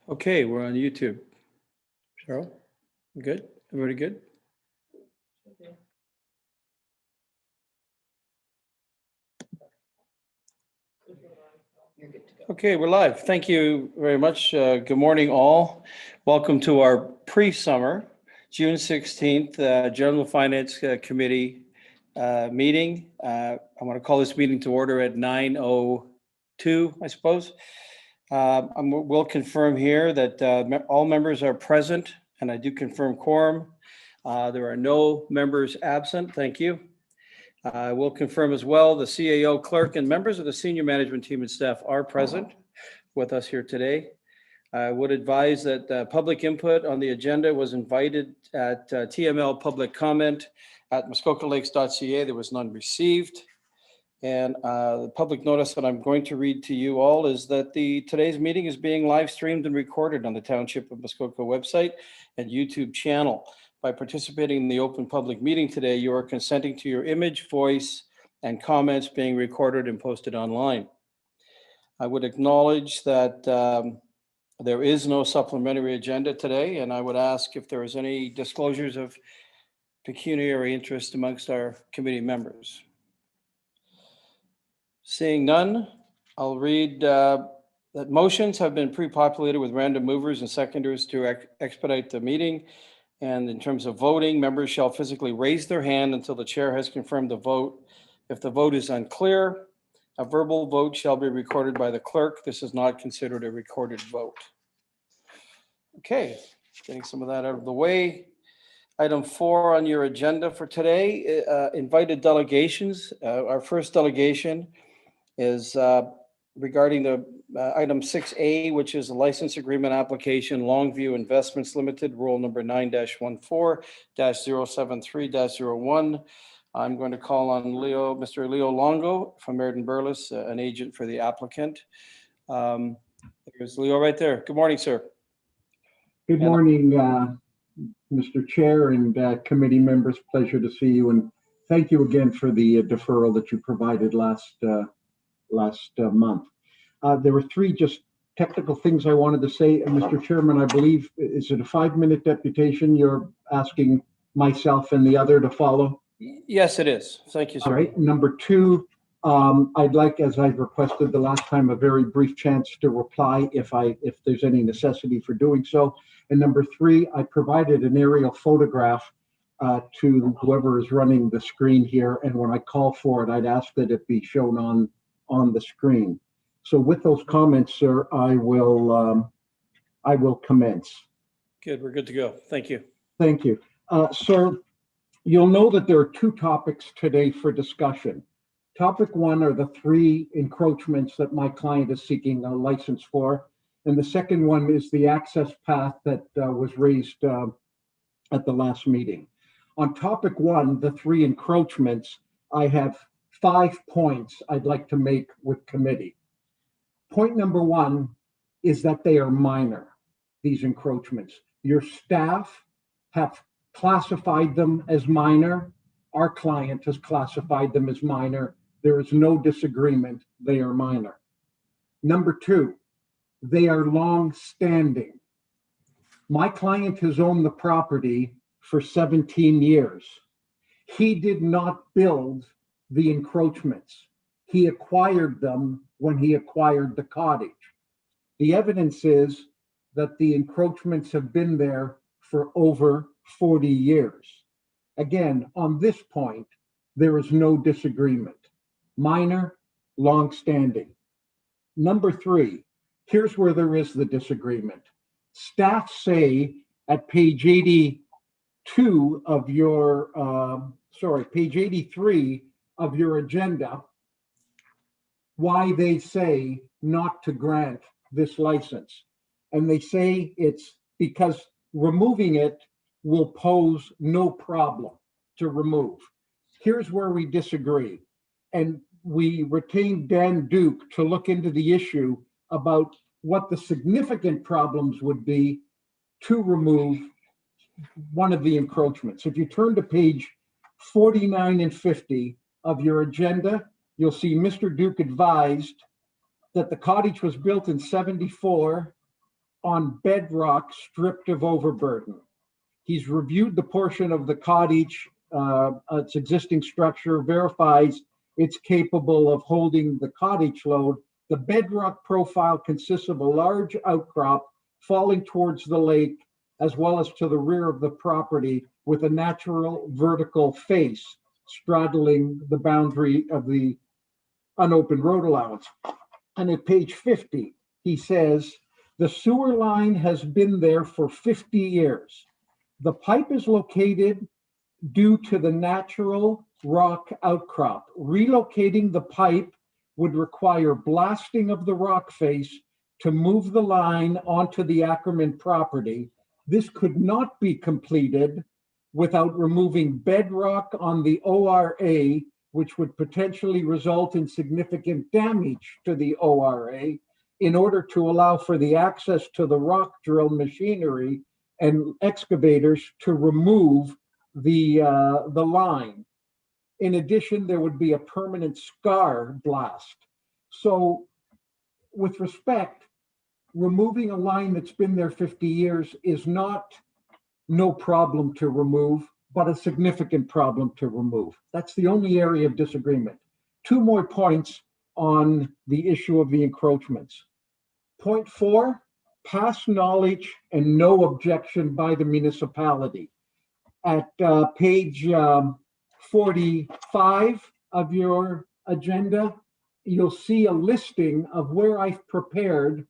Okay, we're on YouTube. Cheryl, good? Everybody good? Okay, we're live. Thank you very much. Good morning, all. Welcome to our pre-summer, June 16th, General Finance Committee meeting. I want to call this meeting to order at 9:02, I suppose. We'll confirm here that all members are present, and I do confirm quorum. There are no members absent. Thank you. I will confirm as well the CAO clerk and members of the senior management team and staff are present with us here today. I would advise that public input on the agenda was invited at TML public comment at muskokalakes.ca. There was none received. And the public notice that I'm going to read to you all is that today's meeting is being live streamed and recorded on the Township of Muskoka website and YouTube channel. By participating in the open public meeting today, you are consenting to your image, voice, and comments being recorded and posted online. I would acknowledge that there is no supplementary agenda today, and I would ask if there is any disclosures of pecuniary interest amongst our committee members. Seeing none, I'll read that motions have been pre-populated with random movers and seconders to expedite the meeting. And in terms of voting, members shall physically raise their hand until the chair has confirmed the vote. If the vote is unclear, a verbal vote shall be recorded by the clerk. This is not considered a recorded vote. Okay, getting some of that out of the way. Item 4 on your agenda for today, invited delegations. Our first delegation is regarding the item 6A, which is a license agreement application, Longview Investments Limited, rule number 9-14-073-01. I'm going to call on Mr. Leo Longo from Meriden Burles, an agent for the applicant. There's Leo right there. Good morning, sir. Good morning, Mr. Chair and committee members. Pleasure to see you, and thank you again for the deferral that you provided last month. There were 3 just technical things I wanted to say. Mr. Chairman, I believe, is it a 5-minute deputation you're asking myself and the other to follow? Yes, it is. Thank you, sir. All right. Number 2, I'd like, as I requested the last time, a very brief chance to reply if there's any necessity for doing so. And number 3, I provided an aerial photograph to whoever is running the screen here. And when I call for it, I'd ask that it be shown on the screen. So with those comments, sir, I will commence. Good, we're good to go. Thank you. Thank you. Sir, you'll know that there are 2 topics today for discussion. Topic 1 are the 3 encroachments that my client is seeking a license for. And the second one is the access path that was raised at the last meeting. On topic 1, the 3 encroachments, I have 5 points I'd like to make with committee. Point number 1 is that they are minor, these encroachments. Your staff have classified them as minor. Our client has classified them as minor. There is no disagreement. They are minor. Number 2, they are long-standing. My client has owned the property for 17 years. He did not build the encroachments. He acquired them when he acquired the cottage. The evidence is that the encroachments have been there for over 40 years. Again, on this point, there is no disagreement. Minor, long-standing. Number 3, here's where there is the disagreement. Staff say at page 82 of your, page 83 of your agenda, why they say not to grant this license. And they say it's because removing it will pose no problem to remove. Here's where we disagree. And we retained Dan Duke to look into the issue about what the significant problems would be to remove one of the encroachments. If you turn to page 49 and 50 of your agenda, you'll see Mr. Duke advised that the cottage was built in 74 on bedrock stripped of overburden. He's reviewed the portion of the cottage, its existing structure, verifies it's capable of holding the cottage load. The bedrock profile consists of a large outcrop falling towards the lake, as well as to the rear of the property, with a natural vertical face straddling the boundary of the unopened road allowance. And at page 50, he says, the sewer line has been there for 50 years. The pipe is located due to the natural rock outcrop. Relocating the pipe would require blasting of the rock face to move the line onto the Ackerman property. This could not be completed without removing bedrock on the ORA, which would potentially result in significant damage to the ORA, in order to allow for the access to the rock drill machinery and excavators to remove the line. In addition, there would be a permanent scar blast. So with respect, removing a line that's been there 50 years is not no problem to remove, but a significant problem to remove. That's the only area of disagreement. Two more points on the issue of the encroachments. Point 4, past knowledge and no objection by the municipality. At page 45 of your agenda, you'll see a listing of where I've prepared.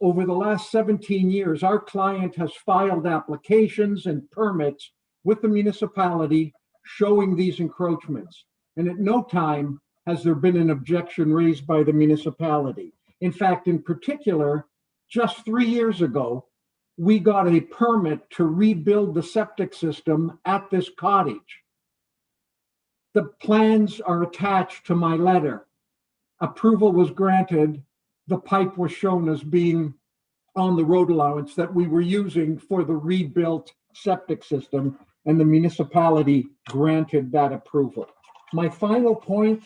Over the last 17 years, our client has filed applications and permits with the municipality showing these encroachments. And at no time has there been an objection raised by the municipality. In fact, in particular, just 3 years ago, we got a permit to rebuild the septic system at this cottage. The plans are attached to my letter. Approval was granted. The pipe was shown as being on the road allowance that we were using for the rebuilt septic system, and the municipality granted that approval. My final point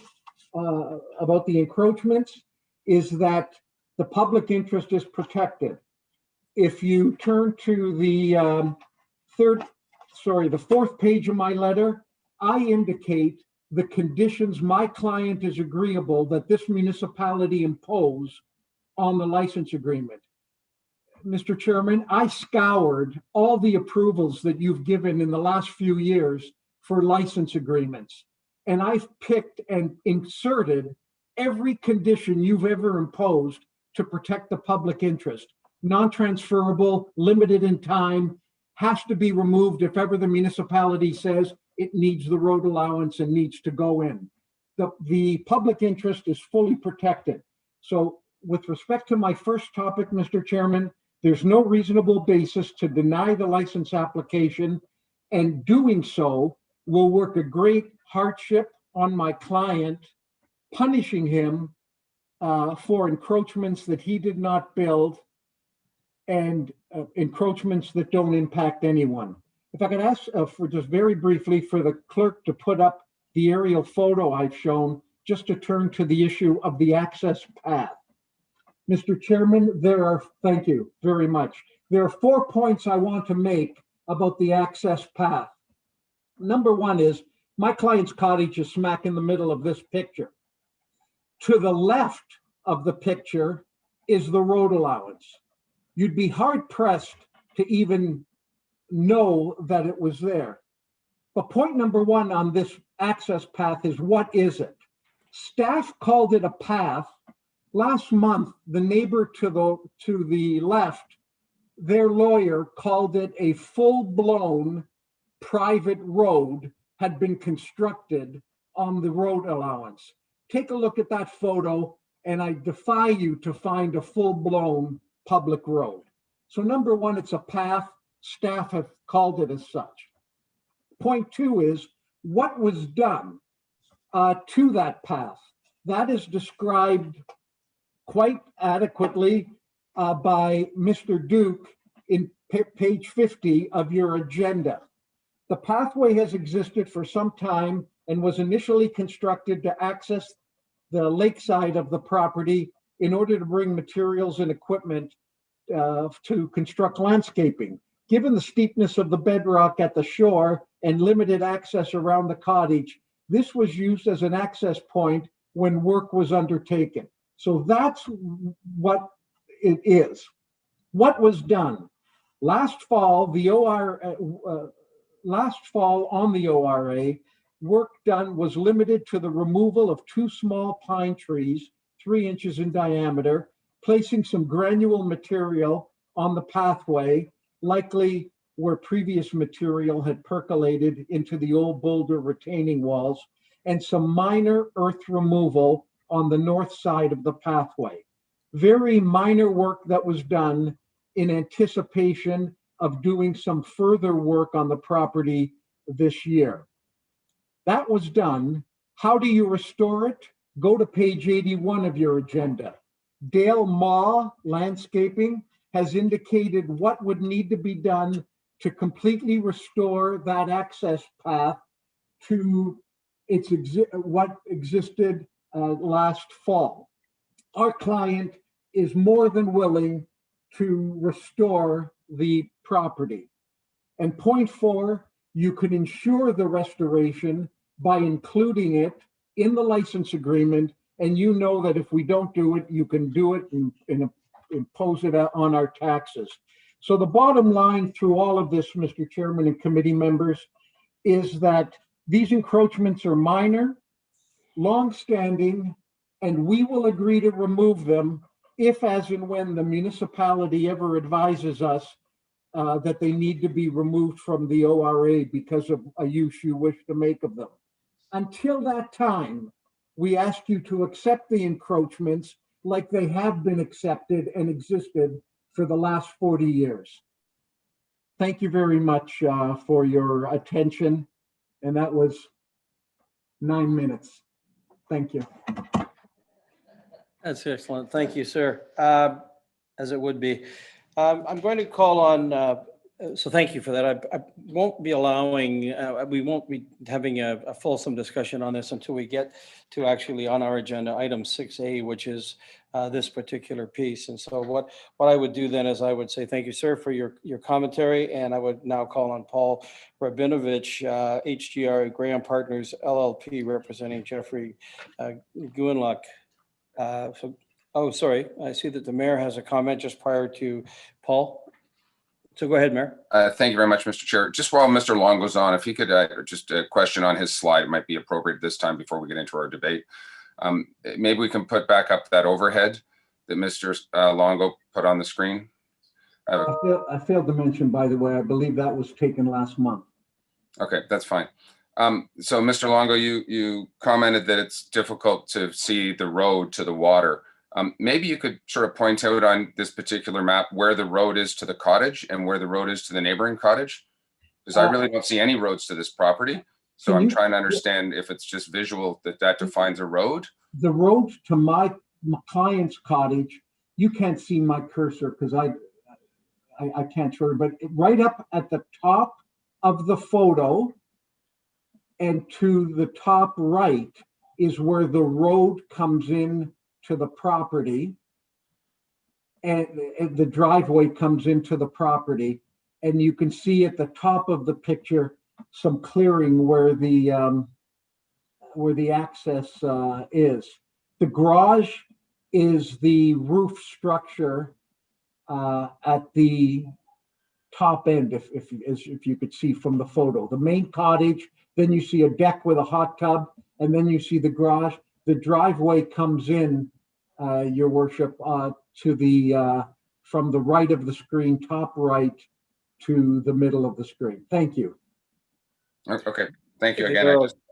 about the encroachments is that the public interest is protected. If you turn to the fourth page of my letter, I indicate the conditions my client is agreeable that this municipality impose on the license agreement. Mr. Chairman, I scoured all the approvals that you've given in the last few years for license agreements, and I've picked and inserted every condition you've ever imposed to protect the public interest. Non-transferable, limited in time, has to be removed if ever the municipality says it needs the road allowance and needs to go in. The public interest is fully protected. So with respect to my first topic, Mr. Chairman, there's no reasonable basis to deny the license application, and doing so will work a great hardship on my client, punishing him for encroachments that he did not build and encroachments that don't impact anyone. If I could ask for just very briefly for the clerk to put up the aerial photo I've shown, just to turn to the issue of the access path. Mr. Chairman, thank you very much. There are 4 points I want to make about the access path. Number one is my client's cottage is smack in the middle of this picture. To the left of the picture is the road allowance. You'd be hard pressed to even know that it was there. But point number one on this access path is, what is it? Staff called it a path. Last month, the neighbor to the left, their lawyer called it a full-blown private road had been constructed on the road allowance. Take a look at that photo, and I defy you to find a full-blown public road. So number one, it's a path. Staff have called it as such. Point two is, what was done to that path? That is described quite adequately by Mr. Duke in page 50 of your agenda. The pathway has existed for some time and was initially constructed to access the lakeside of the property in order to bring materials and equipment to construct landscaping. Given the steepness of the bedrock at the shore and limited access around the cottage, this was used as an access point when work was undertaken. So that's what it is. What was done? Last fall on the ORA, work done was limited to the removal of 2 small pine trees, 3 inches in diameter, placing some granule material on the pathway, likely where previous material had percolated into the old boulder retaining walls, and some minor earth removal on the north side of the pathway. Very minor work that was done in anticipation of doing some further work on the property this year. That was done. How do you restore it? Go to page 81 of your agenda. Dale Ma Landscaping has indicated what would need to be done to completely restore that access path to what existed last fall. Our client is more than willing to restore the property. And point 4, you can ensure the restoration by including it in the license agreement, and you know that if we don't do it, you can do it and impose it on our taxes. So the bottom line through all of this, Mr. Chairman and committee members, is that these encroachments are minor, long-standing, and we will agree to remove them if, as and when the municipality ever advises us that they need to be removed from the ORA because of a use you wish to make of them. Until that time, we ask you to accept the encroachments like they have been accepted and existed for the last 40 years. Thank you very much for your attention. And that was 9 minutes. Thank you. That's excellent. Thank you, sir. As it would be. I'm going to call on, so thank you for that. I won't be allowing, we won't be having a fulsome discussion on this until we get to actually on our agenda, item 6A, which is this particular piece. And so what I would do then is I would say, thank you, sir, for your commentary. And I would now call on Paul Rabinovich, HGR Graham Partners, LLP, representing Jeffrey Guenluck. Oh, sorry. I see that the mayor has a comment just prior to Paul. So go ahead, Mayor. Thank you very much, Mr. Chair. Just while Mr. Long goes on, if he could just a question on his slide might be appropriate this time before we get into our debate. Maybe we can put back up that overhead that Mr. Longo put on the screen. I failed to mention, by the way, I believe that was taken last month. Okay, that's fine. So Mr. Longo, you commented that it's difficult to see the road to the water. Maybe you could sort of point out on this particular map where the road is to the cottage and where the road is to the neighboring cottage, because I really don't see any roads to this property. So I'm trying to understand if it's just visual that defines a road. The road to my client's cottage, you can't see my cursor because I can't show it, but right up at the top of the photo and to the top right is where the road comes in to the property, and the driveway comes into the property, and you can see at the top of the picture some clearing where the access is. The garage is the roof structure at the top end, if you could see from the photo. The main cottage, then you see a deck with a hot tub, and then you see the garage. The driveway comes in, Your Worship, to the from the right of the screen, top right, to the middle of the screen. Thank you. Okay, thank you again.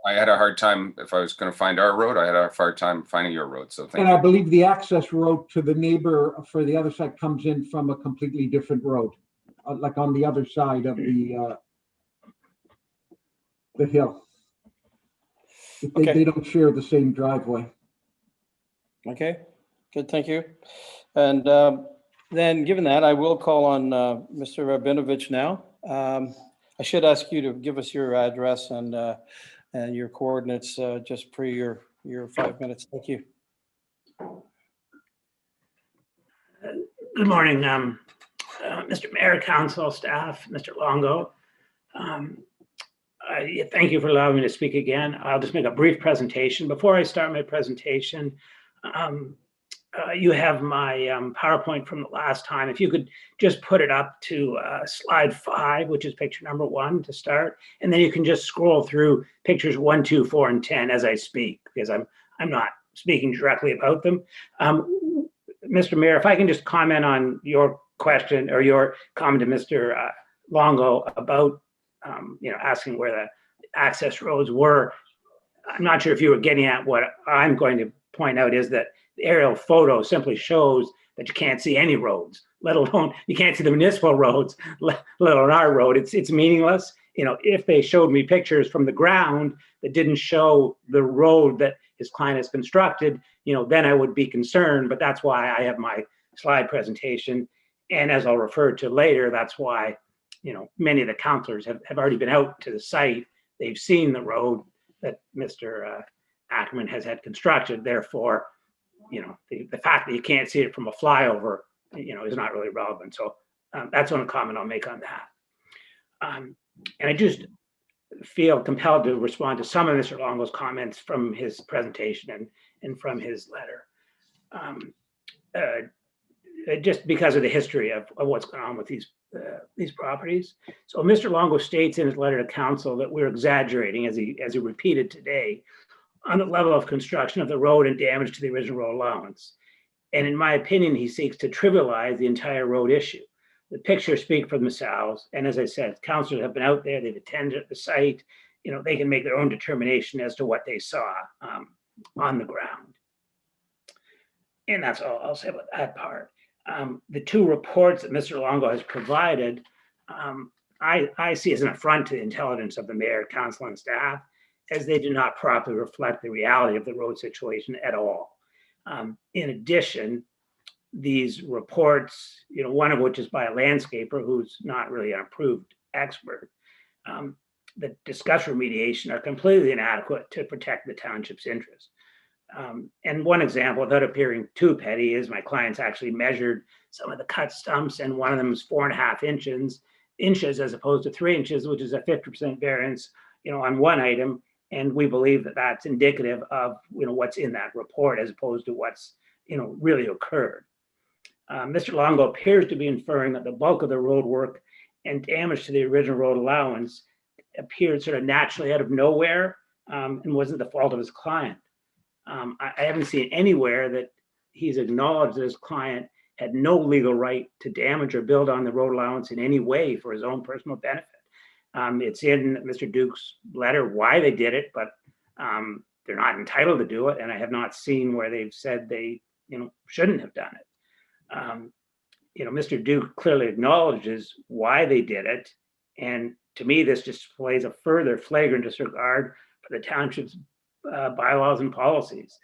I had a hard time, if I was going to find our road, I had a hard time finding your road. So thank you. And I believe the access road to the neighbor for the other side comes in from a completely different road, like on the other side of the hill. They don't share the same driveway. Okay, good, thank you. And then given that, I will call on Mr. Rabinovich now. I should ask you to give us your address and your coordinates just pre your 5 minutes. Thank you. Good morning, Mr. Mayor, Council, staff, Mr. Longo. Thank you for allowing me to speak again. I'll just make a brief presentation. Before I start my presentation, you have my PowerPoint from the last time. If you could just put it up to slide 5, which is picture number 1 to start, and then you can just scroll through pictures 1, 2, 4, and 10 as I speak, because I'm not speaking directly about them. Mr. Mayor, if I can just comment on your question or your comment to Mr. Longo about asking where the access roads were. I'm not sure if you were getting at what I'm going to point out is that the aerial photo simply shows that you can't see any roads, let alone you can't see the municipal roads, let alone our road. It's meaningless. If they showed me pictures from the ground that didn't show the road that his client has constructed, then I would be concerned. But that's why I have my slide presentation. And as I'll refer to later, that's why many of the councillors have already been out to the site. They've seen the road that Mr. Ackerman has had constructed. Therefore, the fact that you can't see it from a flyover, is not really relevant. So that's one comment I'll make on that. And I just feel compelled to respond to some of Mr. Longo's comments from his presentation and from his letter. Just because of the history of what's going on with these properties. So Mr. Longo states in his letter to council that we're exaggerating, as he repeated today, on the level of construction of the road and damage to the original road allowance. And in my opinion, he seeks to trivialize the entire road issue. The pictures speak for themselves. And as I said, councillors have been out there, they've attended the site, they can make their own determination as to what they saw on the ground. And that's all I'll say about that part. The 2 reports that Mr. Longo has provided, I see as an affront to the intelligence of the mayor, council, and staff, as they do not properly reflect the reality of the road situation at all. In addition, these reports, one of which is by a landscaper who's not really an approved expert, that discuss remediation are completely inadequate to protect the township's interests. And one example, without appearing too petty, is my clients actually measured some of the cut stumps, and one of them is 4.5 inches as opposed to 3 inches, which is a 50% variance, on one item. And we believe that that's indicative of, what's in that report as opposed to what's, really occurred. Mr. Longo appears to be inferring that the bulk of the road work and damage to the original road allowance appeared sort of naturally out of nowhere and wasn't the fault of his client. I haven't seen anywhere that he's acknowledged that his client had no legal right to damage or build on the road allowance in any way for his own personal benefit. It's in Mr. Duke's letter why they did it, but they're not entitled to do it. And I have not seen where they've said they, shouldn't have done it. Mr. Duke clearly acknowledges why they did it. And to me, this just displays a further flagrant disregard for the township's bylaws and policies.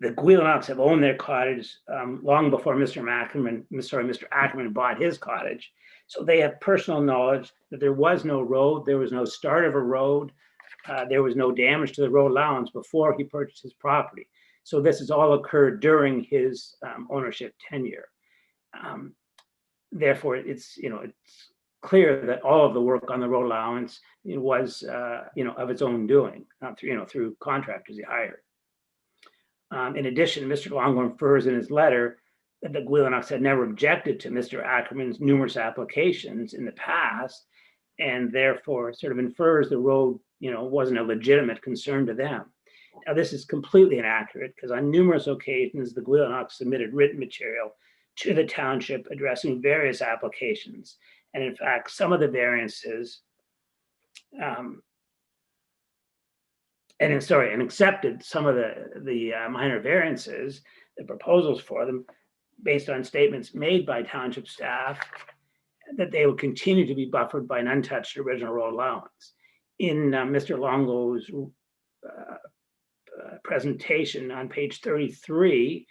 The Guillenocks have owned their cottage long before Mr. Ackerman bought his cottage. So they have personal knowledge that there was no road, there was no start of a road, there was no damage to the road allowance before he purchased his property. So this has all occurred during his ownership tenure. Therefore, it's clear that all of the work on the road allowance was of its own doing, not through contractors he hired. In addition, Mr. Longo infers in his letter that the Guillenocks had never objected to Mr. Ackerman's numerous applications in the past, and therefore sort of infers the road wasn't a legitimate concern to them. Now, this is completely inaccurate because on numerous occasions the Guillenocks submitted written material to the township addressing various applications. And in fact, some of the variances and accepted some of the minor variances, the proposals for them, based on statements made by township staff that they would continue to be buffered by an untouched original road allowance. In Mr. Longo's presentation on page 33,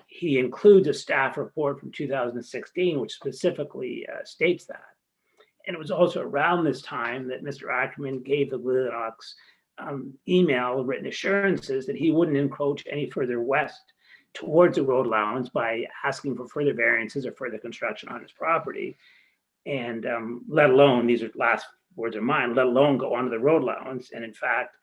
he includes a staff report from 2016, which specifically states that. And it was also around this time that Mr. Ackerman gave the Guillenocks written assurances that he wouldn't encroach any further west towards the road allowance by asking for further variances or further construction on his property. And let alone, these are last words of mine, let alone go onto the road allowance. And in fact,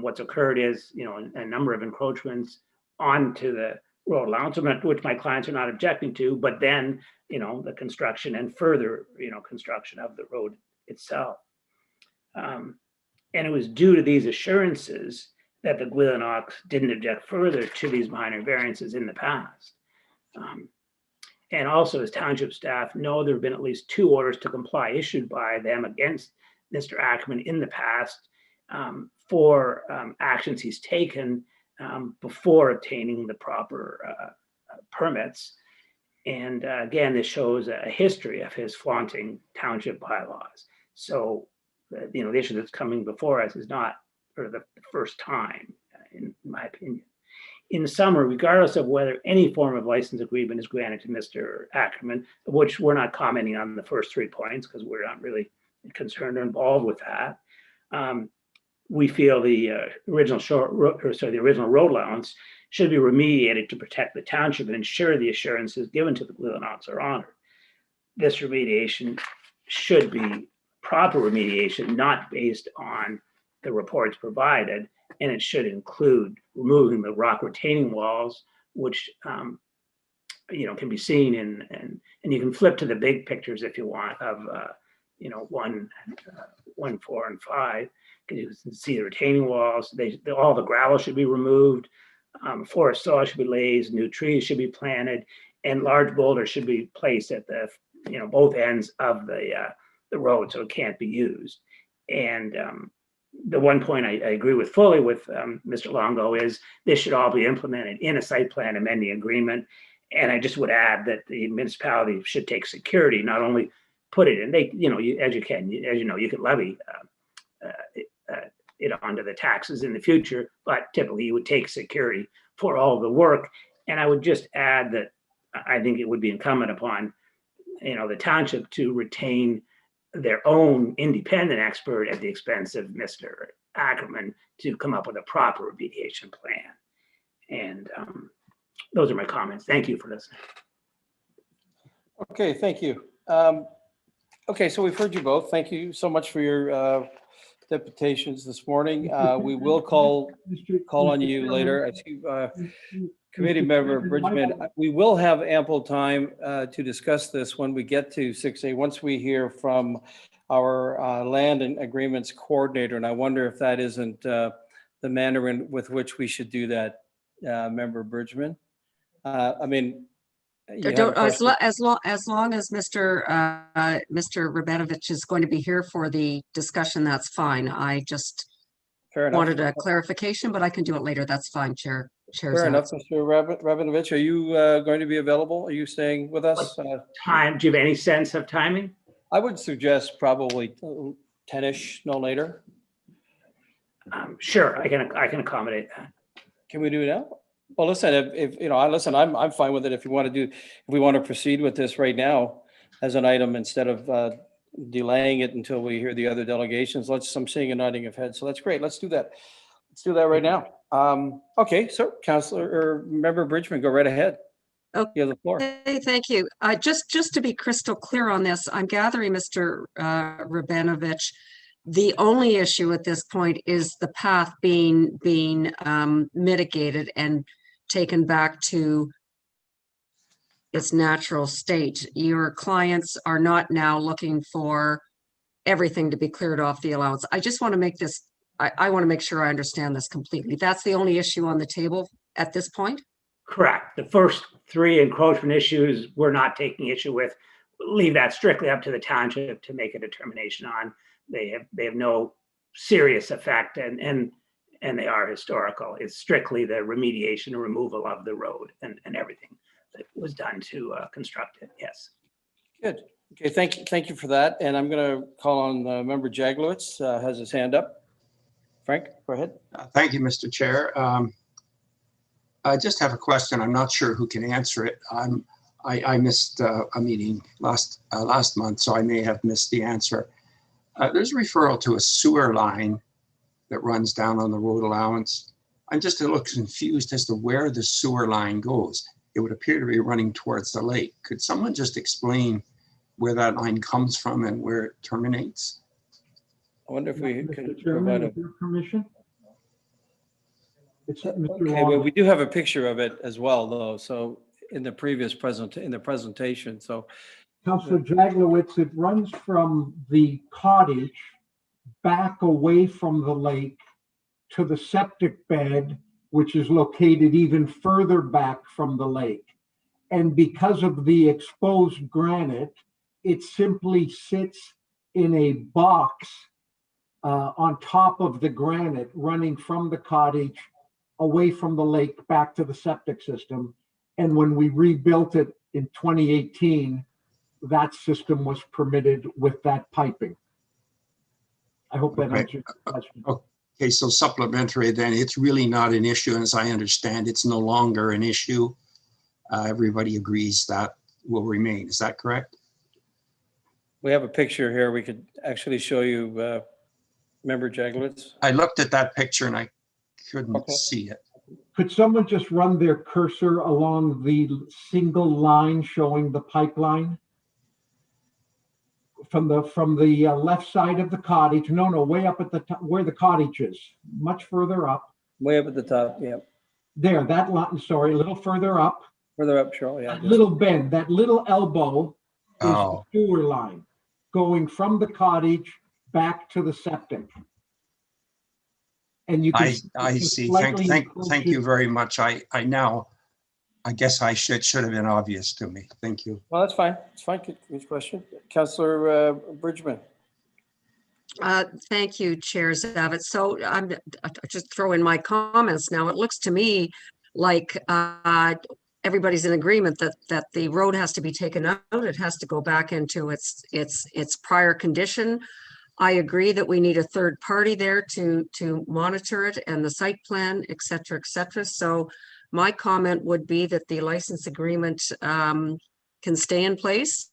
what's occurred is, a number of encroachments onto the road allowance, which my clients are not objecting to, but then, the construction and further, construction of the road itself. And it was due to these assurances that the Gwilinox didn't object further to these minor variances in the past. And also, as township staff know, there have been at least 2 orders to comply issued by them against Mr. Ackerman in the past for actions he's taken before obtaining the proper permits. And again, this shows a history of his flaunting township bylaws. So, the issue that's coming before us is not for the first time, in my opinion. In summer, regardless of whether any form of license agreement is granted to Mr. Ackerman, which we're not commenting on the first 3 points because we're not really concerned or involved with that, we feel the original road allowance should be remediated to protect the township and ensure the assurances given to the Gwilinox are honored. This remediation should be proper remediation, not based on the reports provided, and it should include removing the rock retaining walls, which can be seen and you can flip to the big pictures if you want of 1, 4, and 5. You can see the retaining walls. All the gravel should be removed. Forest soil should be laid. New trees should be planted, and large boulders should be placed at the both ends of the road, so it can't be used. And the one point I agree with fully with Mr. Longo is this should all be implemented in a site plan amending agreement. And I just would add that the municipality should take security, not only put it in, you can levy it onto the taxes in the future, but typically you would take security for all the work. And I would just add that I think it would be incumbent upon, the township to retain their own independent expert at the expense of Mr. Ackerman to come up with a proper remediation plan. And those are my comments. Thank you for listening. Okay, thank you. Okay, so we've heard you both. Thank you so much for your deputations this morning. We will call on you later. I see Committee Member Bridgman. We will have ample time to discuss this when we get to 6A, once we hear from our land and agreements coordinator. And I wonder if that isn't the manner in with which we should do that, Member Bridgman. I mean, as long as Mr. Rabinovich is going to be here for the discussion, that's fine. I just wanted a clarification, but I can do it later. That's fine, Chair. Fair enough, Mr. Rabinovich. Are you going to be available? Are you staying with us? Time? Do you have any sense of timing? I would suggest probably 10-ish, no later. Sure, I can accommodate that. Can we do it now? Well, listen, I'm fine with it. If we want to proceed with this right now as an item instead of delaying it until we hear the other delegations. I'm seeing a nodding of heads, so that's great. Let's do that. Let's do that right now. Okay, so Councillor or Member Bridgman, go right ahead. Okay, you have the floor. Thank you. Just to be crystal clear on this, I'm gathering, Mr. Rabinovich, the only issue at this point is the path being mitigated and taken back to its natural state. Your clients are not now looking for everything to be cleared off the allowance. I just want to make this, I want to make sure I understand this completely. That's the only issue on the table at this point? Correct. The first 3 encroachment issues we're not taking issue with. Leave that strictly up to the township to make a determination on. They have no serious effect and they are historical. It's strictly the remediation and removal of the road and everything that was done to construct it. Yes. Good. Okay. Thank you for that. And I'm going to call on Member Jaglowitz, has his hand up. Frank, go ahead. Thank you, Mr. Chair. I just have a question. I'm not sure who can answer it. I missed a meeting last month, so I may have missed the answer. There's a referral to a sewer line that runs down on the road allowance. I'm just a little confused as to where the sewer line goes. It would appear to be running towards the lake. Could someone just explain where that line comes from and where it terminates? I wonder if we Mr. can Chairman, provide with your permission? It's Mr. Okay, well, Longo. we do have a picture of it as well, though, so in the previous presentation, so. Councillor Jaglowitz, it runs from the cottage back away from the lake to the septic bed, which is located even further back from the lake. And because of the exposed granite, it simply sits in a box on top of the granite running from the cottage away from the lake back to the septic system. And when we rebuilt it in 2018, that system was permitted with that piping. I hope that Okay. answers your question. Okay, so supplementary, then it's really not an issue. And as I understand, it's no longer an issue. Everybody agrees that will remain. Is that correct? We have a picture here. We could actually show you, Member Jaglowitz. I looked at that picture and I couldn't Okay. see it. Could someone just run their cursor along the single line showing the pipeline? From the left side of the cottage, no, way up at the top where the cottage is, much further up. Way up at the top, yeah. There, that line, sorry, a little further up, Further up, Cheryl, yeah. that little bend, that little elbow is the Oh. sewer line going from the cottage back to the septic. And you can. I see. Thank you very much. I guess I should have been obvious to me. Thank you. Well, that's fine. It's fine. Good question. Councillor Bridgman. Thank you, Chair Zavitz. So I'm just throw in my comments now. It looks to me like everybody's in agreement that the road has to be taken out. It has to go back into its prior condition. I agree that we need a third party there to monitor it and the site plan, et cetera, et cetera. So my comment would be that the license agreement can stay in place.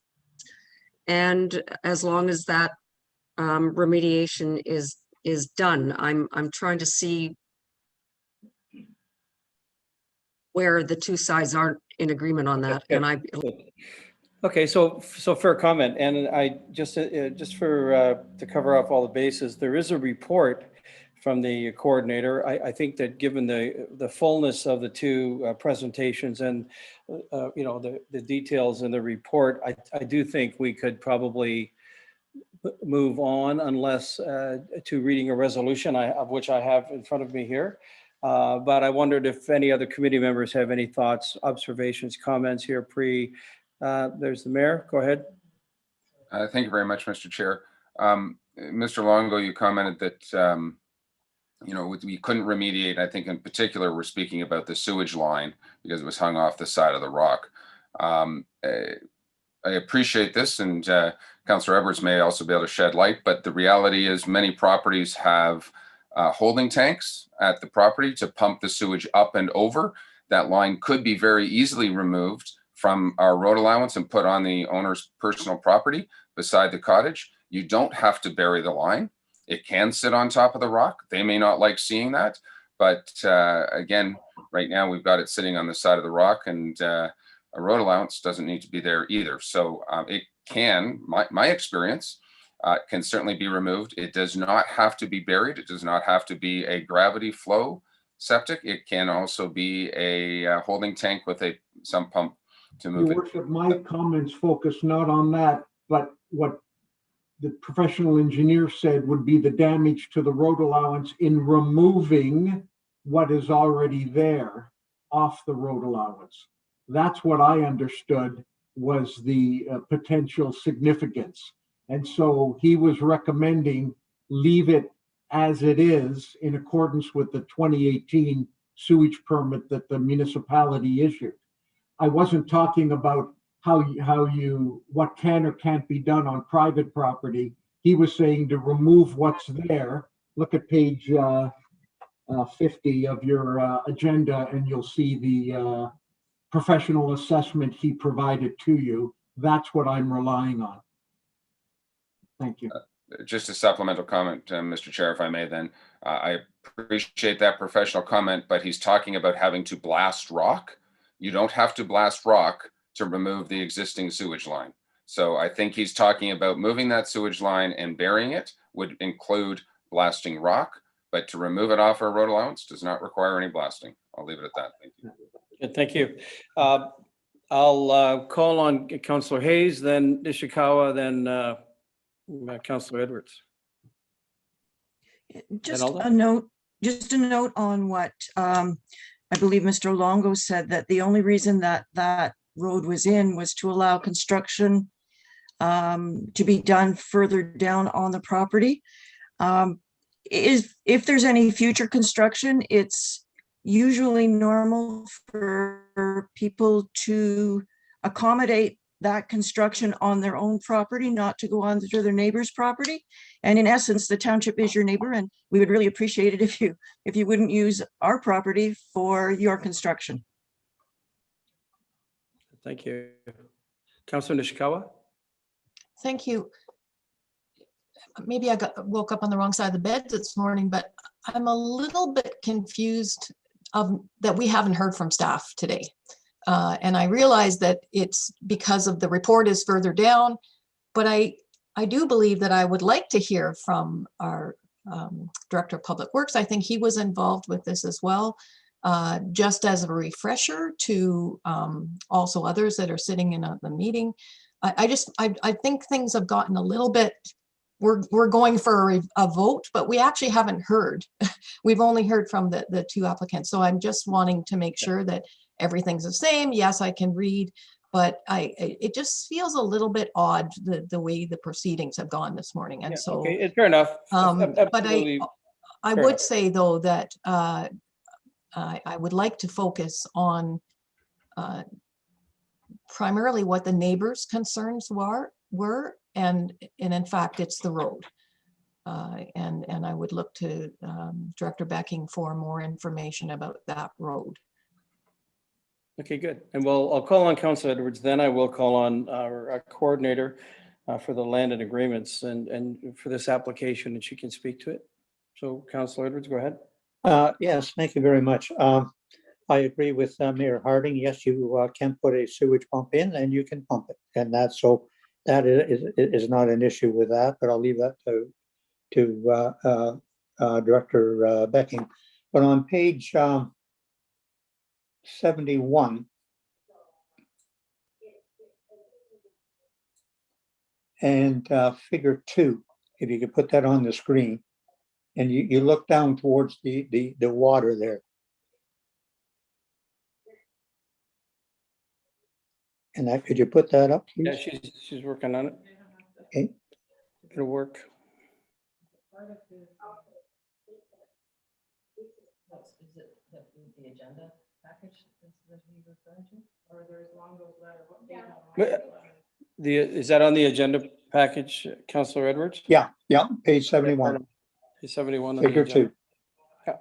And as long as that remediation is done, I'm trying to see where the two sides aren't in agreement on that. And Okay, so fair comment, and I just for to cover off all the bases, there is a report from the coordinator. I think that given the fullness of the two presentations and the details in the report, I do think we could probably move on unless to reading a resolution of which I have in front of me here. But I wondered if any other committee members have any thoughts, observations, comments here there's the mayor. Go ahead. Thank you very much, Mr. Chair. Mr. Longo, you commented that, we couldn't remediate. I think in particular, we're speaking about the sewage line because it was hung off the side of the rock. I appreciate this, and Councillor Edwards may also be able to shed light, but the reality is many properties have holding tanks at the property to pump the sewage up and over. That line could be very easily removed from our road allowance and put on the owner's personal property beside the cottage. You don't have to bury the line. It can sit on top of the rock. They may not like seeing that, but again, right now we've got it sitting on the side of the rock, and a road allowance doesn't need to be there either. So it can, my experience, can certainly be removed. It does not have to be buried. It does not have to be a gravity flow septic. It can also be a holding tank with a sump pump to move Your Worship, my comments focus not on that, but what the professional engineer said would be the damage to the road allowance in removing what is already there off the road allowance. That's what I understood was the potential significance. And so he was recommending leave it as it is in accordance with the 2018 sewage permit that the municipality issued. I wasn't talking about what can or can't be done on private property. He was saying to remove what's there. Look at page 50 of your agenda, and you'll see the professional assessment he provided to you. That's what I'm relying on. Thank you. Just a supplemental comment, Mr. Chair, if I may then. I appreciate that professional comment, but he's talking about having to blast rock. You don't have to blast rock to remove the existing sewage line. So I think he's talking about moving that sewage line and burying it would include blasting rock, but to remove it off our road allowance does not require any blasting. I'll leave it at that. Thank you. Good, thank you. I'll call on Councillor Hayes, then Nishikawa, then Councillor Edwards. Just Alda? a note on what I believe Mr. Longo said, that the only reason that that road was in was to allow construction to be done further down on the property. If there's any future construction, it's usually normal for people to accommodate that construction on their own property, not to go onto their neighbor's property. And in essence, the township is your neighbor, and we would really appreciate it if you wouldn't use our property for your construction. Thank you. Councillor Nishikawa? Thank you. Maybe I woke up on the wrong side of the bed this morning, but I'm a little bit confused that we haven't heard from staff today. And I realize that it's because of the report is further down, but I do believe that I would like to hear from our Director of Public Works. I think he was involved with this as well, just as a refresher to also others that are sitting in the meeting. I think things have gotten a little bit, we're going for a vote, but we actually haven't heard. We've only heard from the two applicants. So I'm just wanting to make sure that everything's the same. Yes, I can read, but it just feels a little bit odd, the way the proceedings have gone this morning. And Yeah, so, okay, it's fair enough. but Absolutely. I Fair would enough. say though that I would like to focus on primarily what the neighbors' concerns were, and in fact, it's the road. And I would look to Director Becking for more information about that road. Okay, good. And I'll call on Councillor Edwards, then I will call on our coordinator for the land and agreements and for this application, and she can speak to it. So Councillor Edwards, go ahead. Yes, thank you very much. I agree with Mayor Harding. Yes, you can put a sewage pump in and you can pump it. And that is not an issue with that, but I'll leave that to Director Becking. But on page 71, and figure 2, if you could put that on the screen, and you look down towards the water there. And that, could you put that up, Yeah, please? she's working on it. Okay. It'll work. The agenda package that he referred to, or there's Longo's letter? What page on Longo's letter? Is that on the agenda package, Councillor Edwards? Yeah, page 71, Page 71 on the figure agenda. 2.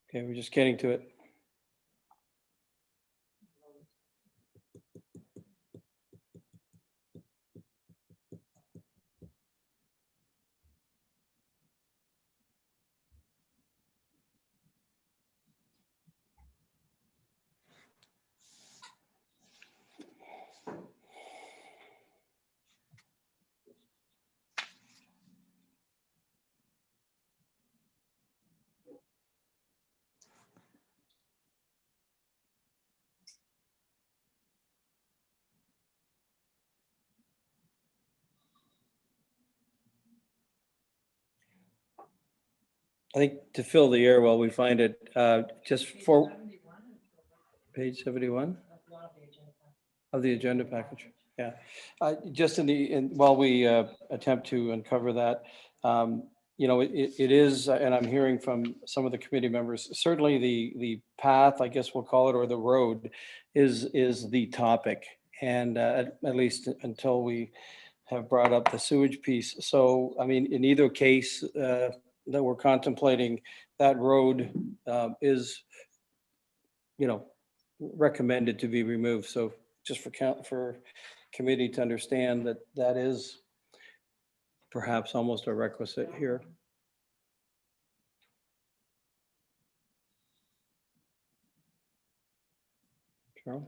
Okay, we're just getting to it. I think to fill the air while we find it, just for page 71 of the agenda package. Yeah, just while we attempt to uncover that, you know, it is, and I'm hearing from some of the committee members, certainly the path, I guess we'll call it, or the road is the topic. And at least until we have brought up the sewage piece. So, I mean, in either case that we're contemplating, that road is, you know, recommended to be removed. So just for committee to understand that is perhaps almost a requisite here. Cheryl?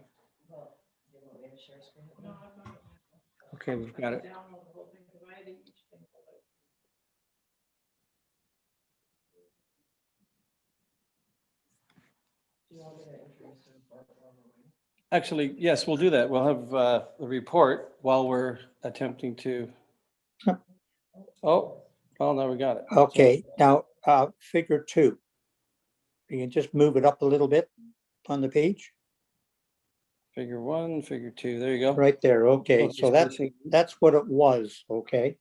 Okay, we've got it. Download the whole thing, 'cause I had each thing. Do you want me to introduce the report while we're waiting? Actually, yes, we'll do that. We'll have the report while we're attempting to. Oh, well, now we got it. Okay, now, figure 2. You can just move it up a little bit on the page, Figure 1, figure 2, there you go. right there. Okay, so that's what it was, okay?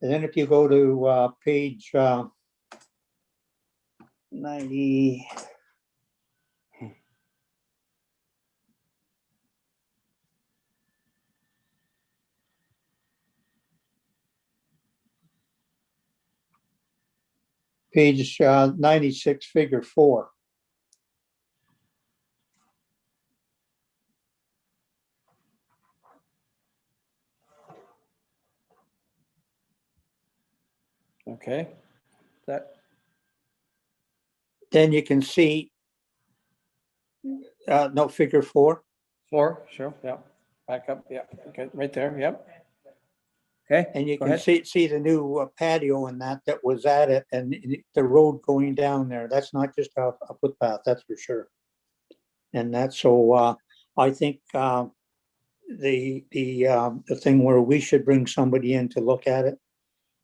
And then if you go to page 90. Page 96, figure 4. Okay, that, Then you can see, no, figure 4. 4, sure, yeah. Back up, yeah, okay, right there, yep. Okay, And you go can ahead. see the new patio and that was at it, and the road going down there. That's not just a footpath, that's for sure. And that's so, I think the thing where we should bring somebody in to look at it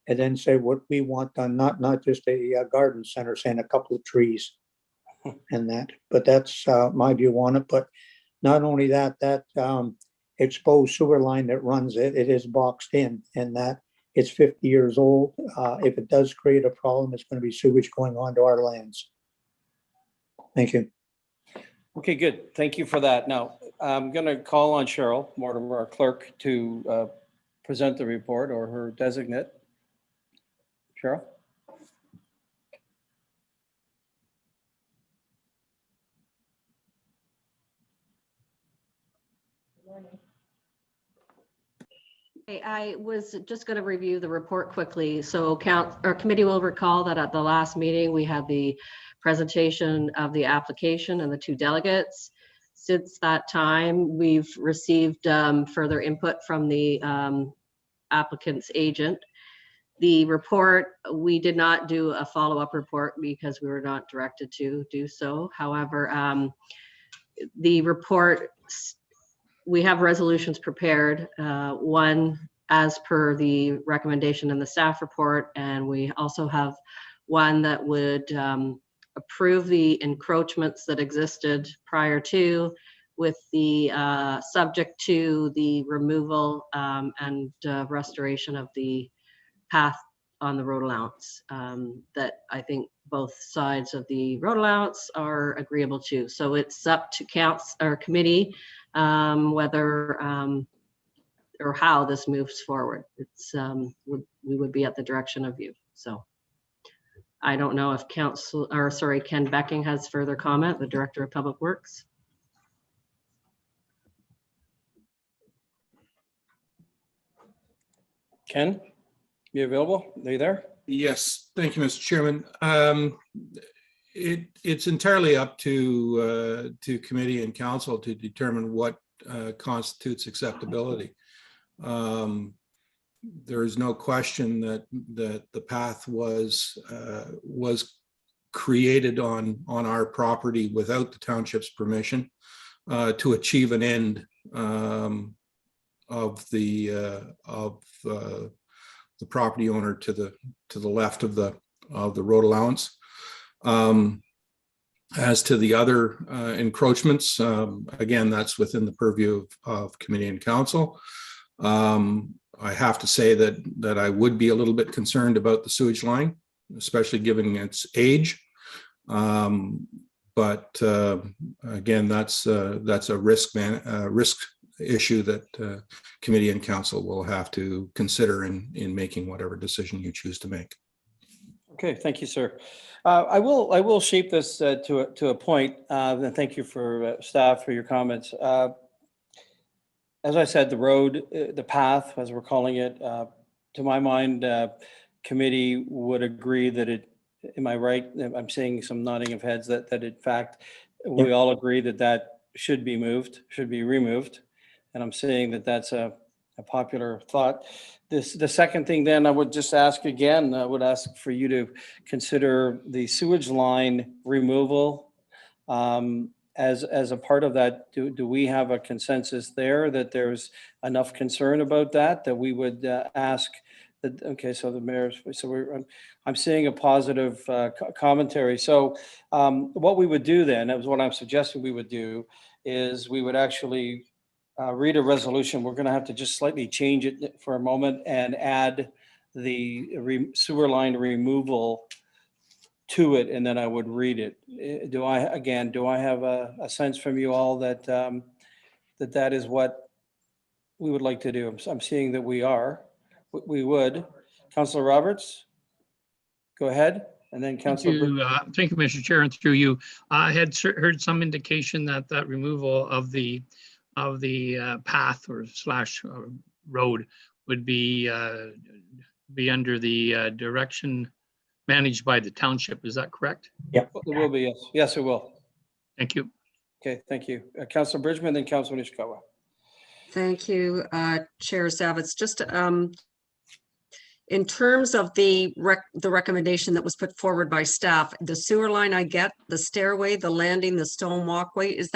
and then say what we want done, not just a garden center, saying a couple of trees and that, but that's my view on it. But not only that, exposed sewer line that runs it is boxed in, and that it's 50 years old. If it does create a problem, it's going to be sewage going onto our lands. Thank you. Okay, good. Thank you for that. Now, I'm going to call on Cheryl Mortimer, our clerk, to present the report, or her designate. Cheryl? Okay, I was just going to review the report quickly. So our committee will recall that at the last meeting, we had the presentation of the application and the 2 delegates. Since that time, we've received further input from the applicant's agent. The report, we did not do a follow-up report because we were not directed to do so. However, the report, we have resolutions prepared, one as per the recommendation in the staff report, and we also have one that would approve the encroachments that existed prior to, with the subject to the removal and restoration of the path on the road allowance, that I think both sides of the road allowance are agreeable to. So it's up to council or committee whether or how this moves forward. It's we would be at the direction of you. So I don't know if Ken Becking has further comment, the Director of Public Works. Ken, you available? Are you there? Yes, thank you, Mr. Chairman. It's entirely up to committee and council to determine what constitutes acceptability. There is no question that the path was created on our property without the township's permission to achieve an end of the property owner to the left of the road allowance. As to the other encroachments, again, that's within the purview of committee and council. I have to say that I would be a little bit concerned about the sewage line, especially given its age. But again, that's a risk issue that committee and council will have to consider in making whatever decision you choose to make. Okay, thank you, sir. I will shape this to a point, and thank you for staff for your comments. As I said, the road, the path, as we're calling it, to my mind, committee would agree that it, am I right? I'm seeing some nodding of heads that in fact, we all agree that that should be removed. And I'm saying that that's a popular thought. The second thing then I would just ask again, I would ask for you to consider the sewage line removal. As a part of that, do we have a consensus there that there's enough concern about that we would ask that, okay, so the mayor's, I'm seeing a positive commentary. So what we would do then, that was what I'm suggesting we would do, is we would actually read a resolution. We're going to have to just slightly change it for a moment and add the sewer line removal to it, and then I would read it. Do I have a sense from you all that that is what we would like to do? I'm seeing that we would. Councillor Roberts, go ahead, and then Councillor. Thank you, Mr. Chair, and through you. I had heard some indication that removal of the path or slash road would be under the direction managed by the township. Is that correct? Yeah. It will be, yes. Yes, it will. Thank you. Okay, thank you. Councillor Bridgman, then Councillor Nishikawa. Thank you, Chair Zavitz. Just in terms of the recommendation that was put forward by staff, the sewer line, I get the stairway, the landing, the stone walkway. Is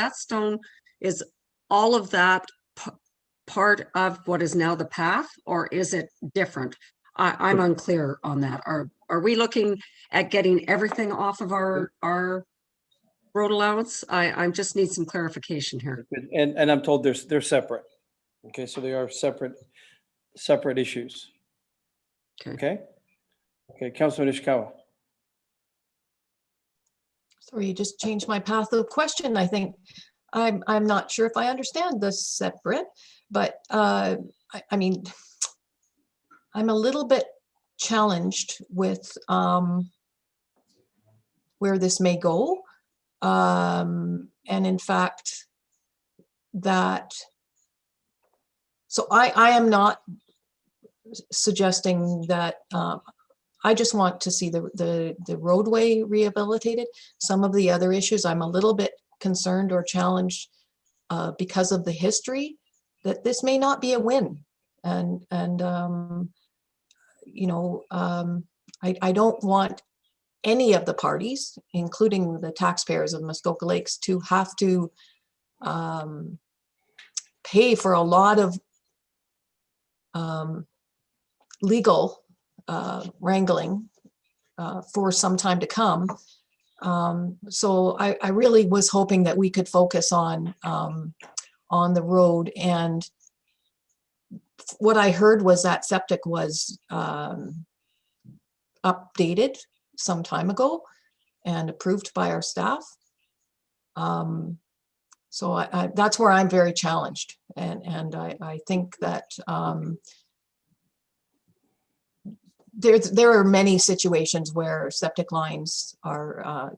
all of that part of what is now the path, or is it different? I'm unclear on that. Are we looking at getting everything off of our road allowance? I just need some clarification here. And I'm told they're separate. Okay, so they are separate issues. Okay. Councillor Nishikawa. Sorry, you just changed my path of question. I think I'm not sure if I understand the separate, but I mean, I'm a little bit challenged with where this may go. And in fact, so I am not suggesting that I just want to see the roadway rehabilitated. Some of the other issues, I'm a little bit concerned or challenged because of the history that this may not be a win. And you know, I don't want any of the parties, including the taxpayers of Muskoka Lakes, to have to pay for a lot of legal wrangling for some time to come. So I really was hoping that we could focus on the road. And what I heard was that septic was updated some time ago and approved by our staff. So that's where I'm very challenged. And I think that there are many situations where septic lines are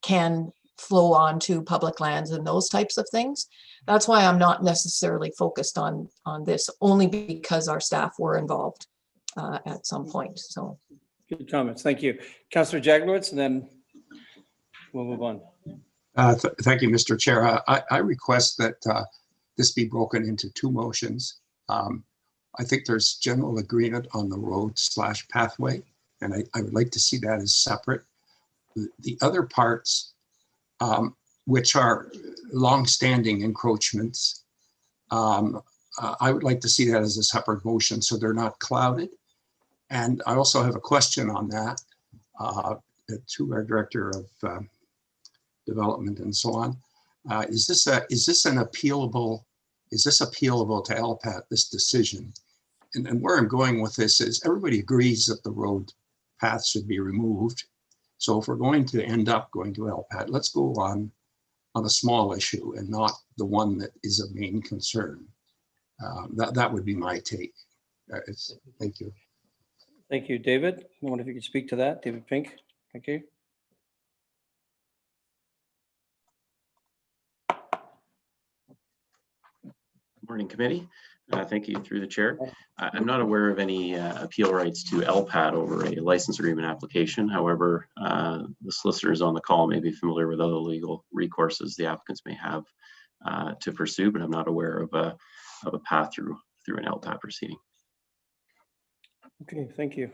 can flow onto public lands and those types of things. That's why I'm not necessarily focused on this, only because our staff were involved at some point. So good comments. Thank you. Councillor Jaglowitz, and then we'll move on. Thank you, Mr. Chair. I request that this be broken into two motions. I think there's general agreement on the road/pathway, and I would like to see that as separate. The other parts, which are long-standing encroachments, I would like to see that as a separate motion so they're not clouded. And I also have a question on that to our Director of Development and so on. Is this appealable to LPAT, this decision? And where I'm going with this is everybody agrees that the road path should be removed. So if we're going to end up going to LPAT, let's go on a small issue and not the one that is a main concern. That would be my take. Thank you. Thank you, David. I wonder if you could speak to that, David Pink. Thank you. Morning, committee. Thank you, through the chair. I'm not aware of any appeal rights to LPAT over a license agreement application. However, the solicitors on the call may be familiar with other legal recourses the applicants may have to pursue, but I'm not aware of a path through an LPAT proceeding. Okay, thank you.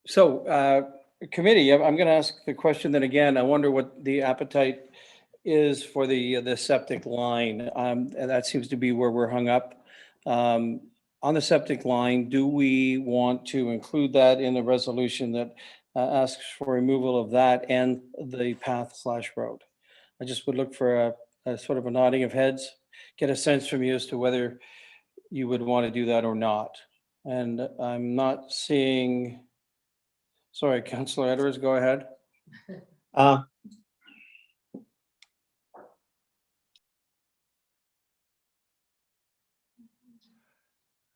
So, committee, I'm going to ask the question then again. I wonder what the appetite is for the septic line. And that seems to be where we're hung up. On the septic line, do we want to include that in the resolution that asks for removal of that and the path/road? I just would look for a sort of a nodding of heads, get a sense from you as to whether you would want to do that or not. And I'm not seeing, sorry, Councillor Edwards, go ahead.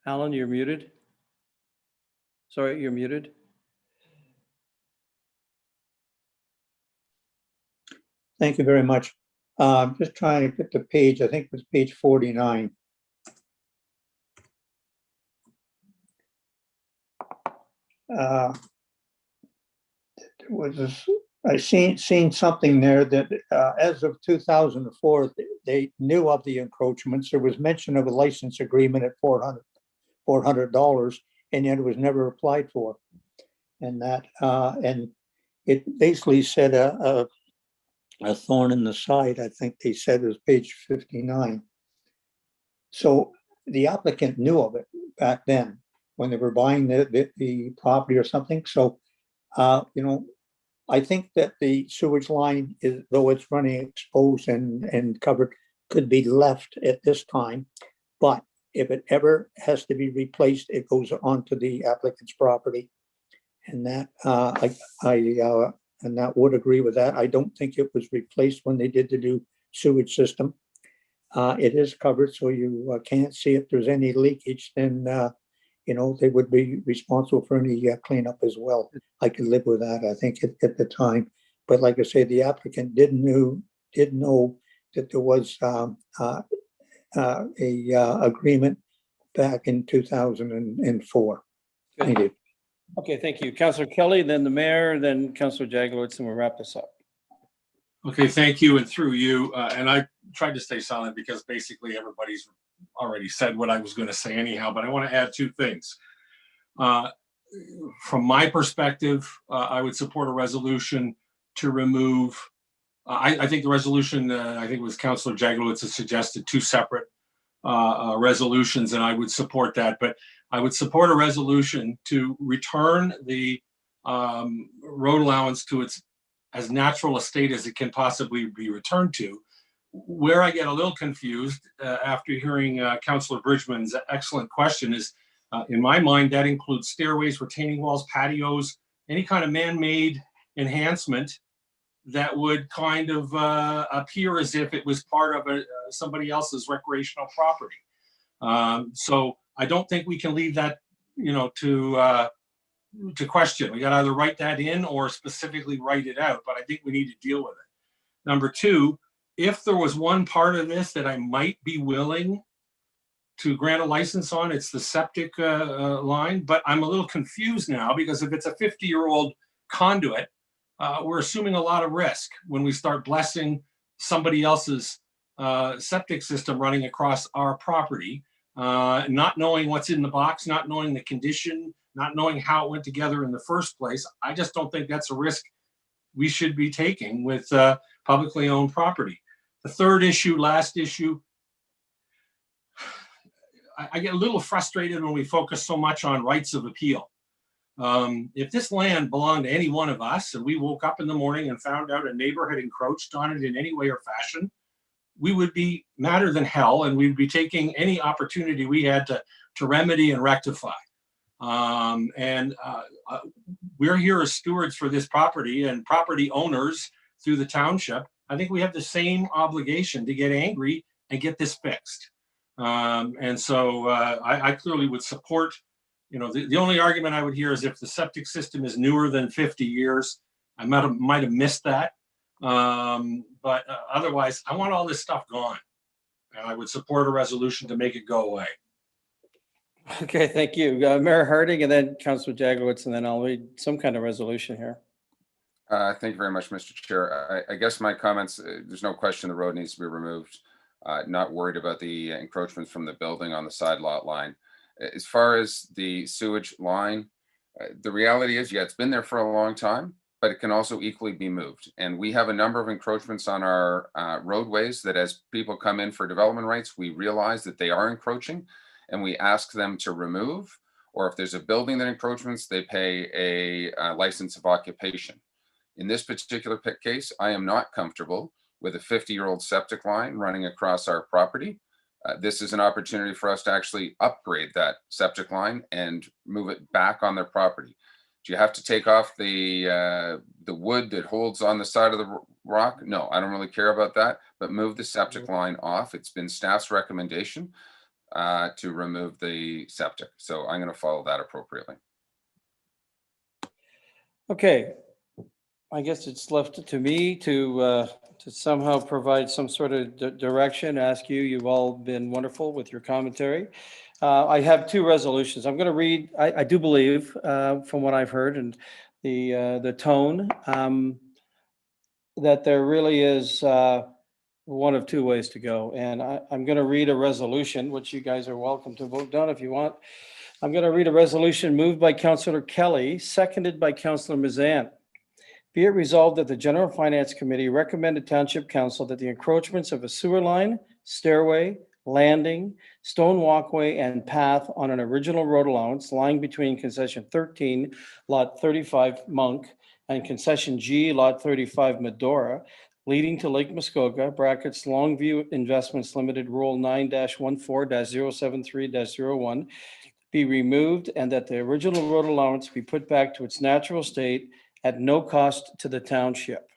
Alan, you're muted. Sorry, you're muted. Thank you very much. I'm just trying to get the page. I think it was page 49. I seen something there that as of 2004, they knew of the encroachments. There was mention of a license agreement at $400, and yet it was never applied for. And that, and it basically said a thorn in the side. I think they said it was page 59. So the applicant knew of it back then when they were buying the property or something. So, you know, I think that the sewage line is, though it's running exposed and covered, could be left at this time. But if it ever has to be replaced, it goes onto the applicant's property. And that and that would agree with that. I don't think it was replaced when they did the new sewage system. It is covered, so you can't see if there's any leakage. Then you know, they would be responsible for any cleanup as well. I could live with that, I think, at the time. But like I say, the applicant did know that there was a agreement back in 2004. Thank you. Okay, thank you. Councillor Kelly, then the mayor, then Councillor Jaglowitz, and we'll wrap this up. Okay, thank you, and through you. And I tried to stay silent because basically everybody's already said what I was going to say anyhow, but I want to add two things. From my perspective, I would support a resolution to remove, I think the resolution, I think it was Councillor Jaglowitz that suggested two separate resolutions, and I would support that. But I would support a resolution to return the road allowance to its as natural a state as it can possibly be returned to. Where I get a little confused after hearing Councillor Bridgman's excellent question is, in my mind, that includes stairways, retaining walls, patios, any kind of man-made enhancement that would kind of appear as if it was part of somebody else's recreational property. So I don't think we can leave that, you know, to question. We got to either write that in or specifically write it out, but I think we need to deal with it. Number two, if there was one part of this that I might be willing to grant a license on, it's the septic line, but I'm a little confused now because if it's a 50-year-old conduit, we're assuming a lot of risk when we start blessing somebody else's septic system running across our property, not knowing what's in the box, not knowing the condition, not knowing how it went together in the first place. I just don't think that's a risk we should be taking with publicly owned property. The third issue, last issue, I get a little frustrated when we focus so much on rights of appeal. If this land belonged to any one of us and we woke up in the morning and found out a neighbor had encroached on it in any way or fashion, we would be madder than hell, and we'd be taking any opportunity we had to remedy and rectify. We're here as stewards for this property and property owners through the township. I think we have the same obligation to get angry and get this fixed. And so I clearly would support, you know, the only argument I would hear is if the septic system is newer than 50 years, I might have missed that. But otherwise, I want all this stuff gone. And I would support a resolution to make it go away. Okay, thank you. Mayor Harding and then Councilor Jaglowitz, and then I'll read some kind of resolution here. Thank you very much, Mr. Chair. I guess my comments, there's no question the road needs to be removed. Not worried about the encroachments from the building on the side lot line. As far as the sewage line, the reality is, yeah, it's been there for a long time, but it can also equally be moved. And we have a number of encroachments on our roadways that as people come in for development rights, we realize that they are encroaching and we ask them to remove, or if there's a building that encroachments, they pay a license of occupation. In this particular case, I am not comfortable with a 50-year-old septic line running across our property. This is an opportunity for us to actually upgrade that septic line and move it back on their property. Do you have to take off the wood that holds on the side of the rock? No, I don't really care about that, but move the septic line off. It's been staff's recommendation to remove the septic. So I'm going to follow that appropriately. Okay, I guess it's left to me to somehow provide some sort of direction, ask you. You've all been wonderful with your commentary. I have two resolutions. I'm going to read, I do believe, from what I've heard and the tone, that there really is one of two ways to go. And I'm going to read a resolution, which you guys are welcome to vote down if you want. I'm going to read a resolution moved by Councillor Kelly, seconded by Councillor Mazan. Be it resolved that the General Finance Committee recommended Township Council that the encroachments of a sewer line, stairway, landing, stone walkway, and path on an original road allowance lying between concession 13, lot 35 Monk, and concession G, lot 35 Medora, leading to Lake Muskoka, brackets Longview Investments Limited, Rule 9-14-073-01, be removed, and that the original road allowance be put back to its natural state at no cost to the township.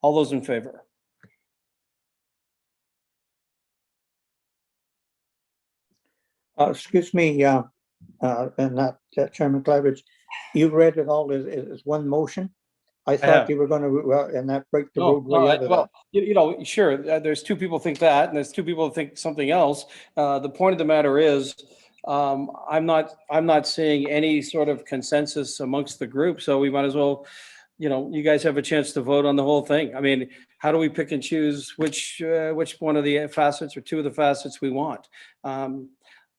All those in favor? Excuse me, and that Chairman Cleveridge, you read it all as one motion? I thought have. you were going to, and that break the No, roadway out of well, that. you know, sure, there's two people think that, and there's two people think something else. The point of the matter is, I'm not seeing any sort of consensus amongst the group, so we might as well, you know, you guys have a chance to vote on the whole thing. I mean, how do we pick and choose which one of the facets or two of the facets we want?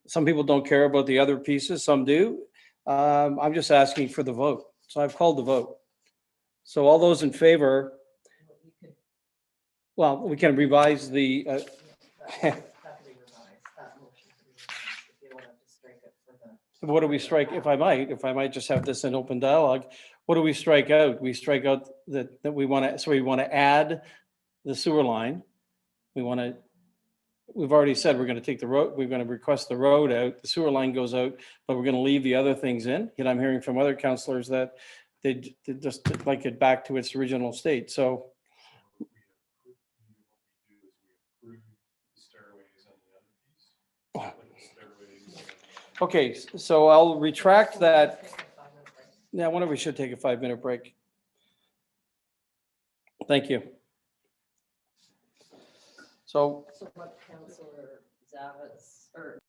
Some people don't care about the other pieces, some do. I'm just asking for the vote, so I've called the vote. So all those in favor, well, we can revise the, what do we strike, if I might just have this in open dialogue, what do we strike out? We strike out that we want to add the sewer line. We've already said we're going to take the road, we're going to request the road out, the sewer line goes out, but we're going to leave the other things in. Yet I'm hearing from other councillors that they just like it back to its original state. So okay, so I'll retract that. Now, whenever we should take a 5-minute break. Thank you. So what Councillor Zavitz or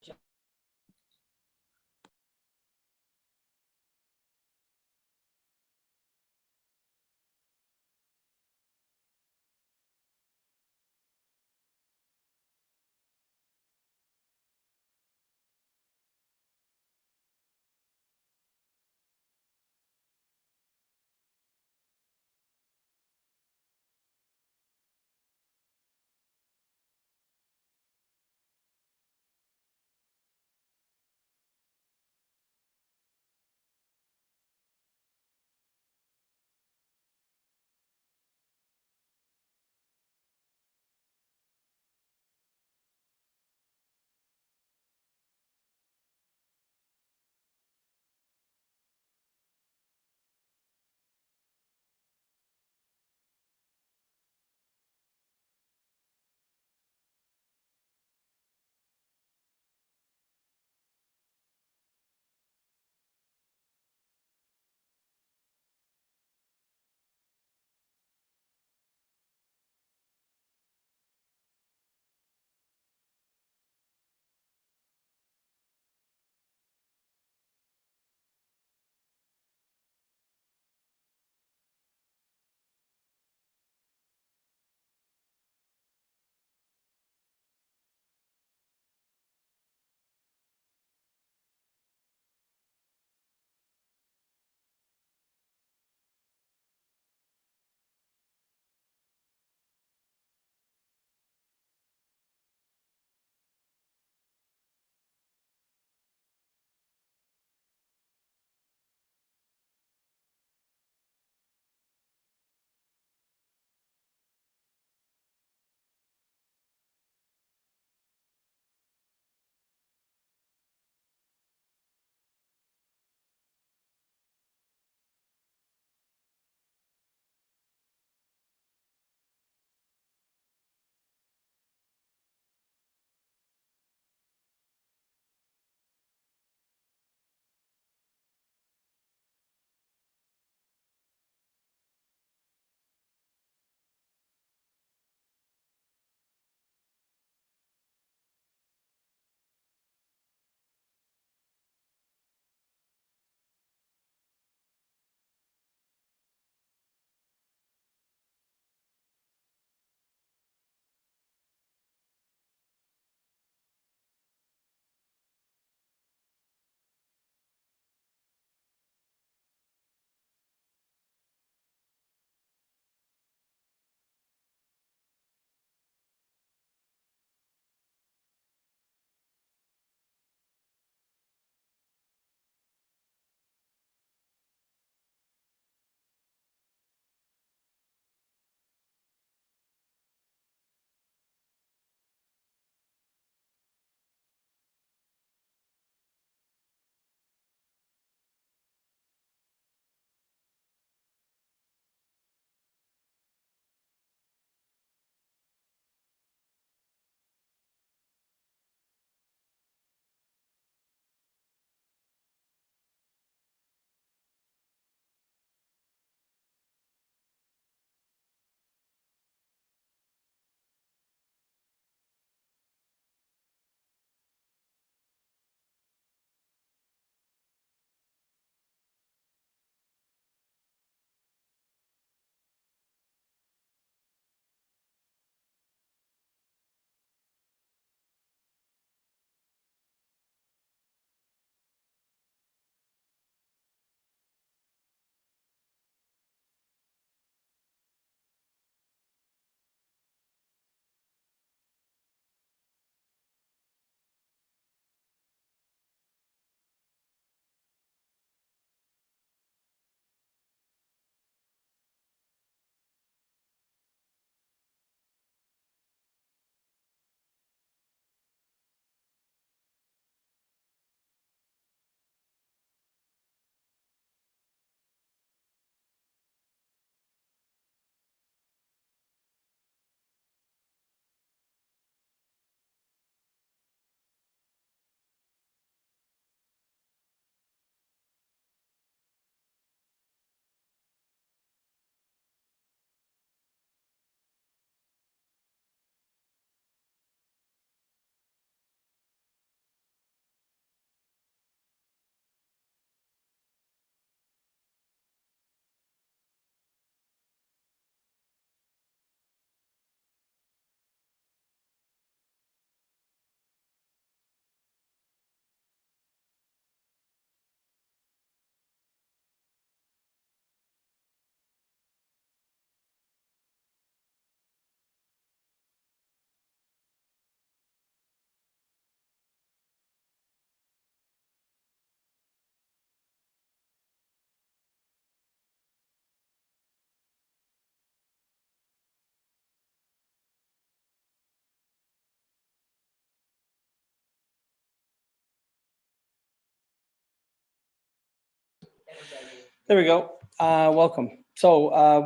There we go. Welcome. So I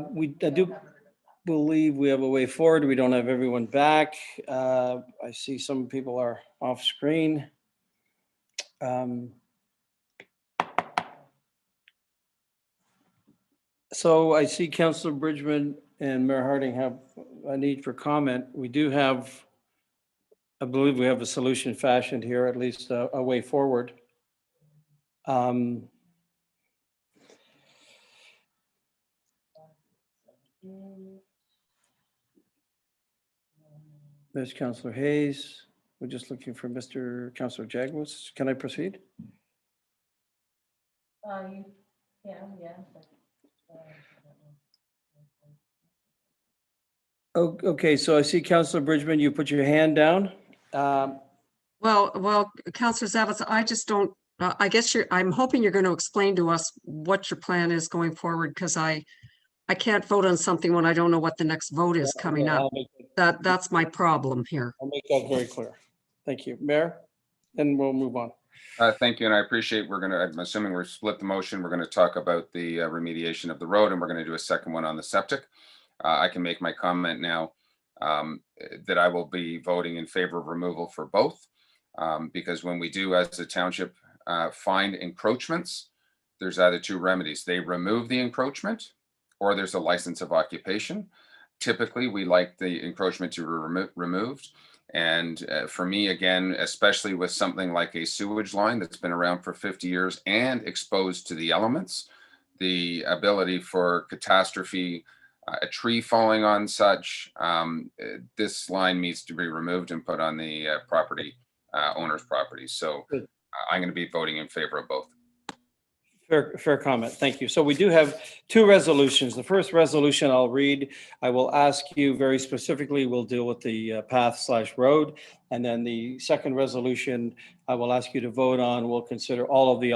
do believe we have a way forward. We don't have everyone back. I see some people are off screen. So I see Councillor Bridgman and Mayor Harding have a need for comment. We do have, I believe we have a solution fashioned here, at least a way forward. There's Councillor Hayes. We're just looking for Mr. Councillor Jagwas. Can I proceed? You can, yeah. Okay, so I see Councillor Bridgman, you put your hand down. Well, Councillor Zavitz, I just don't, I guess I'm hoping you're going to explain to us what your plan is going forward, because I can't vote on something when I don't know what the next vote is coming up. That's my problem here. I'll make that very clear. Thank you. Mayor, then we'll move on. Thank you, and I appreciate I'm assuming we're split the motion. We're going to talk about the remediation of the road, and we're going to do a second one on the septic. I can make my comment now that I will be voting in favor of removal for both, because when we do, as a township, find encroachments, there's either two remedies. They remove the encroachment, or there's a license of occupation. Typically, we like the encroachment to be removed. And for me, again, especially with something like a sewage line that's been around for 50 years and exposed to the elements, the ability for catastrophe, a tree falling on such, this line needs to be removed and put on the property owner's property. So I'm going to be voting in favor of both. Fair comment. Thank you. So we do have two resolutions. The first resolution I'll read. I will ask you very specifically, we'll deal with the path/road. And then the second resolution I will ask you to vote on. We'll consider all of the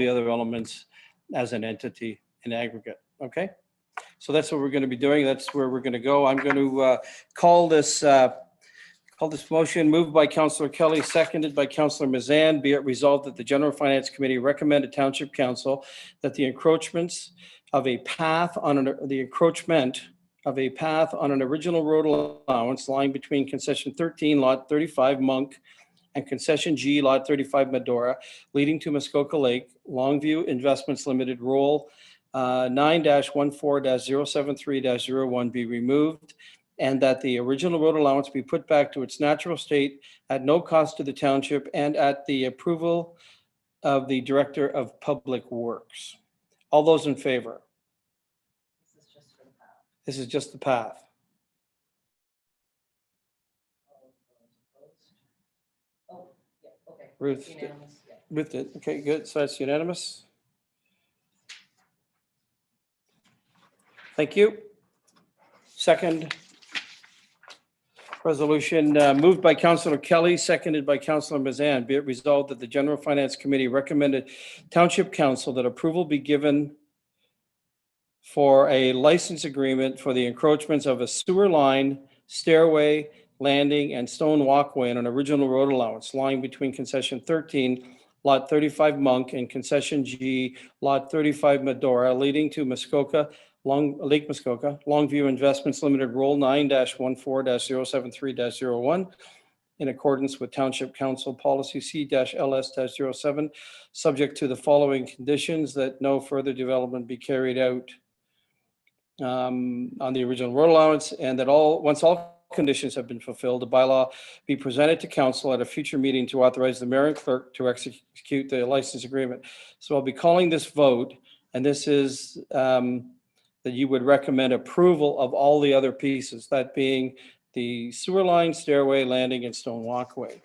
other elements as an entity in aggregate. Okay? So that's what we're going to be doing. That's where we're going to go. I'm going to call this motion moved by Councillor Kelly, seconded by Councillor Mazan. Be it resolved that the General Finance Committee recommended Township Council that the encroachment of a path on an original road allowance lying between concession 13 lot 35 Monk and concession G lot 35 Medora leading to Muskoka Lake Longview Investments Limited roll 9-14-073-01 be removed, and that the original road allowance be put back to its natural state at no cost to the township and at the approval of the Director of Public Works. All those in favor? This is just the path. Oh, yeah, okay. Ruth, Unanimous, yeah. Ruth did. Okay, good. So that's unanimous. Thank you. Second resolution moved by Councillor Kelly, seconded by Councillor Mazan. Be it resolved that the General Finance Committee recommended Township Council that approval be given for a license agreement for the encroachments of a sewer line, stairway, landing, and stone walkway on an original road allowance lying between concession 13, lot 35 Monk, and concession G, lot 35 Medora, leading to Lake Muskoka, Longview Investments Limited, roll 9-14-073-01, in accordance with Township Council Policy C-LS-07, subject to the following conditions: that no further development be carried out on the original road allowance, and that once all conditions have been fulfilled, the bylaw be presented to council at a future meeting to authorize the mayor and clerk to execute the license agreement. So I'll be calling this vote, and this is that you would recommend approval of all the other pieces, that being the sewer line, stairway, landing, and stone walkway.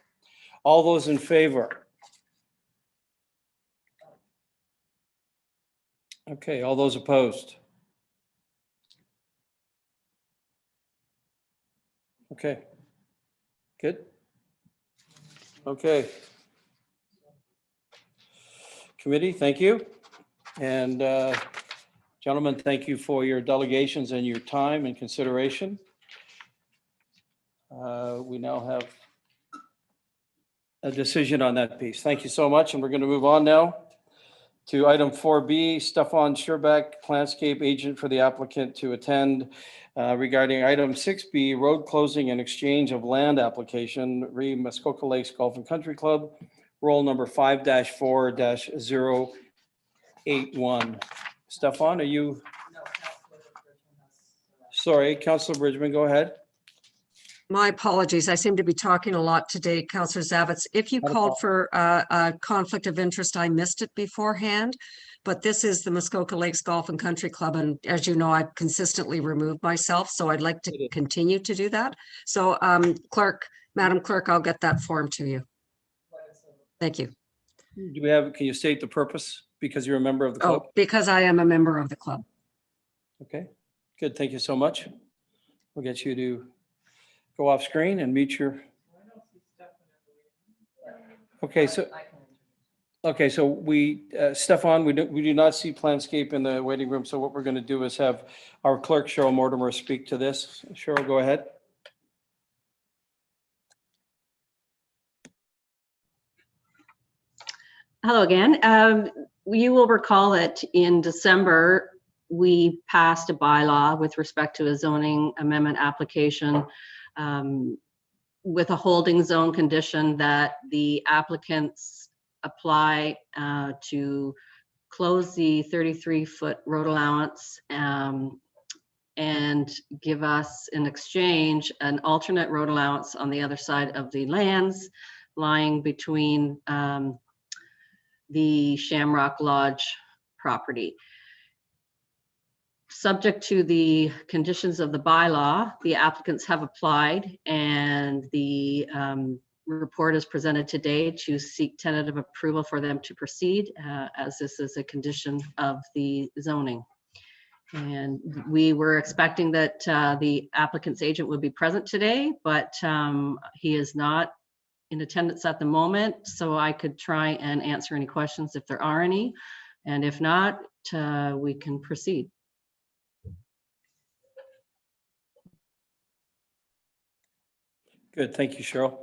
All those in favor? Okay, all those opposed? Okay, good. Okay. Committee, thank you. And gentlemen, thank you for your delegations and your time and consideration. We now have a decision on that piece. Thank you so much. And we're going to move on now to item 4B, Stefan Szczerbak, Planscape agent for the applicant to attend regarding item 6B, road closing and exchange of land application, re Muskoka Lakes Golf and Country Club, roll number 5-4-081. Stefan, are you? Sorry, Councillor Bridgman, go ahead. My apologies. I seem to be talking a lot today, Councillor Zavitz. If you Not a called for a conflict of interest, I missed it beforehand. But this is the Muskoka Lakes Golf and Country Club. And as you know, I've consistently removed myself. So I'd like to continue to do that. So Madam Clerk, I'll get that form to you. Thank you. Do we have, can you state the purpose? Because you're a member of the club? Oh, because I am a member of the club. Okay, good. Thank you so much. We'll get you to go off screen and meet your. Okay, so we, Stefan, we do not see Planscape in the waiting room. So what we're going to do is have our clerk, Cheryl Mortimer, speak to this. Cheryl, go ahead. Hello again. You will recall that in December, we passed a bylaw with respect to a zoning amendment application with a holding zone condition that the applicants apply to close the 33-foot road allowance and give us in exchange an alternate road allowance on the other side of the lands lying between the Shamrock Lodge property. Subject to the conditions of the bylaw, the applicants have applied and the report is presented today to seek tentative approval for them to proceed as this is a condition of the zoning. And we were expecting that the applicant's agent would be present today, but he is not in attendance at the moment, so I could try and answer any questions if there are any, and if not, we can proceed. Good, thank you, Cheryl.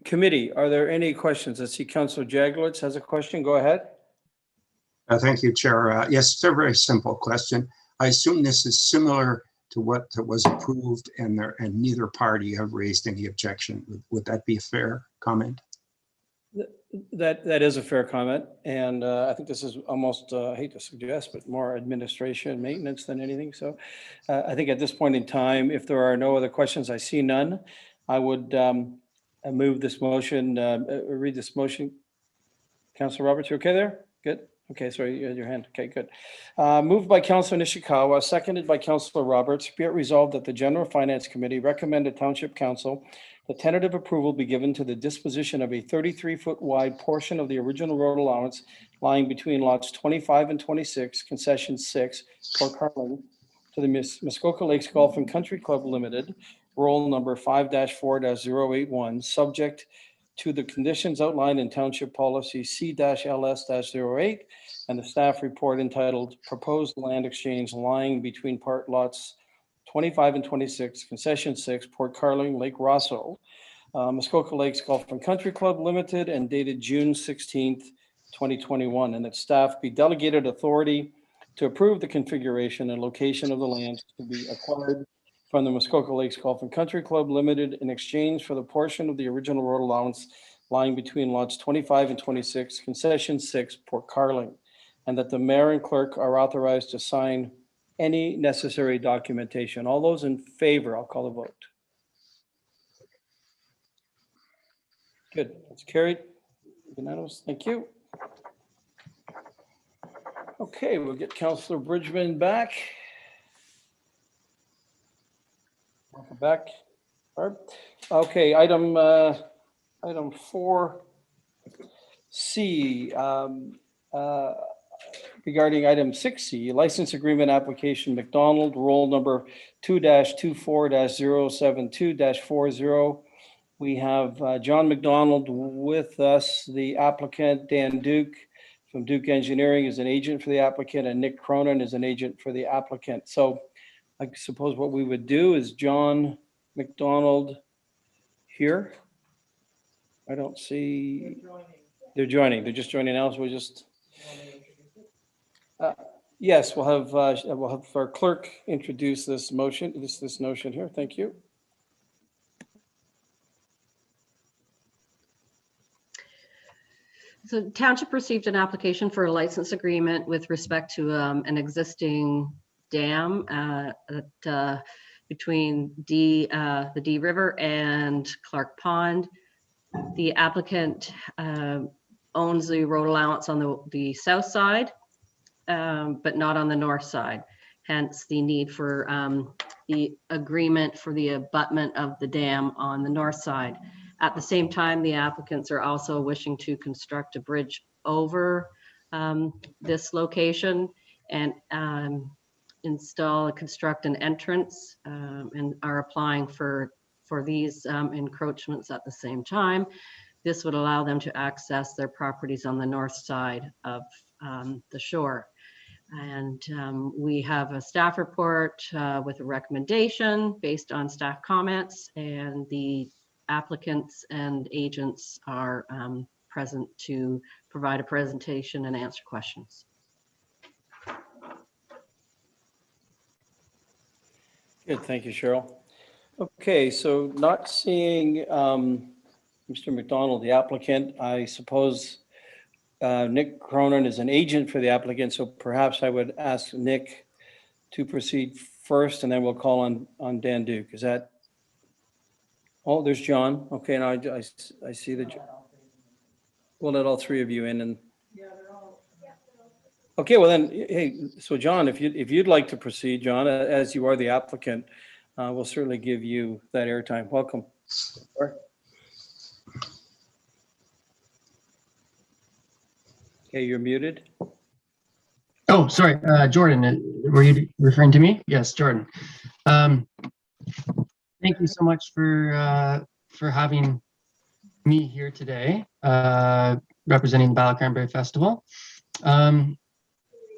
Committee, are there any questions? I see Councillor Jaglowitz has a question. Go ahead. Thank you, Chair. Yes, it's a very simple question. I assume this is similar to what was approved and neither party have raised any objection. Would that be a fair comment? That is a fair comment. And I think this is almost, I hate to suggest, but more administration maintenance than anything. So I think at this point in time, if there are no other questions, I see none. I would move this motion, read this motion. Councillor Roberts, you okay there? Good. Okay, sorry, you had your hand. Okay, good. Moved by Councillor Nishikawa, seconded by Councillor Roberts. Be it resolved that the General Finance Committee recommended Township Council the tentative approval be given to the disposition of a 33-foot wide portion of the original road allowance lying between lots 25 and 26, concession 6, Port Carling, to the Muskoka Lakes Golf and Country Club Limited, roll number 5-4-081, subject to the conditions outlined in Township Policy C-LS-08 and the staff report entitled Proposed Land Exchange Lying Between Part Lots 25 and 26, Concession 6, Port Carling, Lake Rosso, Muskoka Lakes Golf and Country Club Limited, and dated June 16th, 2021, and that staff be delegated authority to approve the configuration and location of the land to be acquired from the Muskoka Lakes Golf and Country Club Limited in exchange for the portion of the original road allowance lying between lots 25 and 26, Concession 6, Port Carling, and that the mayor and clerk are authorized to sign any necessary documentation. All those in favor, I'll call the vote. Good, that's carried. Unanimous, thank you. Okay, we'll get Councillor Bridgman back. Welcome back, Barb. Okay, item 4C, regarding item 6C, license agreement application McDonald, roll number 2-24-072-40. We have John McDonald with us, the applicant. Dan Duke from Duke Engineering is an agent for the applicant, and Nick Cronin is an agent for the applicant. So I suppose what we would do is John McDonald here. I don't see. They're joining. They're just joining now. So we'll just. Yes, we'll have our clerk introduce this motion, this notion here. Thank you. So township received an application for a license agreement with respect to an existing dam between the D River and Clark Pond. The applicant owns the road allowance on the south side, but not on the north side. Hence the need for the agreement for the abutment of the dam on the north side. At the same time, the applicants are also wishing to construct a bridge over this location and construct an entrance and are applying for these encroachments at the same time. This would allow them to access their properties on the north side of the shore. And we have a staff report with a recommendation based on staff comments, and the applicants and agents are present to provide a presentation and answer questions. Good, thank you, Cheryl. Okay, so not seeing Mr. McDonald, the applicant, I suppose Nick Cronin is an agent for the applicant, so perhaps I would ask Nick to proceed first, and then we'll call on Dan Duke. Is that? Oh, there's John. Okay, now I see that. We'll let all three of you in, and. Okay, well then, hey, so John, if you'd like to proceed, John, as you are the applicant, we'll certainly give you that airtime. Welcome. Okay, you're muted. Oh, sorry, Jordan, were you referring to me? Yes, Jordan. Thank you so much for having me here today, representing the Bala Cranberry Festival.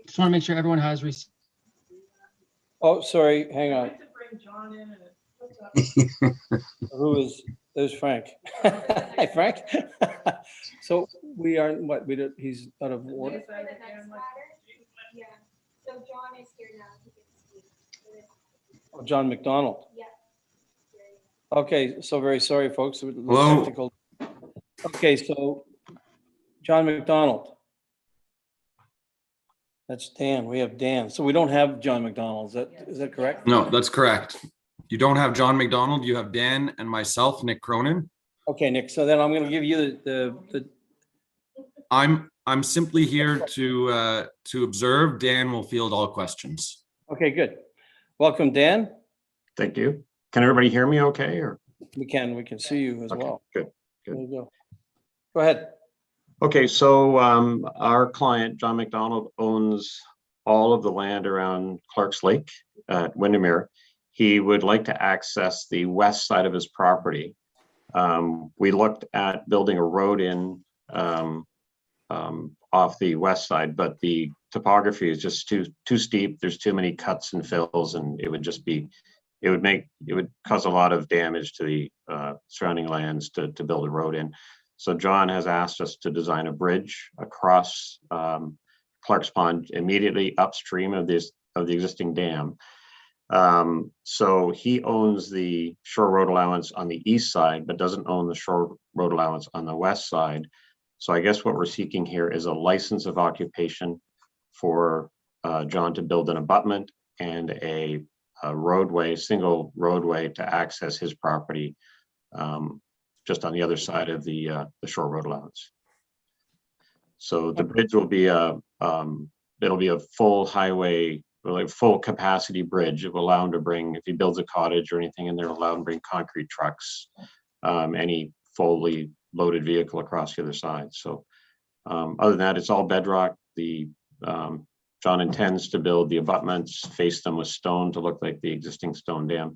Just want to make sure everyone has received. Oh, sorry, hang on. Who is, there's Frank. Hi, Frank. So we are, what, he's out of order? Yeah, so John is here now. He can speak. Oh, John McDonald. Yeah. Okay, so very sorry, folks. Hello. Technical. Okay, so John McDonald. That's Dan. We have Dan. So we don't have John McDonald. Is that correct? No, that's correct. You don't have John McDonald. You have Dan and myself, Nick Cronin. Okay, Nick. So then I'm going to give you the. I'm simply here to observe. Dan will field all questions. Okay, good. Welcome, Dan. Thank you. Can everybody hear me okay? Or we can see you as well. Good. There you go. Go ahead. Okay, so our client, John McDonald, owns all of the land around Clark's Lake at Windermere. He would like to access the west side of his property. We looked at building a road in off the west side, but the topography is just too steep. There's too many cuts and fills, and it would cause a lot of damage to the surrounding lands to build a road in. So John has asked us to design a bridge across Clark's Pond immediately upstream of the existing dam. So he owns the shore road allowance on the east side, but doesn't own the shore road allowance on the west side. So I guess what we're seeking here is a license of occupation for John to build an abutment and a roadway, single roadway to access his property just on the other side of the shore road allowance. So the bridge will be it'll be a full highway, like full capacity bridge. It will allow him to bring, if he builds a cottage or anything in there, allow him to bring concrete trucks, any fully loaded vehicle across the other side. So other than that, it's all bedrock. John intends to build the abutments, face them with stone to look like the existing stone dam.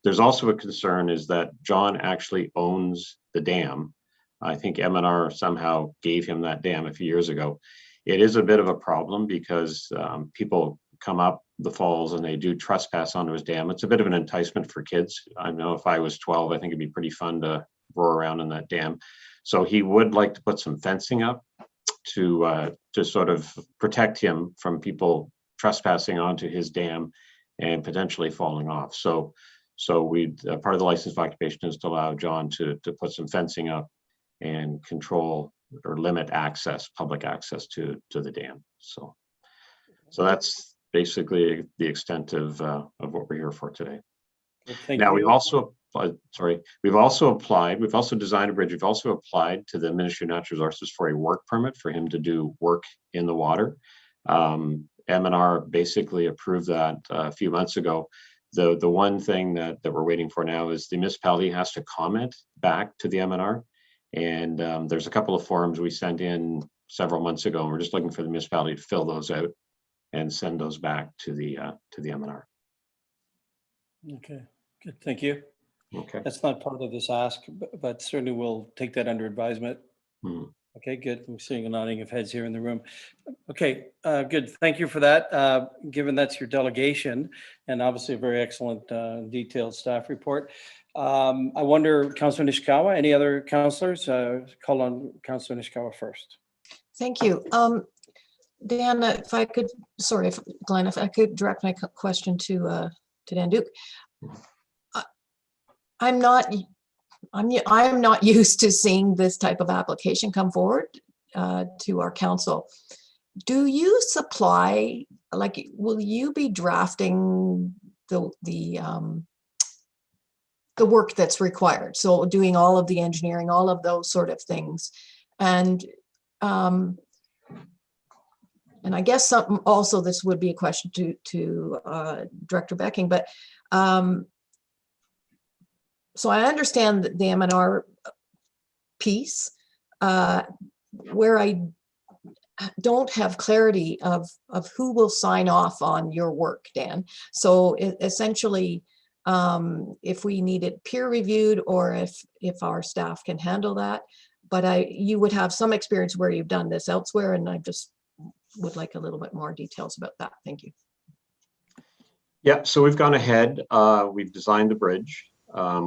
There's also a concern is that John actually owns the dam. I think M&R somehow gave him that dam a few years ago. It is a bit of a problem because people come up the falls and they do trespass onto his dam. It's a bit of an enticement for kids. I know if I was 12, I think it'd be pretty fun to roar around in that dam. So he would like to put some fencing up to sort of protect him from people trespassing onto his dam and potentially falling off. So we part of the license of occupation is to allow John to put some fencing up and control or limit access, public access to the dam. So that's basically the extent of what we're here for today. Now we've also we've also designed a bridge. We've also applied to the Ministry of Natural Resources for a work permit for him to do work in the water. M&R basically approved that a few months ago. The one thing that we're waiting for now is the municipality has to comment back to the M&R. And there's a couple of forms we sent in several months ago, and we're just looking for the municipality to fill those out and send those back to the M&R. Okay, good, thank you. Okay. That's not part of this ask, but certainly we'll take that under advisement. Okay, good. I'm seeing a nodding of heads here in the room. Okay, good. Thank you for that. Given that's your delegation and obviously a very excellent detailed staff report. I wonder, Councillor Nishikawa, any other councillors? Call on Councillor Nishikawa first. Thank you. Dan, if I could, sorry, Glenn, if I could direct my question to Dan Duke. I'm not used to seeing this type of application come forward to our council. Do you supply, like, will you be drafting the work that's required? So doing all of the engineering, all of those sort of things. And I guess something also, this would be a question to Director Becking, but so I understand the M&R piece, where I don't have clarity of who will sign off on your work, Dan. So essentially, if we need it peer reviewed or if our staff can handle that, but you would have some experience where you've done this elsewhere, and I just would like a little bit more details about that. Thank you. Yeah, so we've gone ahead. We've designed the bridge.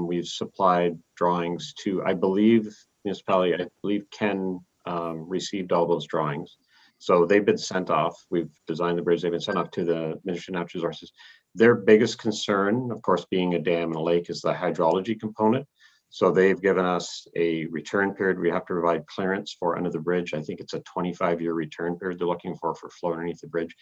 We've supplied drawings to, I believe, municipality. I believe Ken received all those drawings. So they've been sent off. We've designed the bridge. They've been sent off to the Ministry of Natural Resources. Their biggest concern, of course, being a dam and a lake, is the hydrology component. So they've given us a return period. We have to provide clearance for under the bridge. I think it's a 25-year return period they're looking for flow underneath the bridge.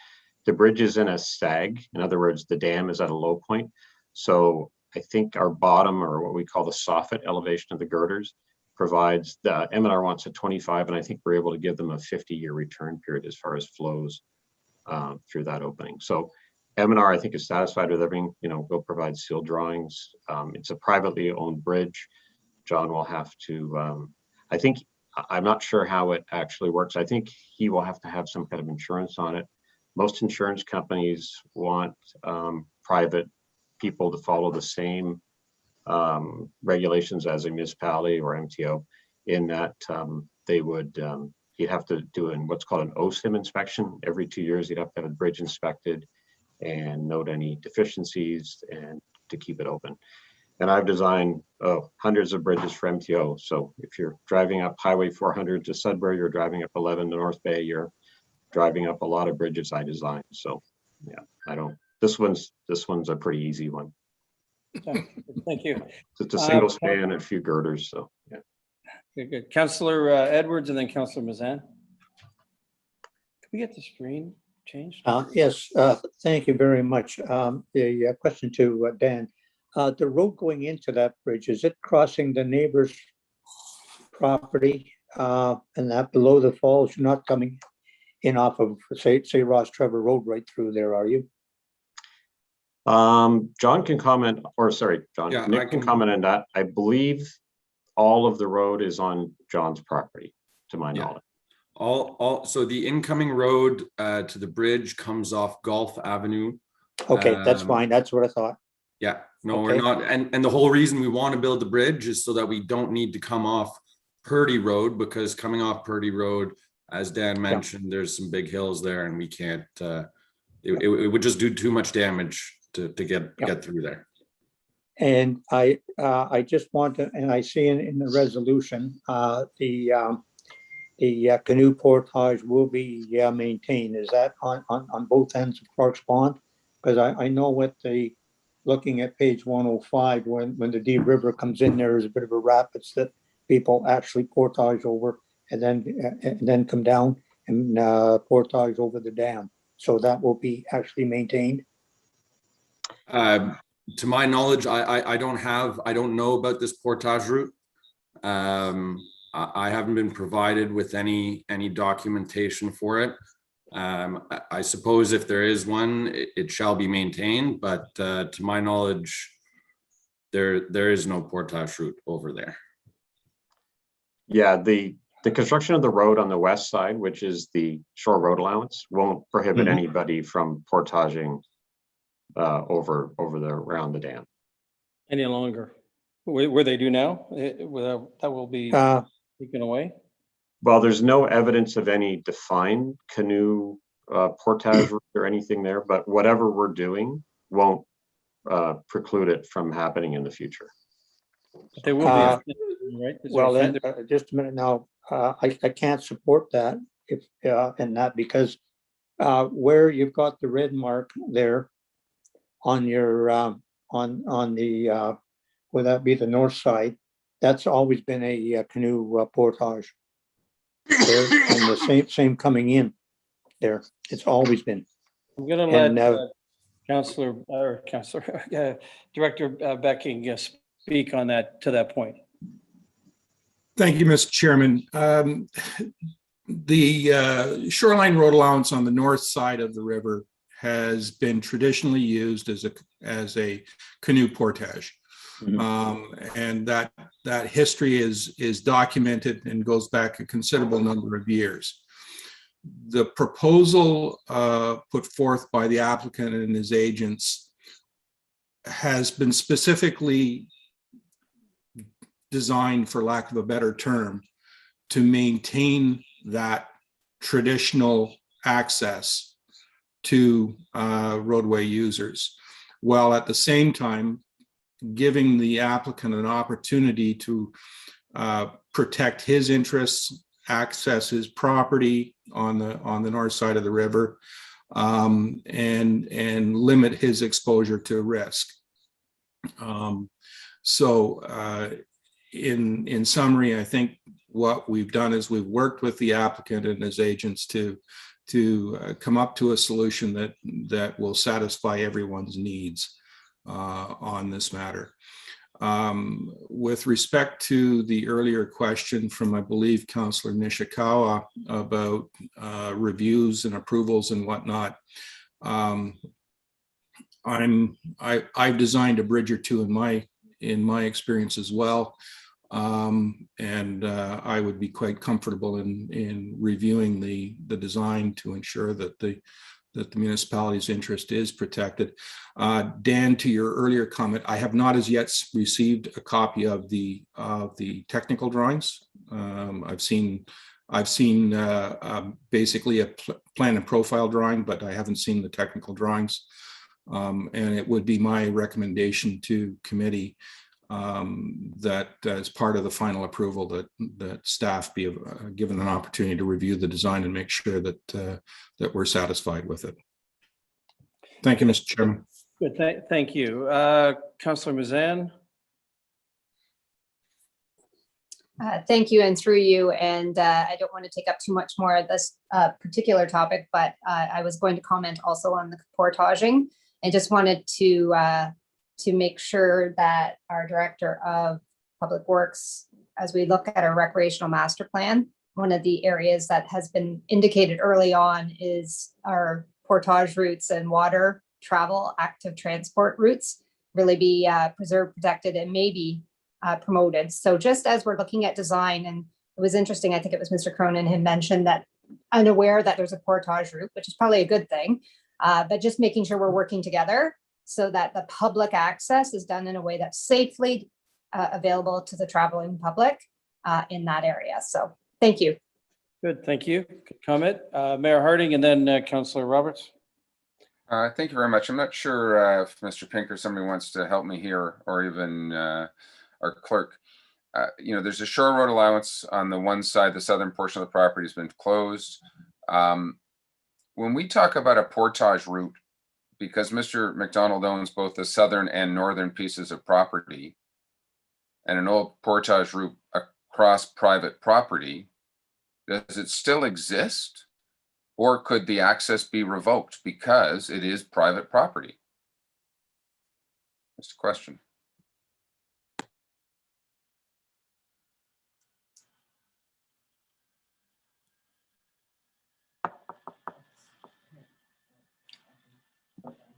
The bridge is in a sag. In other words, the dam is at a low point. So I think our bottom, or what we call the soffit elevation of the girders, provides the M&R wants a 25, and I think we're able to give them a 50-year return period as far as flows through that opening. So M&R, I think, is satisfied with everything. We'll provide seal drawings. It's a privately owned bridge. John will have to, I think, I'm not sure how it actually works. I think he will have to have some kind of insurance on it. Most insurance companies want private people to follow the same regulations as a municipality or MTO, in that they would, he'd have to do what's called an OSIM inspection. Every 2 years, he'd have to have a bridge inspected and note any deficiencies and to keep it open. And I've designed hundreds of bridges for MTO. So if you're driving up Highway 400 to Sudbury, you're driving up 11 to North Bay, you're driving up a lot of bridges I designed. So yeah, this one's a pretty easy one. Thank you. It's a single span and a few girders. So yeah. Okay, good. Councillor Edwards and then Councillor Mazan. Can we get the screen changed? Yes, thank you very much. The question to Dan. The road going into that bridge, is it crossing the neighbor's property and that below the falls? You're not coming in off of, say Ross Trevor Road right through there, are you? John can comment, or sorry, John, Yeah, Nick can comment on that. I believe all of the road is on John's property, to my knowledge. So the incoming road to the bridge comes off Golf Avenue. Okay, that's fine. That's what I thought. Yeah, no, Okay. we're not. And the whole reason we want to build the bridge is so that we don't need to come off Purdy Road, because coming off Purdy Road, as Dan mentioned, there's some big hills there, and we can't, it would just do too much damage to get through there. And I just want to, and I see in the resolution, the canoe portage will be maintained. Is that on both ends of Clark's Pond? Because I know with the, looking at page 105, when the Deep River comes in, there is a bit of a rapids that people actually portage over and then come down and portage over the dam. So that will be actually maintained. To my knowledge, I don't know about this portage route. I haven't been provided with any documentation for it. I suppose if there is one, it shall be maintained, but to my knowledge, there is no portage route over there. Yeah, the construction of the road on the west side, which is the shore road allowance, won't prohibit anybody from portaging around the dam any longer. Where they do now, that will be taken away. Well, there's no evidence of any defined canoe portage route or anything there, but whatever we're doing won't preclude it from happening in the future. But they will be, right? Well, then, just a minute now. I can't support that if and that because where you've got the red mark there on your on the would that be the north side? That's always been a canoe portage. There, and the same coming in there. It's always been. I'm going to let Director Becking speak on that to that point. Thank you, Mr. Chairman. The shoreline road allowance on the north side of the river has been traditionally used as a canoe portage. And that history is documented and goes back a considerable number of years. The proposal put forth by the applicant and his agents has been specifically designed, for lack of a better term, to maintain that traditional access to roadway users, while at the same time giving the applicant an opportunity to protect his interests, access his property on the north side of the river, and limit his exposure to risk. In summary, I think what we've done is we've worked with the applicant and his agents to come up to a solution that will satisfy everyone's needs on this matter. With respect to the earlier question from, I believe, Councillor Nishikawa about reviews and approvals and whatnot, I've designed a bridge or two in my experience as well, and I would be quite comfortable in reviewing the design to ensure that the municipality's interest is protected. Dan, to your earlier comment, I have not as yet received a copy of the technical drawings. I've seen basically a plan and profile drawing, but I haven't seen the technical drawings. And it would be my recommendation to committee that as part of the final approval that staff be given an opportunity to review the design and make sure that we're satisfied with it. Thank you, Mr. Chairman. Good, thank you. Councillor Mazan. Thank you, and through you, and I don't want to take up too much more of this particular topic, but I was going to comment also on the portaging, and just wanted to make sure that our Director of Public Works, as we look at our recreational master plan, one of the areas that has been indicated early on is our portage routes and water travel, active transport routes, really be preserved, protected, and maybe promoted. So just as we're looking at design, and it was interesting, I think it was Mr. Cronin had mentioned that unaware that there's a portage route, which is probably a good thing, but just making sure we're working together so that the public access is done in a way that's safely available to the traveling public in that area. So thank you. Good, thank you. Good comment. Mayor Harding and then Councillor Roberts. Thank you very much. I'm not sure if Mr. Pink or somebody wants to help me here, or even our clerk. There's a shore road allowance on the one side. The southern portion of the property has been closed. When we talk about a portage route, because Mr. McDonald owns both the southern and northern pieces of property, and an old portage route across private property, does it still exist? Or could the access be revoked because it is private property? That's the question.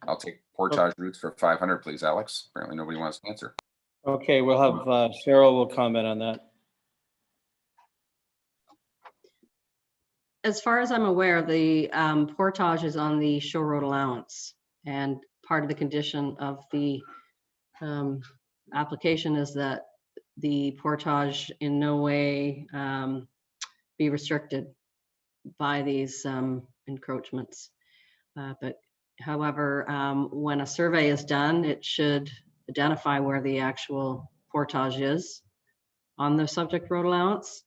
I'll take portage routes for 500, please, Alex. Apparently nobody wants to answer. Okay, we'll have Cheryl will comment on that. As far as I'm aware, the portage is on the shore road allowance, and part of the condition of the application is that the portage in no way be restricted by these encroachments. But however, when a survey is done, it should identify where the actual portage is on the subject road allowance.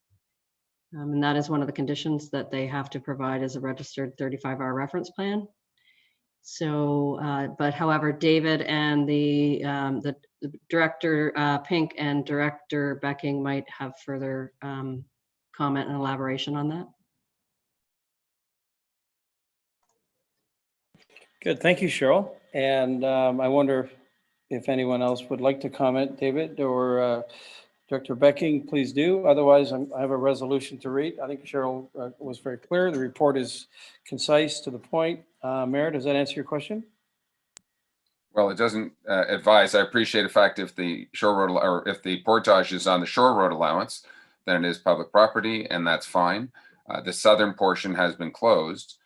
And that is one of the conditions that they have to provide as a registered 35R reference plan. So, but however, David and the Director Pink and Director Becking might have further comment and elaboration on that. Good, thank you, Cheryl. And I wonder if anyone else would like to comment, David or Director Becking, please do. Otherwise, I have a resolution to read. I think Cheryl was very clear. The report is concise, to the point. Mayor, does that answer your question? Well, it doesn't advise. I appreciate the fact if the shore road or if the portage is on the shore road allowance, then it is public property, and that's fine. The southern portion has been closed.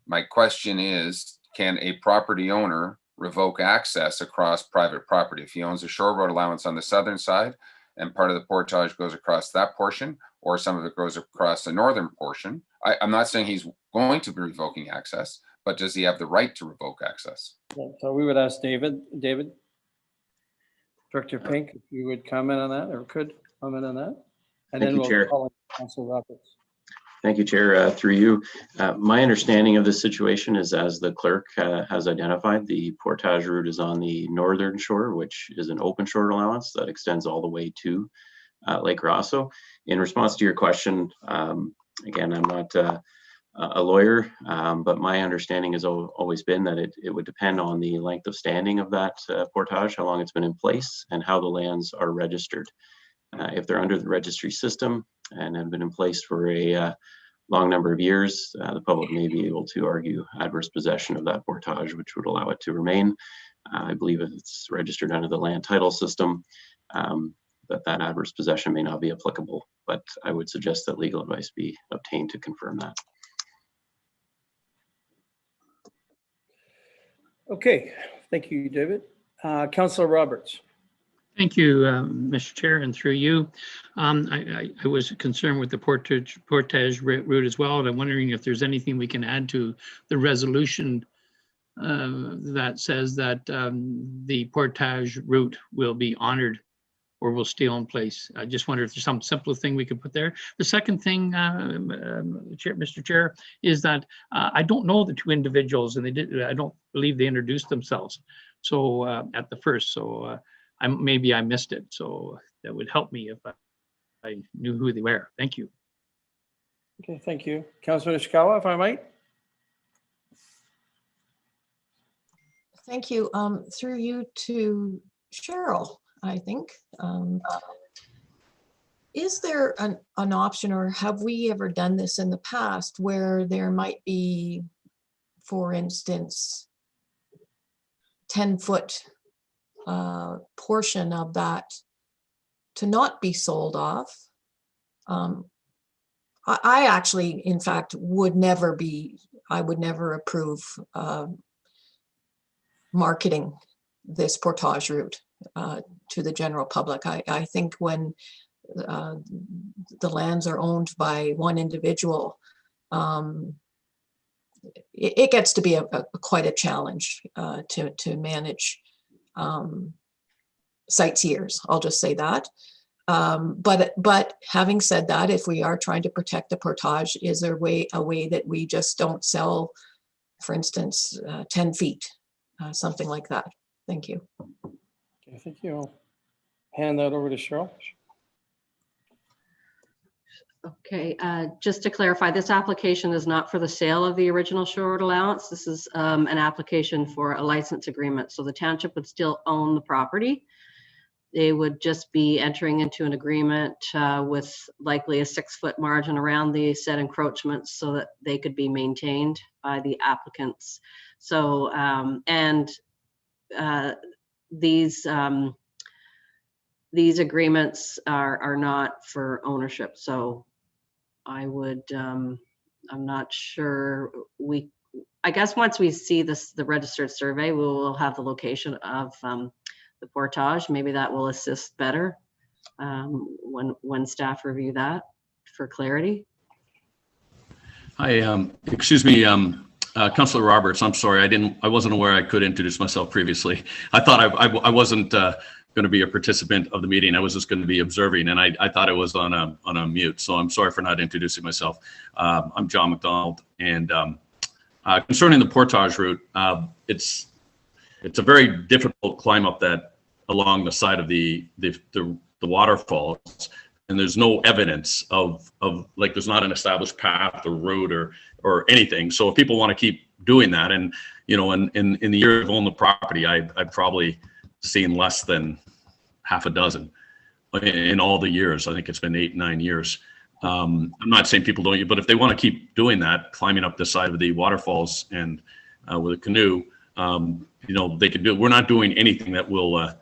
My question is, can a property owner revoke access across private property? If he owns a shore road allowance on the southern side and part of the portage goes across that portion, or some of it goes across the northern portion, I'm not saying he's going to be revoking access, but does he have the right to revoke access? So we would ask David. David, Director Pink, if you would comment on that, or could comment on that. And Thank then you, we'll Chair. call on Councilor Roberts. Thank you, Chair. Through you, my understanding of this situation is, as the clerk has identified, the portage route is on the northern shore, which is an open shore allowance that extends all the way to Lake Rosso. In response to your question, again, I'm not a lawyer, but my understanding has always been that it would depend on the length of standing of that portage, how long it's been in place, and how the lands are registered. If they're under the registry system and have been in place for a long number of years, the public may be able to argue adverse possession of that portage, which would allow it to remain. I believe if it's registered under the land title system, that adverse possession may not be applicable, but I would suggest that legal advice be obtained to confirm that. Okay, thank you, David. Councilor Roberts. Thank you, Mr. Chair, and through you. I was concerned with the portage route as well, and I'm wondering if there's anything we can add to the resolution that says that the portage route will be honored or will stay in place. I just wonder if there's some simple thing we could put there. The second thing, Mr. Chair, is that I don't know the two individuals, and I don't believe they introduced themselves. So at the first, so maybe I missed it. So that would help me if I knew who they were. Thank you. Okay, thank you. Councilor Ishikawa, if I might. Thank you. Through you to Cheryl, I think. Is there an option, or have we ever done this in the past, where there might be, for instance, 10-foot portion of that to not be sold off? I actually, in fact, would never approve marketing this portage route to the general public. I think when the lands are owned by one individual, it gets to be quite a challenge to manage sightseers. I'll just say that. But having said that, if we are trying to protect the portage, is there a way that we just don't sell, for instance, 10 feet, something like that? Thank you. I think you'll hand that over to Cheryl. Okay, just to clarify, this application is not for the sale of the original shore road allowance. This is an application for a license agreement. So the township would still own the property. They would just be entering into an agreement with likely a 6-foot margin around the said encroachments so that they could be maintained by the applicants. So, these agreements are not for ownership. So I would, I'm not sure I guess once we see the registered survey, we will have the location of the portage. Maybe that will assist better when staff review that for clarity. Hi, excuse me, Councillor Roberts. I'm sorry, I wasn't aware I could introduce myself previously. I thought I wasn't going to be a participant of the meeting. I was just going to be observing, and I thought it was on a mute. So I'm sorry for not introducing myself. I'm John McDonald, and concerning the portage route, it's a very difficult climb up that along the side of the waterfalls, and there's no evidence of like there's not an established path or road or anything. So if people want to keep doing that, and you know, in the year I've owned the property, I've probably seen less than half a dozen in all the years. I think it's been 8-9 years. I'm not saying people don't, but if they want to keep doing that, climbing up the side of the waterfalls and with a canoe, you know, they could do it. We're not doing anything that will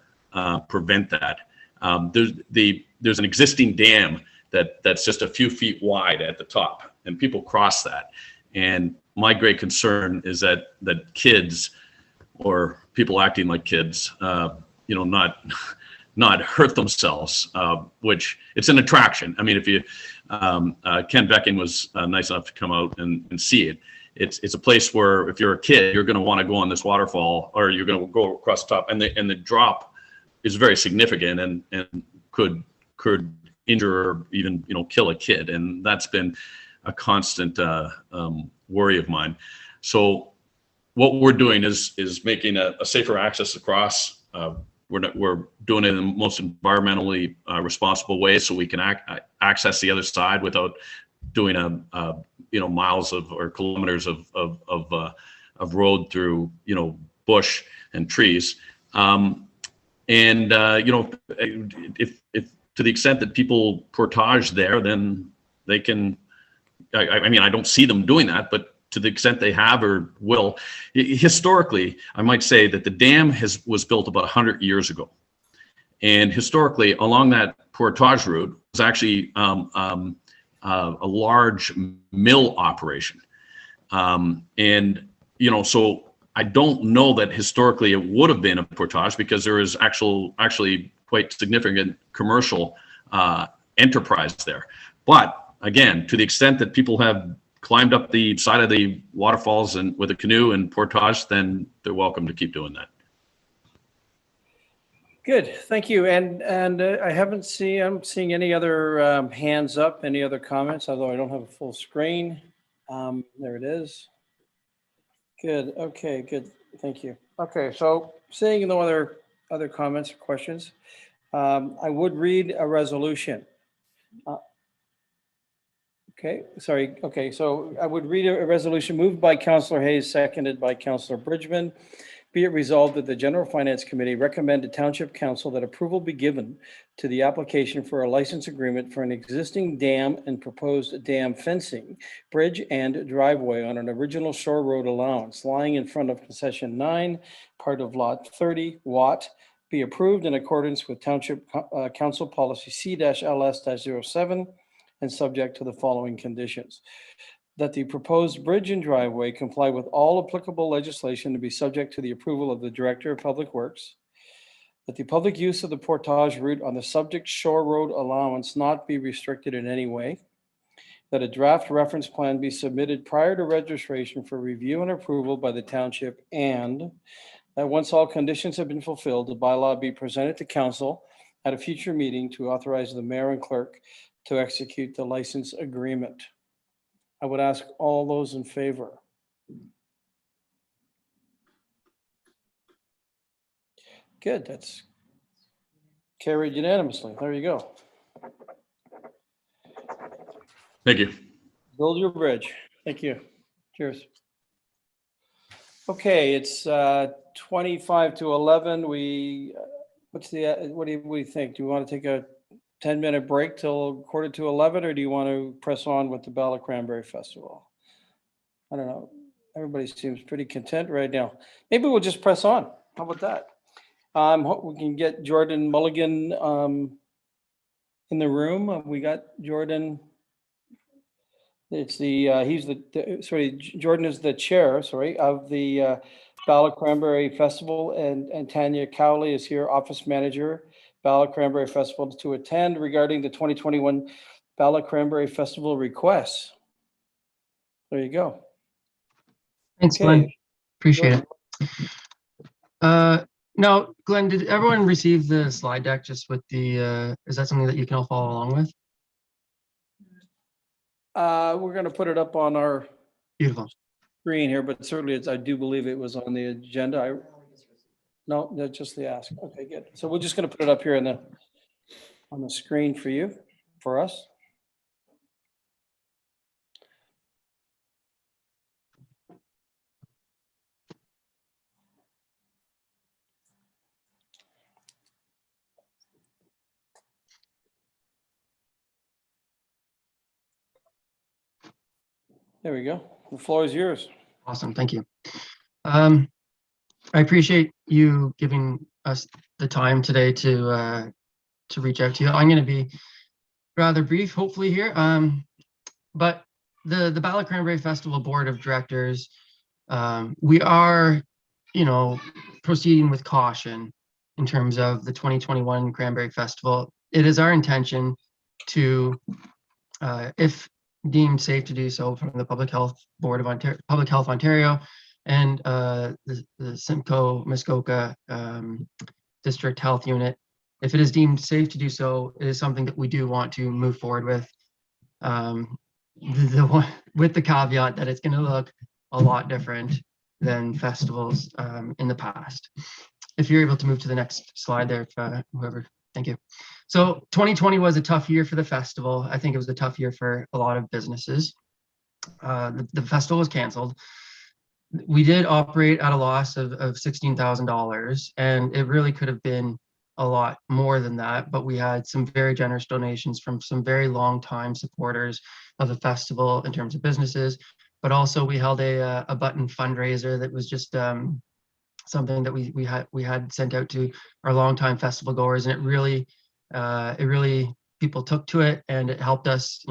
prevent that. There's an existing dam that's just a few feet wide at the top, and people cross that. And my great concern is that kids or people acting like kids, you know, not hurt themselves, which it's an attraction. I mean, if you, Ken Becking was nice enough to come out and see it. It's a place where if you're a kid, you're going to want to go on this waterfall, or you're going to go across the top, and the drop is very significant and could injure or even, you know, kill a kid. And that's been a constant worry of mine. So what we're doing is making a safer access across. We're doing it in the most environmentally responsible way, so we can access the other side without doing you know, miles or kilometers of road through, you know, bush and trees. You know, if to the extent that people portage there, then they can. I mean, I don't see them doing that, but to the extent they have or will. Historically, I might say that the dam was built about 100 years ago. And historically, along that portage route was actually a large mill operation. And, you know, so I don't know that historically it would have been a portage, because there is actually quite significant commercial enterprise there. But again, to the extent that people have climbed up the side of the waterfalls and with a canoe and portage, then they're welcome to keep doing that. Good, thank you. And I'm seeing any other hands up, any other comments, although I don't have a full screen. There it is. Good, okay, good, thank you. Okay, so seeing no other comments or questions, I would read a resolution. Okay, so I would read a resolution moved by Councillor Hayes, seconded by Councillor Bridgman. Be it resolved that the General Finance Committee recommend to Township Council that approval be given to the application for a license agreement for an existing dam and proposed dam fencing, bridge and driveway on an original shore road allowance lying in front of concession 9, part of lot 30, Watt, be approved in accordance with Township Council Policy C-LS-07 and subject to the following conditions. That the proposed bridge and driveway comply with all applicable legislation to be subject to the approval of the Director of Public Works. That the public use of the portage route on the subject shore road allowance not be restricted in any way. that a draft reference plan be submitted prior to registration for review and approval by the township, and that once all conditions have been fulfilled, the bylaw be presented to council at a future meeting to authorize the mayor and clerk to execute the license agreement. I would ask all those in favor. Good, that's carried unanimously. There you go. Thank you. Build your bridge. Thank you. Cheers. Okay, it's 25 to 11. What do we think? Do you want to take a 10-minute break till 11:15, or do you want to press on with the Bala Cranberry Festival? I don't know. Everybody seems pretty content right now. Maybe we'll just press on. How about that? We can get Jordan Mulligan in the room. We got Jordan. It's Jordan is the chair, of the Bala Cranberry Festival, and Tania Cowley is here, office manager, Bala Cranberry Festival, to attend regarding the 2021 Bala Cranberry Festival requests. There you go. Thanks, Okay. Glenn. Appreciate it. Now, Glenn, did everyone receive the slide deck just with the, is that something that you can all follow along with? We're going to put it up on our Beautiful screen here, but certainly I do believe it was on the agenda. No, that's just the ask. Okay, good. So we're just going to put it up here on the screen for us. There we go. The floor is yours. Awesome, thank you. I appreciate you giving us the time today to reach out to you. I'm going to be rather brief, hopefully here. But the Bala Cranberry Festival Board of Directors, we are, proceeding with caution in terms of the 2021 Cranberry Festival. It is our intention to, if deemed safe to do so from the Public Health Board of Ontario, Public Health Ontario, and the Simcoe Muskoka District Health Unit. If it is deemed safe to do so, it is something that we do want to move forward with. With the caveat that it's going to look a lot different than festivals in the past. If you're able to move to the next slide there, whoever, thank you. So 2020 was a tough year for the festival. I think it was a tough year for a lot of businesses. The festival was canceled. We did operate at a loss of $16,000, and it really could have been a lot more than that, but we had some very generous donations from some very long-time supporters of the festival in terms of businesses, but also we held a button fundraiser that was just something that we had sent out to our longtime festival goers, and it really people took to it, and it helped us,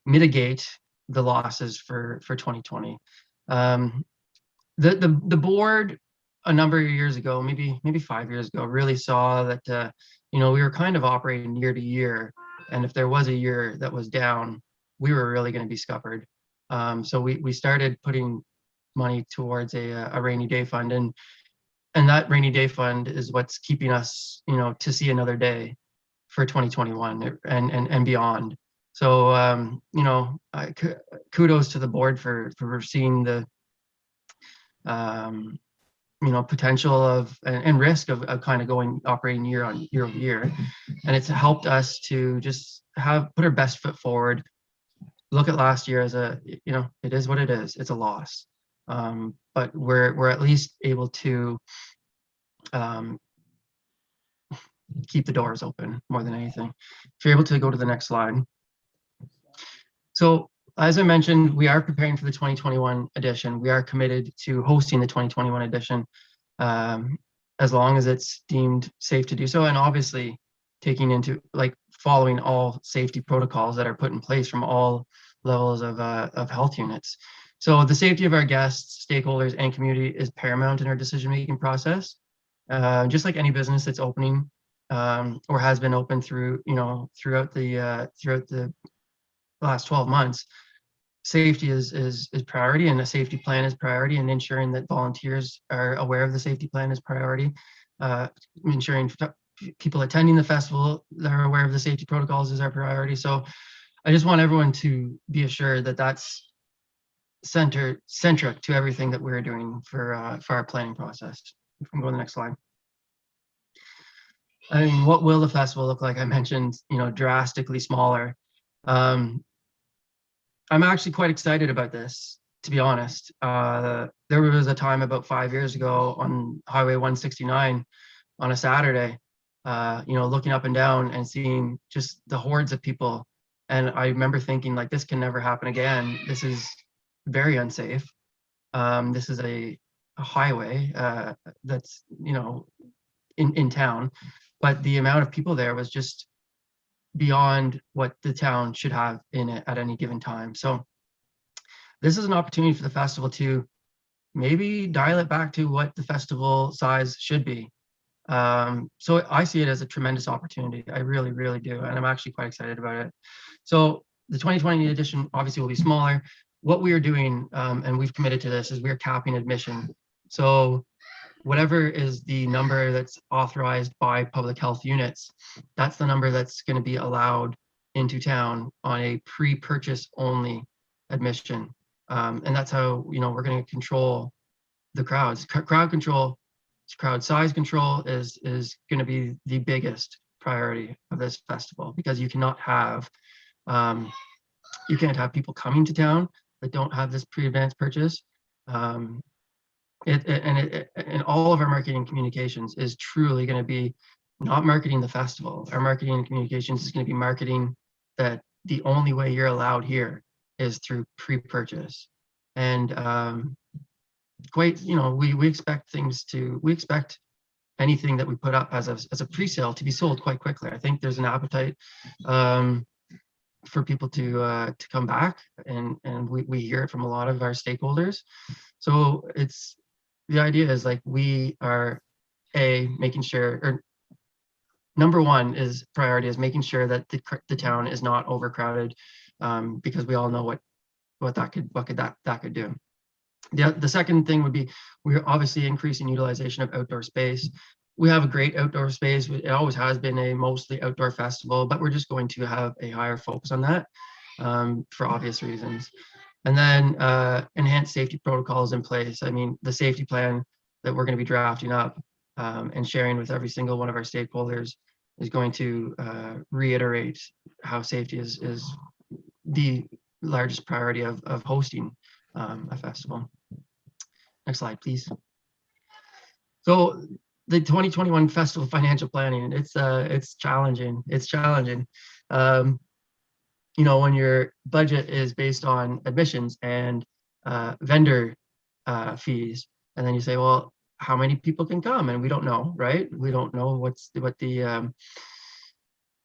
mitigate the losses for 2020. The board a number of years ago, maybe 5 years ago, really saw that we were kind of operating year to year, and if there was a year that was down, we were really going to be scuppered. So we started putting money towards a rainy day fund, and that rainy day fund is what's keeping us, to see another day for 2021 and beyond. So kudos to the board for seeing the potential of and risk of kind of operating year over year, and it's helped us to just put our best foot forward. Look at last year as it is what it is. It's a loss, but we're at least able to keep the doors open more than anything. If you're able to go to the next slide. So as I mentioned, we are preparing for the 2021 edition. We are committed to hosting the 2021 edition as long as it's deemed safe to do so, and obviously following all safety protocols that are put in place from all levels of health units. So the safety of our guests, stakeholders, and community is paramount in our decision-making process. Just like any business that's opening or has been open throughout the last 12 months, safety is priority, and a safety plan is priority, and ensuring that volunteers are aware of the safety plan is priority. Ensuring people attending the festival that are aware of the safety protocols is our priority. So I just want everyone to be assured that that's centric to everything that we're doing for our planning process. If we can go to the next slide. I mean, what will the festival look like? I mentioned, drastically smaller. I'm actually quite excited about this, to be honest. There was a time about 5 years ago on Highway 169 on a Saturday, looking up and down and seeing just the hordes of people. And I remember thinking, like, this can never happen again. This is very unsafe. This is a highway that's, in town, but the amount of people there was just beyond what the town should have in it at any given time. So this is an opportunity for the festival to maybe dial it back to what the festival size should be. So I see it as a tremendous opportunity. I really, really do. And I'm actually quite excited about it. So the 2020 edition obviously will be smaller. What we are doing, and we've committed to this, is we're capping admission. So whatever is the number that's authorized by public health units, that's the number that's going to be allowed into town on a pre-purchase only admission. And that's how, we're going to control the crowds. Crowd control, crowd size control is going to be the biggest priority of this festival, because you can't have people coming to town that don't have this pre-advanced purchase. And all of our marketing communications is truly going to be not marketing the festival. Our marketing and communications is going to be marketing that the only way you're allowed here is through pre-purchase. And we expect anything that we put up as a pre-sale to be sold quite quickly. I think there's an appetite for people to come back, and we hear it from a lot of our stakeholders. So the idea is, like, we are making sure, or number one is priority is making sure that the town is not overcrowded, because we all know what that could do. The second thing would be, we're obviously increasing utilization of outdoor space. We have a great outdoor space. It always has been a mostly outdoor festival, but we're just going to have a higher focus on that for obvious reasons. And then enhanced safety protocols in place. I mean, the safety plan that we're going to be drafting up and sharing with every single one of our stakeholders is going to reiterate how safety is the largest priority of hosting a festival. Next slide, please. So the 2021 festival financial planning, it's challenging. It's challenging. When your budget is based on admissions and vendor fees, and then you say, well, how many people can come? And we don't know, right? We don't know what the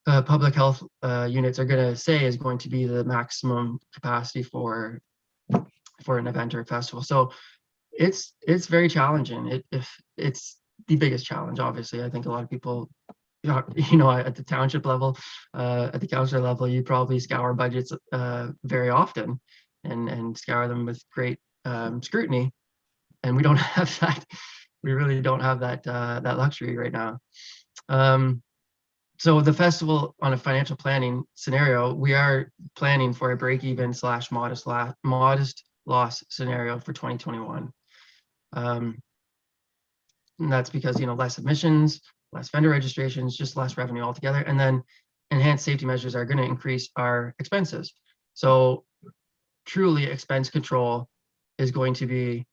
public health units are going to say is going to be the maximum capacity for an event or a festival. So it's very challenging. It's the biggest challenge, obviously. I think a lot of people, at the township level, at the councillor level, you probably scour budgets very often and scour them with great scrutiny. And we don't have that. We really don't have that luxury right now. So the festival, on a financial planning scenario, we are planning for a break-even / modest loss scenario for 2021. And that's because, less admissions, less vendor registrations, just less revenue altogether. And then enhanced safety measures are going to increase our expenses. So truly, expense control is going to be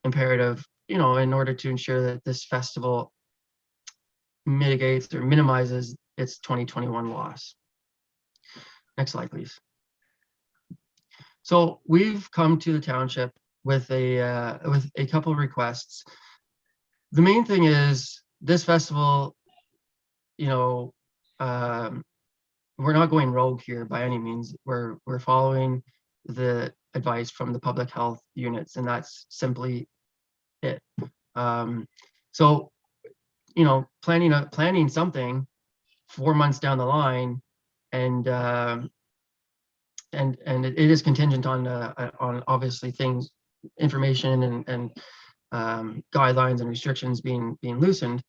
imperative, in order to ensure that this festival mitigates or minimizes its 2021 loss. Next slide, please. So we've come to the township with a couple of requests. The main thing is, this festival, we're not going rogue here by any means. We're following the advice from the public health units, and that's simply it. So, planning something 4 months down the line and it is contingent on obviously things, information and guidelines and restrictions being loosened.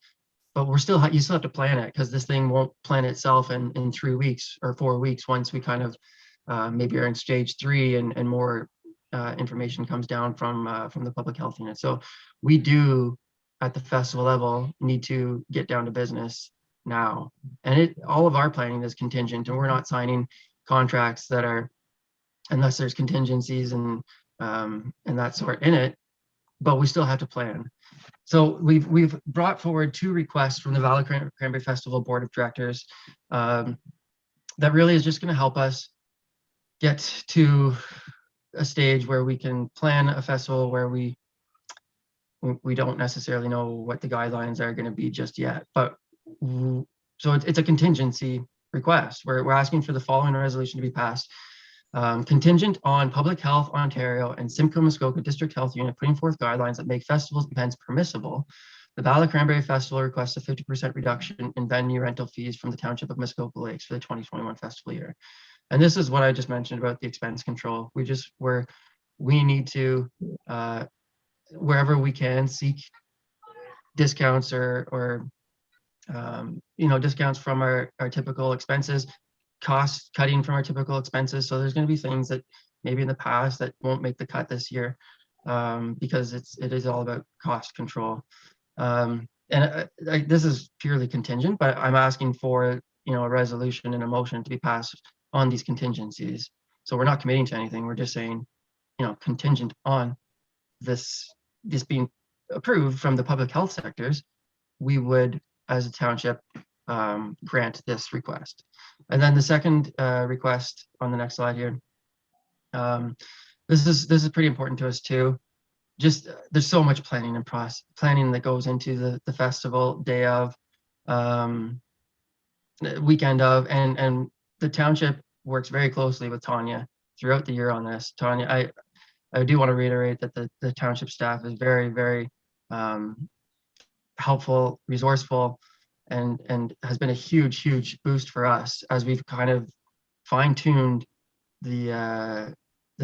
But you still have to plan it, because this thing won't plan itself in 3 weeks or 4 weeks once we kind of maybe are in stage 3 and more information comes down from the public health unit. So we do at the festival level need to get down to business now, and all of our planning is contingent, and we're not signing contracts that are, unless there's contingencies and that sort in it, but we still have to plan. So we've brought forward 2 requests from the Bala Cranberry Festival Board of Directors that really is just going to help us get to a stage where we can plan a festival where we don't necessarily know what the guidelines are going to be just yet. But so it's a contingency request. We're asking for the following resolution to be passed. Contingent on Public Health Ontario and Simcoe Muskoka District Health Unit putting forth guidelines that make festivals events permissible, the Bala Cranberry Festival requests a 50% reduction in venue rental fees from the Township of Muskoka Lakes for the 2021 festival year. And this is what I just mentioned about the expense control. We need to, wherever we can, seek discounts or discounts from our typical expenses, cost cutting from our typical expenses. So there's going to be things that maybe in the past that won't make the cut this year, because it is all about cost control. This is purely contingent, but I'm asking for a resolution and a motion to be passed on these contingencies. So we're not committing to anything. We're just saying, contingent on this being approved from the public health sectors, we would, as a township, grant this request. And then the second request on the next slide here. This is pretty important to us too. Just there's so much planning and planning that goes into the festival, day of, weekend of, and the township works very closely with Tania throughout the year on this. Tania, I do want to reiterate that the township staff is very, very helpful, resourceful, and has been a huge boost for us as we've kind of fine-tuned the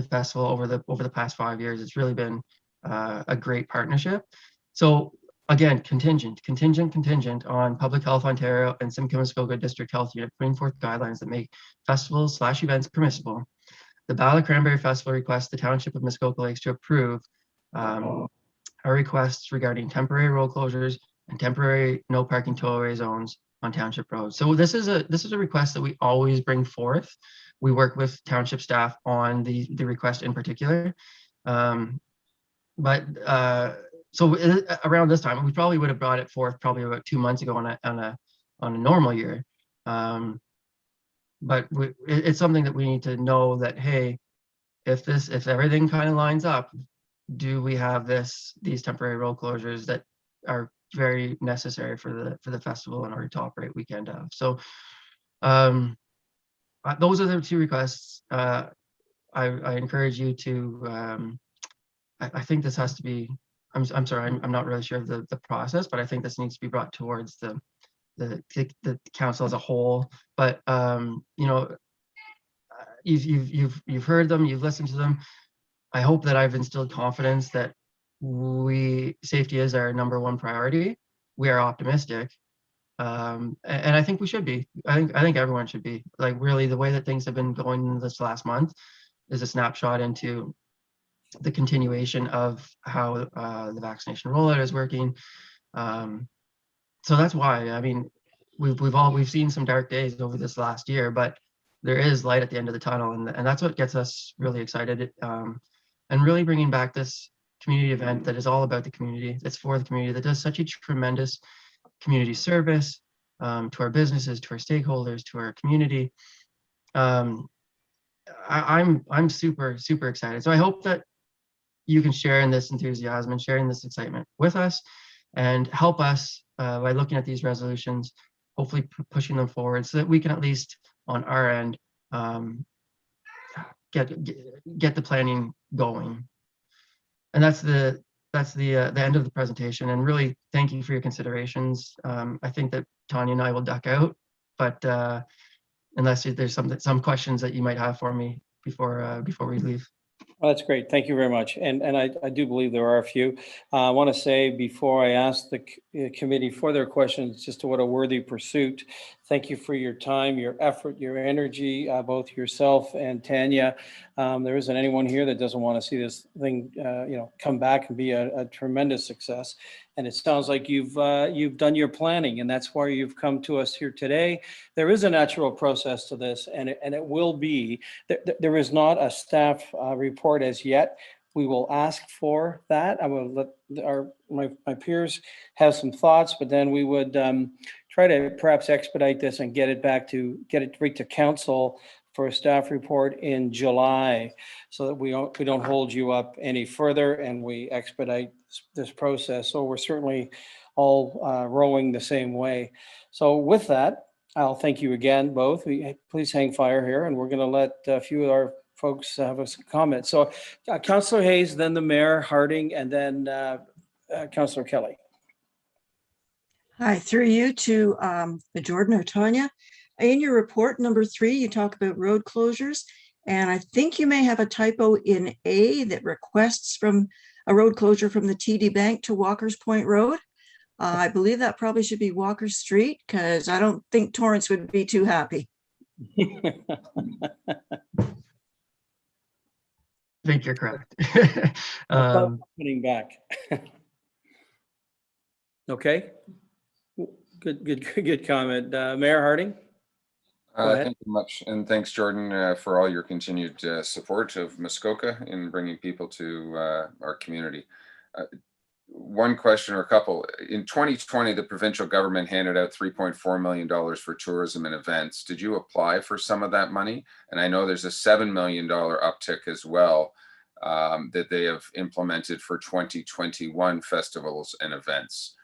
festival over the past 5 years. It's really been a great partnership. So again, contingent on Public Health Ontario and Simcoe Muskoka District Health Unit putting forth guidelines that make festivals/events permissible. The Bala Cranberry Festival requests the Township of Muskoka Lakes to approve our requests regarding temporary road closures and temporary no parking tollway zones on township roads. So this is a request that we always bring forth. We work with township staff on the request in particular. So around this time, we probably would have brought it forth probably about 2 months ago on a normal year. But it's something that we need to know that, hey, if everything kind of lines up, do we have these temporary road closures that are very necessary for the festival in order to operate weekend of. So those are the 2 requests. I encourage you to, I think this has to be, I'm sorry, I'm not really sure of the process, but I think this needs to be brought towards the council as a whole. But you've heard them, you've listened to them. I hope that I've instilled confidence that safety is our #1 priority. We are optimistic, and I think we should be. I think everyone should be. Like, really, the way that things have been going this last month is a snapshot into the continuation of how the vaccination rollout is working. So that's why, I mean, we've seen some dark days over this last year, but there is light at the end of the tunnel, and that's what gets us really excited, and really bringing back this community event that is all about the community, that's for the community, that does such a tremendous community service to our businesses, to our stakeholders, to our community. I'm super excited. So I hope that you can share in this enthusiasm and sharing this excitement with us, and help us by looking at these resolutions, hopefully pushing them forward so that we can at least on our end get the planning going. And that's the end of the presentation. And really, thank you for your considerations. I think that Tania and I will duck out, but unless there's some questions that you might have for me, before we leave. Well, that's great. Thank you very much. And I do believe there are a few. I want to say before I ask the committee for their questions, just what a worthy pursuit. Thank you for your time, your effort, your energy, both yourself and Tania. There isn't anyone here that doesn't want to see this thing, come back and be a tremendous success. And it sounds like you've done your planning, and that's why you've come to us here today. There is a natural process to this, and it will be. There is not a staff report as yet. We will ask for that. I will let my peers have some thoughts, but then we would try to perhaps expedite this and get it right to council for a staff report in July, so that we don't hold you up any further and we expedite this process. So we're certainly all rowing the same way. So with that, I'll thank you again, both. Please hang fire here, and we're going to let a few of our folks have a comment. So Councillor Hayes, then the Mayor Harding, and then Councillor Kelly. Hi, through you to Jordan or Tania. In your report, number 3, you talk about road closures, and I think you may have a typo in A that requests from a road closure from the TD Bank to Walker's Point Road. I believe that probably should be Walker Street, because I don't think Torrance would be too happy. I think you're correct. Coming back. Okay. Good comment. Mayor Harding? Thank you much. And thanks, Jordan, for all your continued support of Muskoka in bringing people to our community. One question or a couple. In 2020, the provincial government handed out $3.4 million for tourism and events. Did you apply for some of that money? And I know there's a $7 million uptick as well that they have implemented for 2021 festivals and events.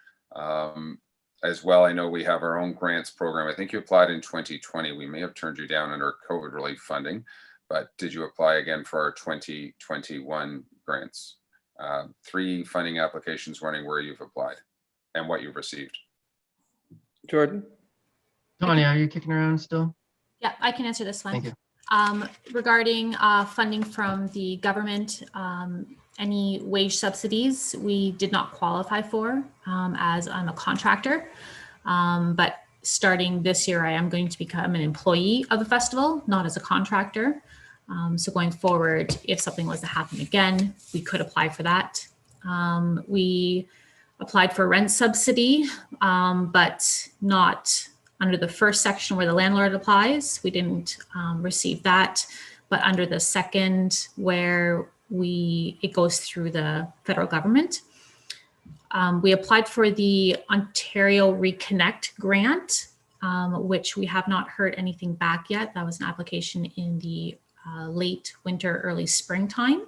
As well, I know we have our own grants program. I think you applied in 2020. We may have turned you down under COVID relief funding, but did you apply again for our 2021 grants? 3 funding applications running where you've applied and what you've received. Jordan? Tania, are you kicking around still? Yeah, I can answer this one. Thank you. Regarding funding from the government, any wage subsidies we did not qualify for, as I'm a contractor. But starting this year, I am going to become an employee of the festival, not as a contractor. So going forward, if something was to happen again, we could apply for that. We applied for rent subsidy, but not under the first section where the landlord applies. We didn't receive that, but under the second where it goes through the federal government. We applied for the Ontario Reconnect grant, which we have not heard anything back yet. That was an application in the late winter, early springtime.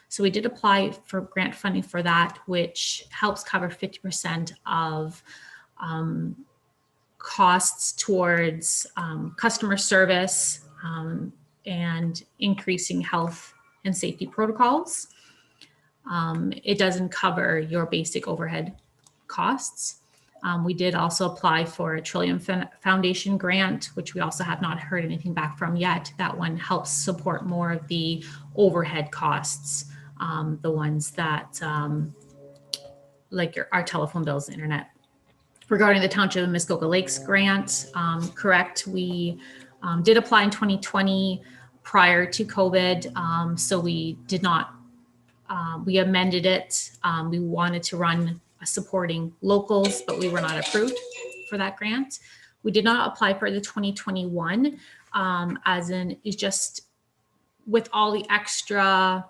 So we did apply for grant funding for that, which helps cover 50% of costs towards customer service and increasing health and safety protocols. It doesn't cover your basic overhead costs. We did also apply for a Trillium Foundation grant, which we also have not heard anything back from yet. That one helps support more of the overhead costs, the ones that, like our telephone bills, internet. Regarding the Township of Muskoka Lakes grant, correct, we did apply in 2020 prior to COVID. So we did not, we amended it. We wanted to run supporting locals, but we were not approved for that grant. We did not apply for the 2021, as in is just with all the extra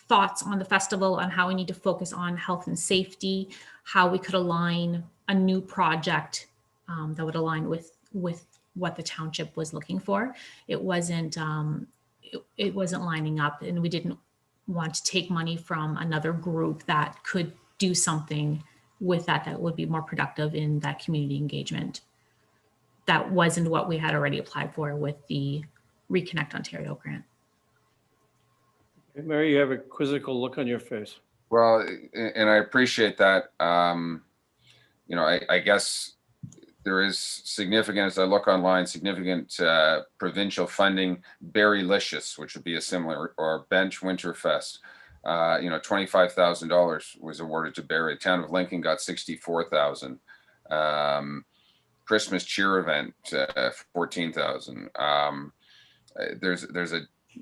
thoughts on the festival on how we need to focus on health and safety, how we could align a new project that would align with what the township was looking for. It wasn't lining up, and we didn't want to take money from another group that could do something with that would be more productive in that community engagement. That wasn't what we had already applied for with the Reconnect Ontario grant. Mary, you have a quizzical look on your face. Well, and I appreciate that. You know, I guess there is significant, as I look online, significant provincial funding, Berrylicious, which would be a similar, or Bench Winterfest. $25,000 was awarded to Barrie. Town of Lincoln got 64,000. Christmas cheer event, 14,000. There's a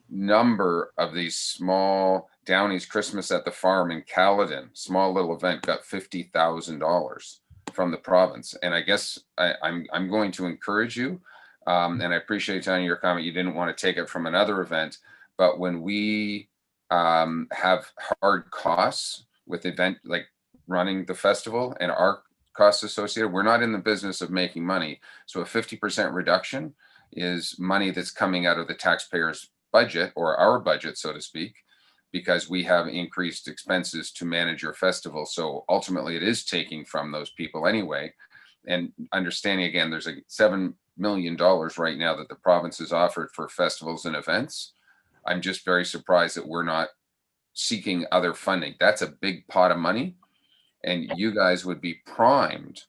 number of these small Downey's Christmas at the Farm in Caledon, small little event, got $50,000 from the province. And I guess I'm going to encourage you, and I appreciate, Tania, your comment, you didn't want to take it from another event, but when we have hard costs with event like running the festival and our costs associated, we're not in the business of making money. So a 50% reduction is money that's coming out of the taxpayer's budget, or our budget, so to speak, because we have increased expenses to manage your festival. So ultimately it is taking from those people anyway. And understanding, again, there's a $7 million right now that the province has offered for festivals and events. I'm just very surprised that we're not seeking other funding. That's a big pot of money, and you guys would be primed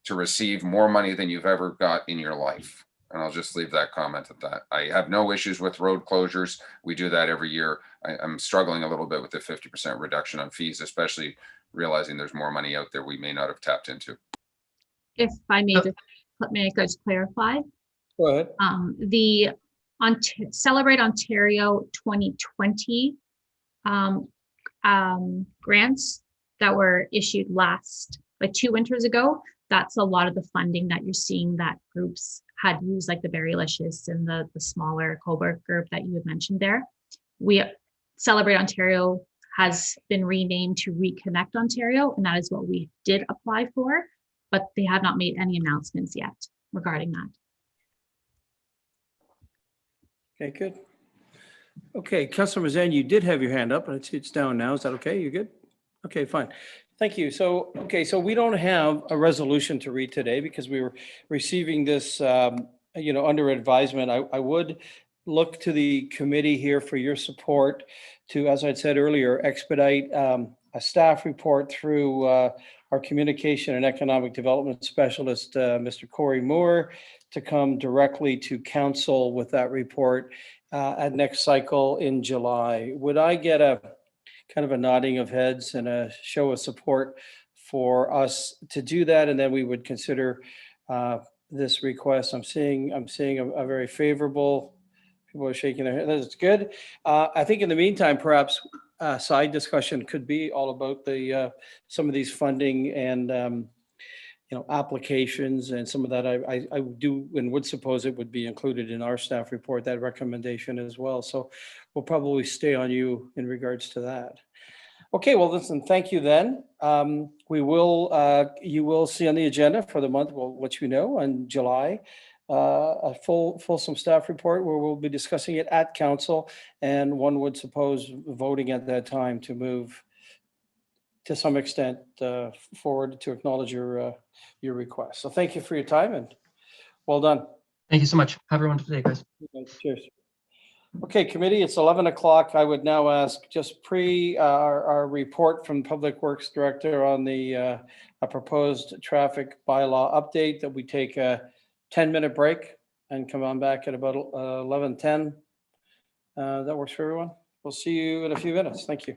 to receive more money than you've ever got in your life. And I'll just leave that comment at that. I have no issues with road closures. We do that every year. I'm struggling a little bit with the 50% reduction on fees, especially realizing there's more money out there we may not have tapped into. If I may just clarify. Go ahead. The Celebrate Ontario 2020 grants that were issued like 2 winters ago, that's a lot of the funding that you're seeing that groups had used, like the Berrylicious and the smaller Coburg group that you had mentioned there. Celebrate Ontario has been renamed to Reconnect Ontario, and that is what we did apply for, but they have not made any announcements yet regarding that. Okay, good. Okay, Councilor Mazan, you did have your hand up, but it's down now. Is that okay? You're good? Okay, fine. Thank you. So we don't have a resolution to read today because we were receiving this, under advisement. I would look to the committee here for your support to, as I said earlier, expedite a staff report through our communication and economic development specialist, Mr. Corey Moore, to come directly to council with that report at next cycle in July. Would I get a kind of a nodding of heads and a show of support for us to do that? And then we would consider this request. I'm seeing a very favorable, people are shaking their head. That's good. I think in the meantime, perhaps a side discussion could be all about the some of these funding and applications and some of that. I do and would suppose it would be included in our staff report, that recommendation as well. So we'll probably stay on you in regards to that. Okay, well, listen, thank you then. You will see on the agenda for the month, we'll let you know in July, a fulsome staff report where we'll be discussing it at council, and one would suppose voting at that time to move to some extent forward to acknowledge your request. So thank you for your time and well done. Thank you so much. Have a wonderful day, guys. Cheers. Okay, committee, it's 11 o'clock. I would now ask, just our report from Public Works Director on the a proposed traffic bylaw update, that we take a 10-minute break and come on back at about 11:10. That works for everyone. We'll see you in a few minutes. Thank you.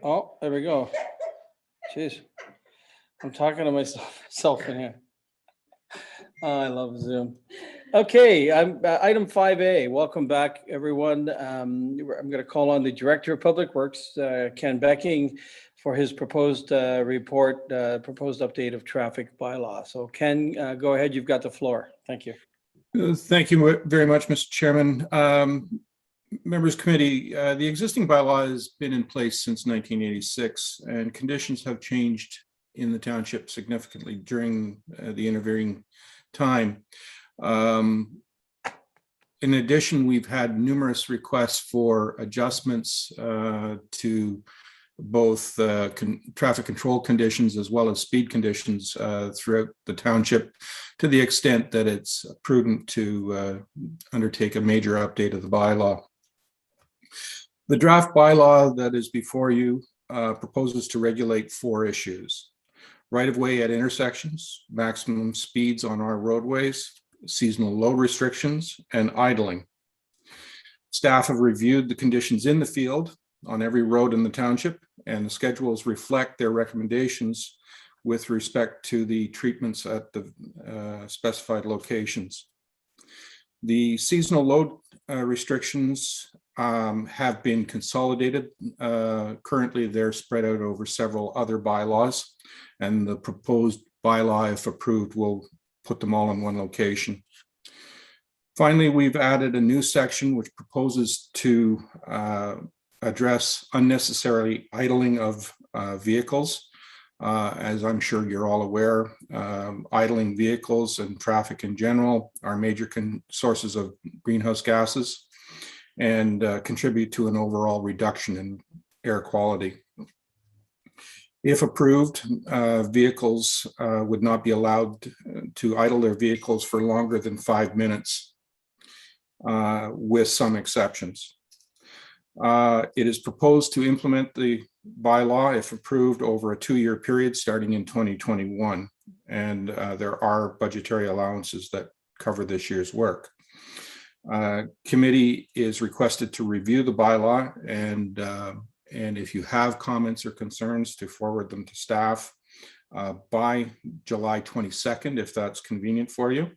Oh, there we go. Jeez. I'm talking to myself in here. Oh, I love Zoom. Okay, item 5A. Welcome back, everyone. I'm going to call on the Director of Public Works, Ken Becking, for his proposed report, proposed update of traffic bylaw. So Ken, go ahead. You've got the floor. Thank you. Thank you very much, Mr. Chairman. Members Committee, the existing bylaw has been in place since 1986, and conditions have changed in the township significantly during the intervening time. In addition, we've had numerous requests for adjustments to both traffic control conditions as well as speed conditions throughout the township, to the extent that it's prudent to undertake a major update of the bylaw. The draft bylaw that is before you proposes to regulate 4 issues: right-of-way at intersections, maximum speeds on our roadways, seasonal load restrictions, and idling. Staff have reviewed the conditions in the field on every road in the township, and the schedules reflect their recommendations with respect to the treatments at the specified locations. The seasonal load restrictions have been consolidated. Currently, they're spread out over several other bylaws, and the proposed bylaw, if approved, will put them all in one location. Finally, we've added a new section which proposes to address unnecessarily idling of vehicles. As I'm sure you're all aware, idling vehicles and traffic in general are major sources of greenhouse gases and contribute to an overall reduction in air quality. If approved, vehicles would not be allowed to idle their vehicles for longer than 5 minutes, with some exceptions. It is proposed to implement the bylaw, if approved, over a 2-year period starting in 2021. And there are budgetary allowances that cover this year's work. Committee is requested to review the bylaw, and if you have comments or concerns, to forward them to staff by July 22nd, if that's convenient for you.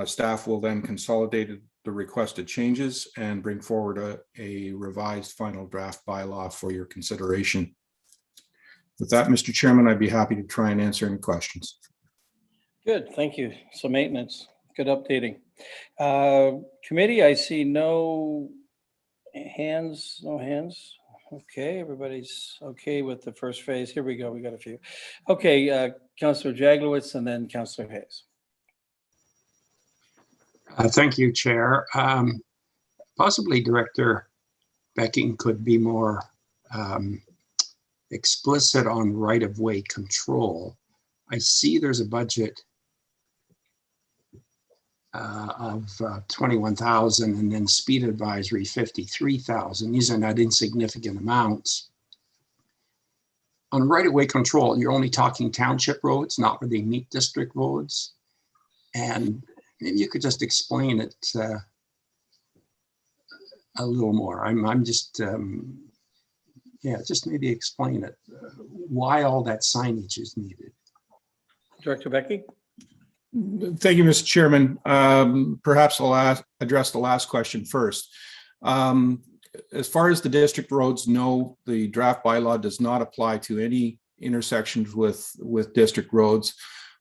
Staff will then consolidate the requested changes and bring forward a revised final draft bylaw for your consideration. With that, Mr. Chairman, I'd be happy to try and answer any questions. Good, thank you. So maintenance, good updating. Committee, I see no hands. Okay, everybody's okay with the first phase. Here we go, we got a few. Okay, Councillor Jaglowitz and then Councillor Hayes. Thank you, Chair. Possibly Director Becking could be more explicit on right-of-way control. I see there's a budget of 21,000 and then speed advisory 53,000. These are not insignificant amounts. On right-of-way control, you're only talking township roads, not really meat district roads. And maybe you could just explain it a little more. I'm just, just maybe explain it, why all that signage is needed. Director Becking. Thank you, Mr. Chairman. Perhaps I'll address the last question first. As far as the district roads, no, the draft bylaw does not apply to any intersections with district roads.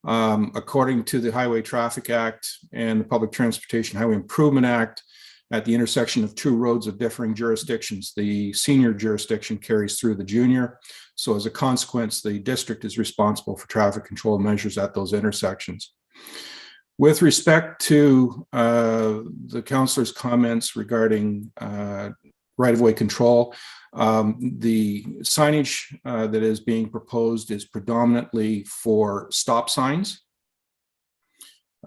According to the Highway Traffic Act and the Public Transportation Highway Improvement Act, at the intersection of 2 roads of differing jurisdictions, the senior jurisdiction carries through the junior. So as a consequence, the district is responsible for traffic control measures at those intersections. With respect to the councillor's comments regarding right-of-way control, the signage that is being proposed is predominantly for stop signs.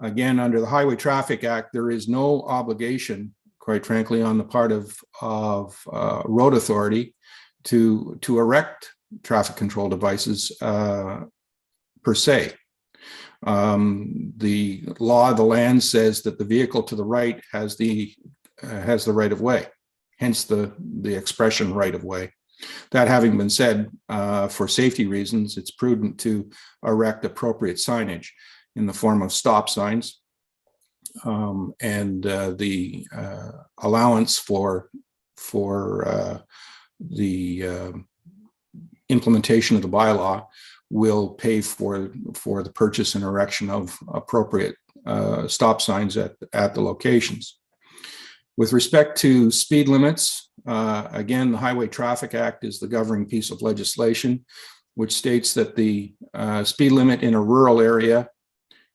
Again, under the Highway Traffic Act, there is no obligation, quite frankly, on the part of road authority to erect traffic control devices per se. The law of the land says that the vehicle to the right has the right of way. hence the expression right of way. That having been said, for safety reasons, it's prudent to erect appropriate signage in the form of stop signs. And the allowance for the implementation of the bylaw will pay for the purchase and erection of appropriate stop signs at the locations. With respect to speed limits, again, the Highway Traffic Act is the governing piece of legislation, which states that the speed limit in a rural area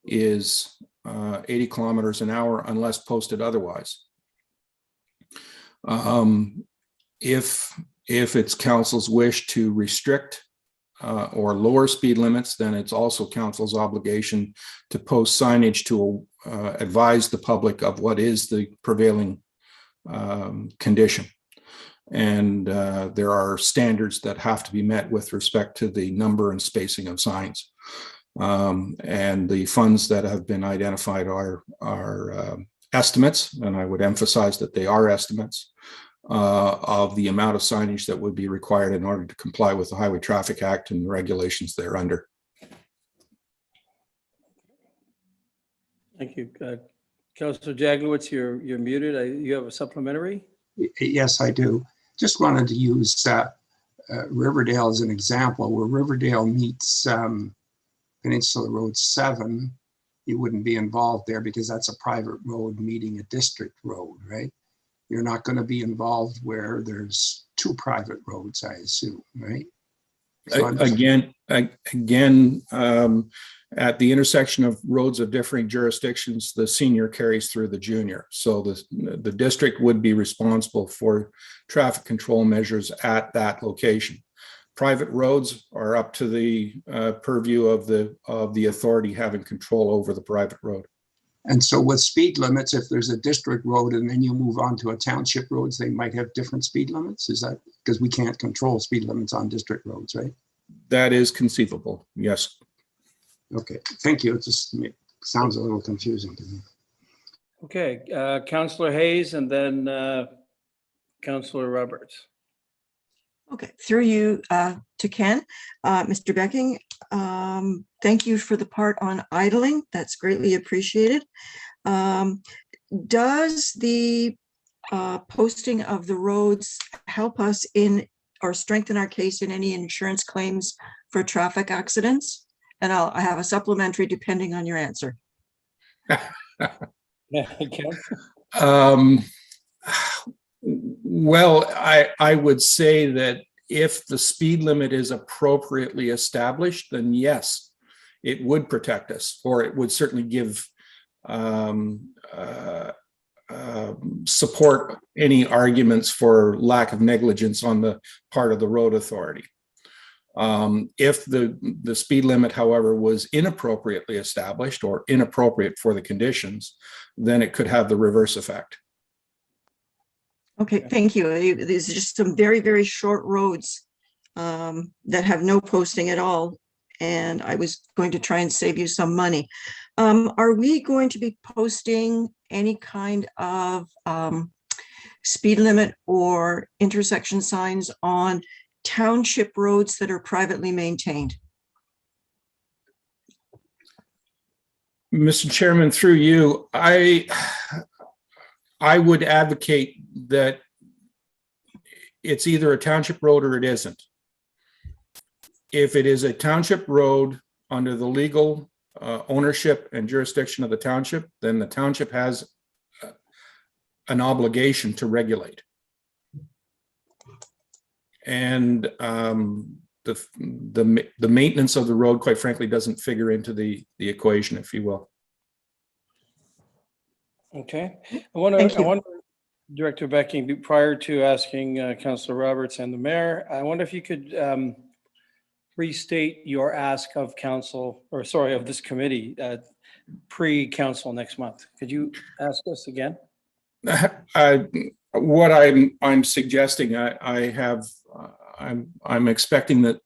is 80 kilometers an hour unless posted otherwise. If it's council's wish to restrict or lower speed limits, then it's also council's obligation to post signage to advise the public of what is the prevailing condition. And there are standards that have to be met with respect to the number and spacing of signs. And the funds that have been identified are estimates, and I would emphasize that they are estimates of the amount of signage that would be required in order to comply with the Highway Traffic Act and the regulations thereunder. Thank you. Councillor Jaglowitz, you're muted. You have a supplementary? Yes, I do. Just wanted to use Riverdale as an example. Where Riverdale meets Peninsula Road 7, you wouldn't be involved there because that's a private road meeting a district road, right? You're not going to be involved where there's two private roads, I assume, right? So again, at the intersection of roads of differing jurisdictions, the senior carries through the junior. So the district would be responsible for traffic control measures at that location. Private roads are up to the purview of the authority having control over the private road. And so with speed limits, if there's a district road and then you move on to a township roads, they might have different speed limits? Is that because we can't control speed limits on district roads, right? That is conceivable, yes. Okay, thank you. It just sounds a little confusing to me. Okay, Councillor Hayes and then Councillor Roberts. Okay, through you to Ken. Mr. Becking, thank you for the part on idling. That's greatly appreciated. Does the posting of the roads help us in or strengthen our case in any insurance claims for traffic accidents? And I have a supplementary depending on your answer. Well, I would say that if the speed limit is appropriately established, then yes, it would protect us, or it would certainly give support any arguments for lack of negligence on the part of the road authority. If the speed limit, however, was inappropriately established or inappropriate for the conditions, then it could have the reverse effect. Okay, thank you. These are just some very, very short roads that have no posting at all. And I was going to try and save you some money. Are we going to be posting any kind of speed limit or intersection signs on township roads that are privately maintained? Mr. Chairman, through you, I would advocate that it's either a township road or it isn't. If it is a township road under the legal ownership and jurisdiction of the township, then the township has an obligation to regulate. And the maintenance of the road, quite frankly, doesn't figure into the equation, if you will. Okay, I wonder, Director Becking, prior to asking Councillor Roberts and the mayor, I wonder if you could restate your ask of council, or sorry, of this committee pre-council next month. Could you ask us again? What I'm suggesting, I'm expecting that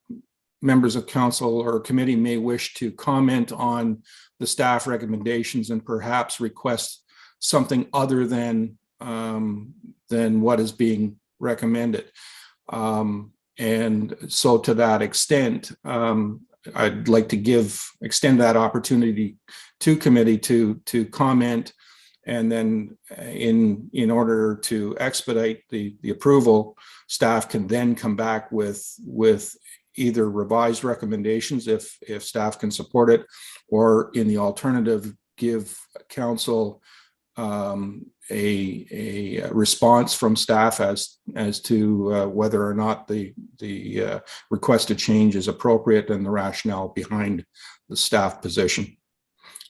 members of council or committee may wish to comment on the staff recommendations and perhaps request something other than than what is being recommended. And so to that extent, I'd like to extend that opportunity to committee to comment, and then in order to expedite the approval, staff can then come back with either revised recommendations if staff can support it, or in the alternative, give council a response from staff as to whether or not the requested change is appropriate and the rationale behind the staff position.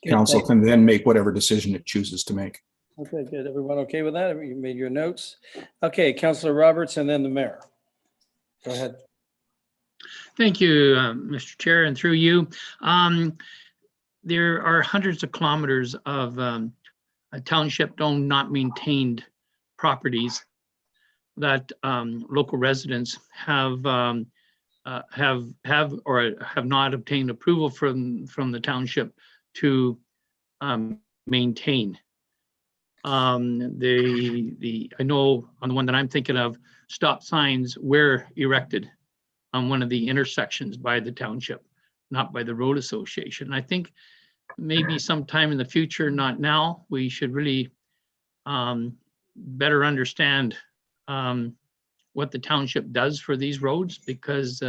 Good, Council thank can then make whatever decision it chooses to make. Okay, good. Everyone okay with that? You made your notes? Okay, Councillor Roberts and then the mayor. Go ahead. Thank you, Mr. Chair, and through you. There are hundreds of kilometers of township-owned, not maintained properties that local residents have or have not obtained approval from the township to maintain. I know on the one that I'm thinking of, stop signs were erected on one of the intersections by the township, not by the road association. I think maybe sometime in the future, not now, we should really better understand what the township does for these roads, because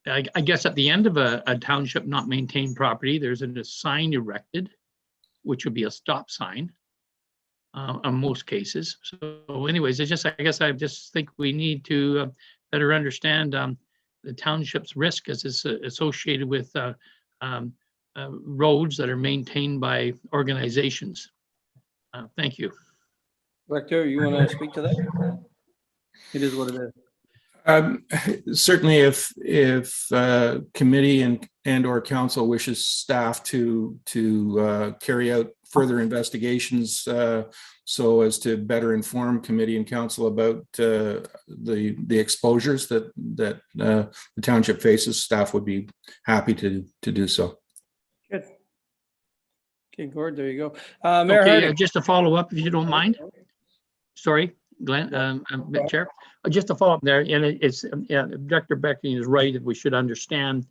I guess at the end of a township not maintained property, there's a sign erected, which would be a stop sign in most cases. So anyways, I guess I just think we need to better understand the township's risk as it's associated with roads that are maintained by organizations. Thank you. Director, you want to speak to that? It is what it is. Certainly, if committee and or council wishes staff to carry out further investigations so as to better inform committee and council about the exposures that the township faces, staff would be happy to do so. Good. Okay, Gord, there you go. Mayor Okay, Harding. just to follow up, if you don't mind. Sorry, Glenn, Chair. Just to follow up there, and it's Director Becking is right that we should understand.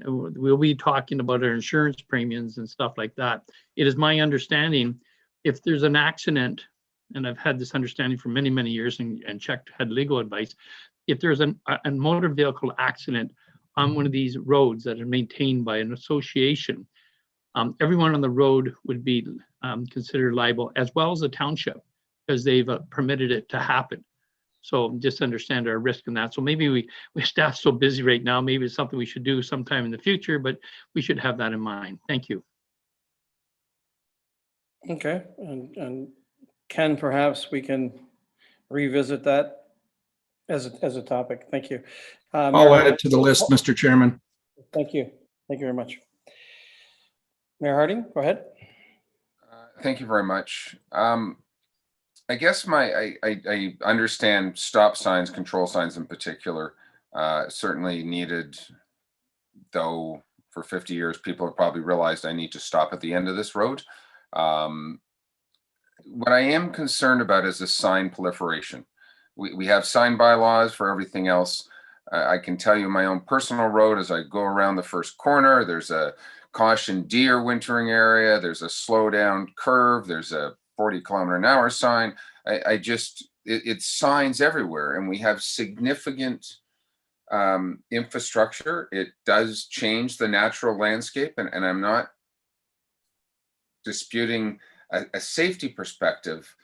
We'll be talking about our insurance premiums and stuff like that. It is my understanding, if there's an accident, and I've had this understanding for many, many years and had legal advice, if there's a motor vehicle accident on one of these roads that are maintained by an association, everyone on the road would be considered liable, as well as the township, because they've permitted it to happen. So just understand our risk in that. So maybe we staff so busy right now, maybe it's something we should do sometime in the future, but we should have that in mind. Thank you. Okay, and Ken, perhaps we can revisit that as a topic. Thank you. I'll add it to the list, Mr. Chairman. Thank you. Thank you very much. Mayor Harding, go ahead. Thank you very much. I guess I understand stop signs, control signs in particular, certainly needed, though for 50 years, people have probably realized I need to stop at the end of this road. What I am concerned about is the sign proliferation. We have sign bylaws for everything else. I can tell you my own personal road, as I go around the first corner, there's a caution deer wintering area, there's a slow down curve, there's a 40-kilometer-an-hour sign. It's signs everywhere, and we have significant infrastructure. It does change the natural landscape, and I'm not disputing a safety perspective,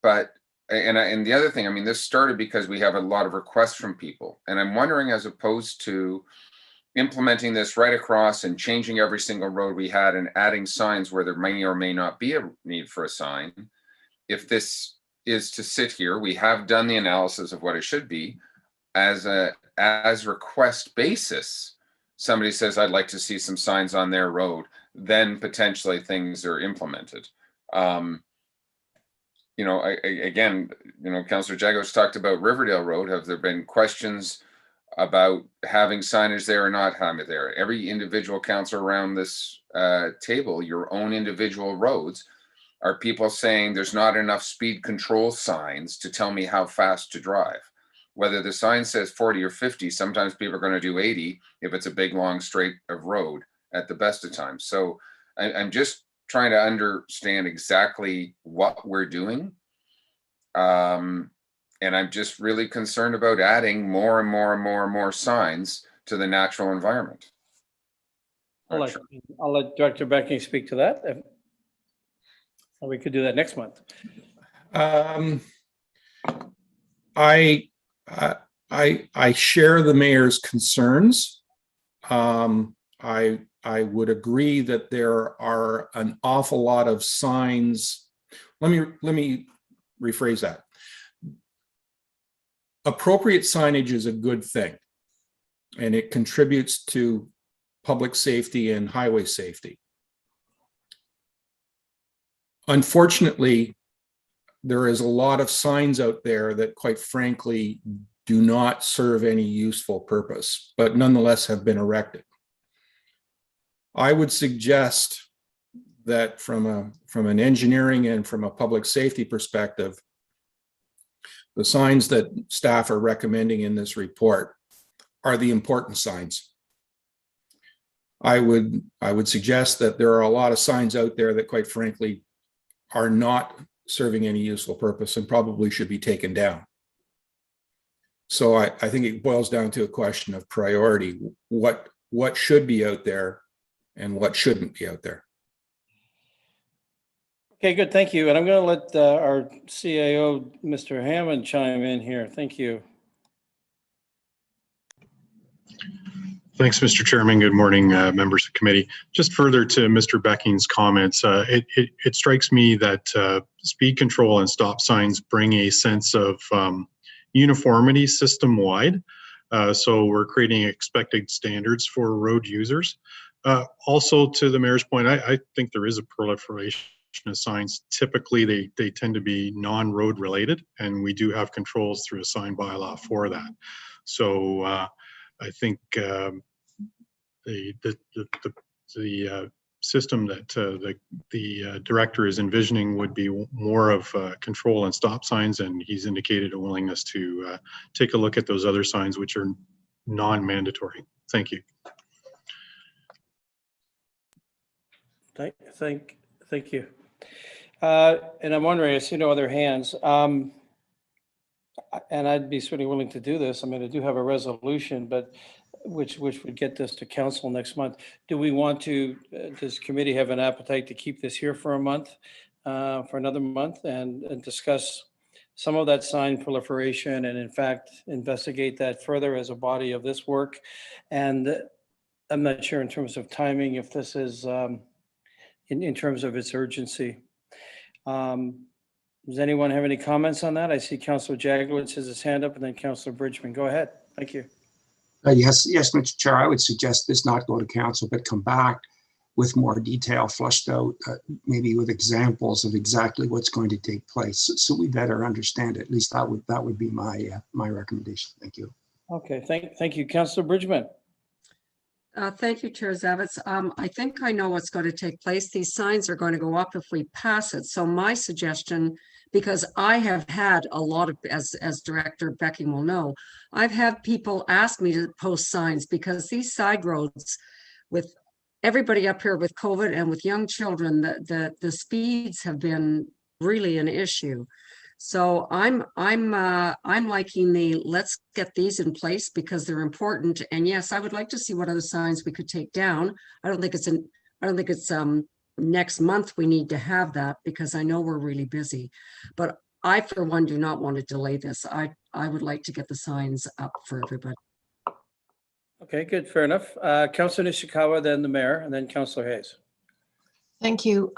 but and the other thing, I mean, this started because we have a lot of requests from people, and I'm wondering, as opposed to implementing this right across and changing every single road we had and adding signs where there may or may not be a need for a sign, if this is to sit here, we have done the analysis of what it should be as request basis. Somebody says, I'd like to see some signs on their road, then potentially things are implemented. Again, Councillor Jagos talked about Riverdale Road. Have there been questions about having signage there or not having it there? Every individual councillor around this table, your own individual roads are people saying there's not enough speed control signs to tell me how fast to drive. Whether the sign says 40 or 50, sometimes people are going to do 80 if it's a big, long straight of road at the best of times. So I'm just trying to understand exactly what we're doing. And I'm just really concerned about adding more and more and more and more signs to the natural environment. I'll let Director Becking speak to that. Or we could do that next month. I share the mayor's concerns. I would agree that there are an awful lot of signs. Let me rephrase that. Appropriate signage is a good thing, and it contributes to public safety and highway safety. Unfortunately, there is a lot of signs out there that, quite frankly, do not serve any useful purpose, but nonetheless have been erected. I would suggest that from an engineering and from a public safety perspective, the signs that staff are recommending in this report are the important signs. I would suggest that there are a lot of signs out there that, quite frankly, are not serving any useful purpose and probably should be taken down. So I think it boils down to a question of priority. What should be out there and what shouldn't be out there? Okay, good, thank you. And I'm going to let our CAO, Mr. Hammond, chime in here. Thank you. Thanks, Mr. Chairman. Good morning, members of the committee. Just further to Mr. Becking's comments, it strikes me that speed control and stop signs bring a sense of uniformity system-wide. So we're creating expected standards for road users. Also, to the mayor's point, I think there is a proliferation of signs. Typically, they tend to be non-road related, and we do have controls through a sign bylaw for that. So I think the system that the director is envisioning would be more of control and stop signs, and he's indicated a willingness to take a look at those other signs which are non-mandatory. Thank you. Thank you. And I'm wondering, I see no other hands. And I'd be certainly willing to do this. I mean, I do have a resolution, but which would get this to council next month. Do we want to, does committee have an appetite to keep this here for a month, for another month, and discuss some of that sign proliferation and in fact investigate that further as a body of this work? And I'm not sure in terms of timing if this is in terms of its urgency. Does anyone have any comments on that? I see Councillor Jaglowitz has his hand up, and then Councillor Bridgman. Go ahead. Thank you. Yes, Mr. Chair, I would suggest this not go to council, but come back with more detail fleshed out, maybe with examples of exactly what's going to take place, so we better understand it. At least that would be my my recommendation. Thank you. Okay, thank you, Councillor Bridgman. Thank you, Chair Zavitz. I think I know what's going to take place. These signs are going to go up if we pass it. So my suggestion, because I have had a lot of, as Director Becking will know, I've had people ask me to post signs because these side roads, with everybody up here with COVID and with young children, the speeds have been really an issue. So I'm liking the let's get these in place because they're important. And yes, I would like to see what other signs we could take down. I don't think it's next month we need to have that because I know we're really busy. But I, for one, do not want to delay this. I would like to get the signs up for everybody. Okay, good, fair enough. Councillor Nishikawa, then the mayor, and then Councillor Hayes. Thank you.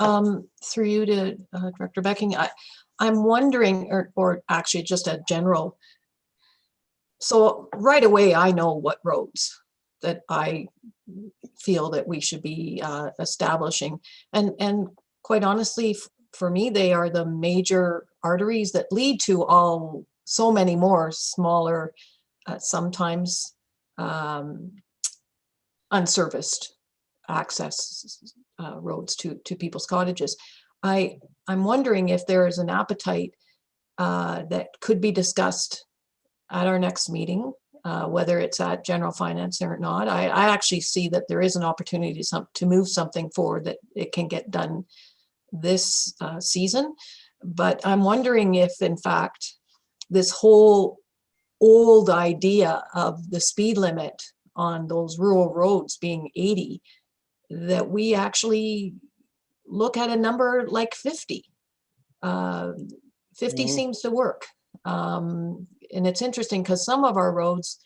Through you to Director Becking, I'm wondering, or actually just a general. So right away, I know what roads that I feel that we should be establishing. And quite honestly, for me, they are the major arteries that lead to so many more smaller, sometimes unserviced access roads to people's cottages. I'm wondering if there is an appetite that could be discussed at our next meeting, whether it's at general finance or not. I actually see that there is an opportunity to move something forward that it can get done this season. But I'm wondering if, in fact, this whole old idea of the speed limit on those rural roads being 80, that we actually look at a number like 50. 50 seems to work. And it's interesting because some of our roads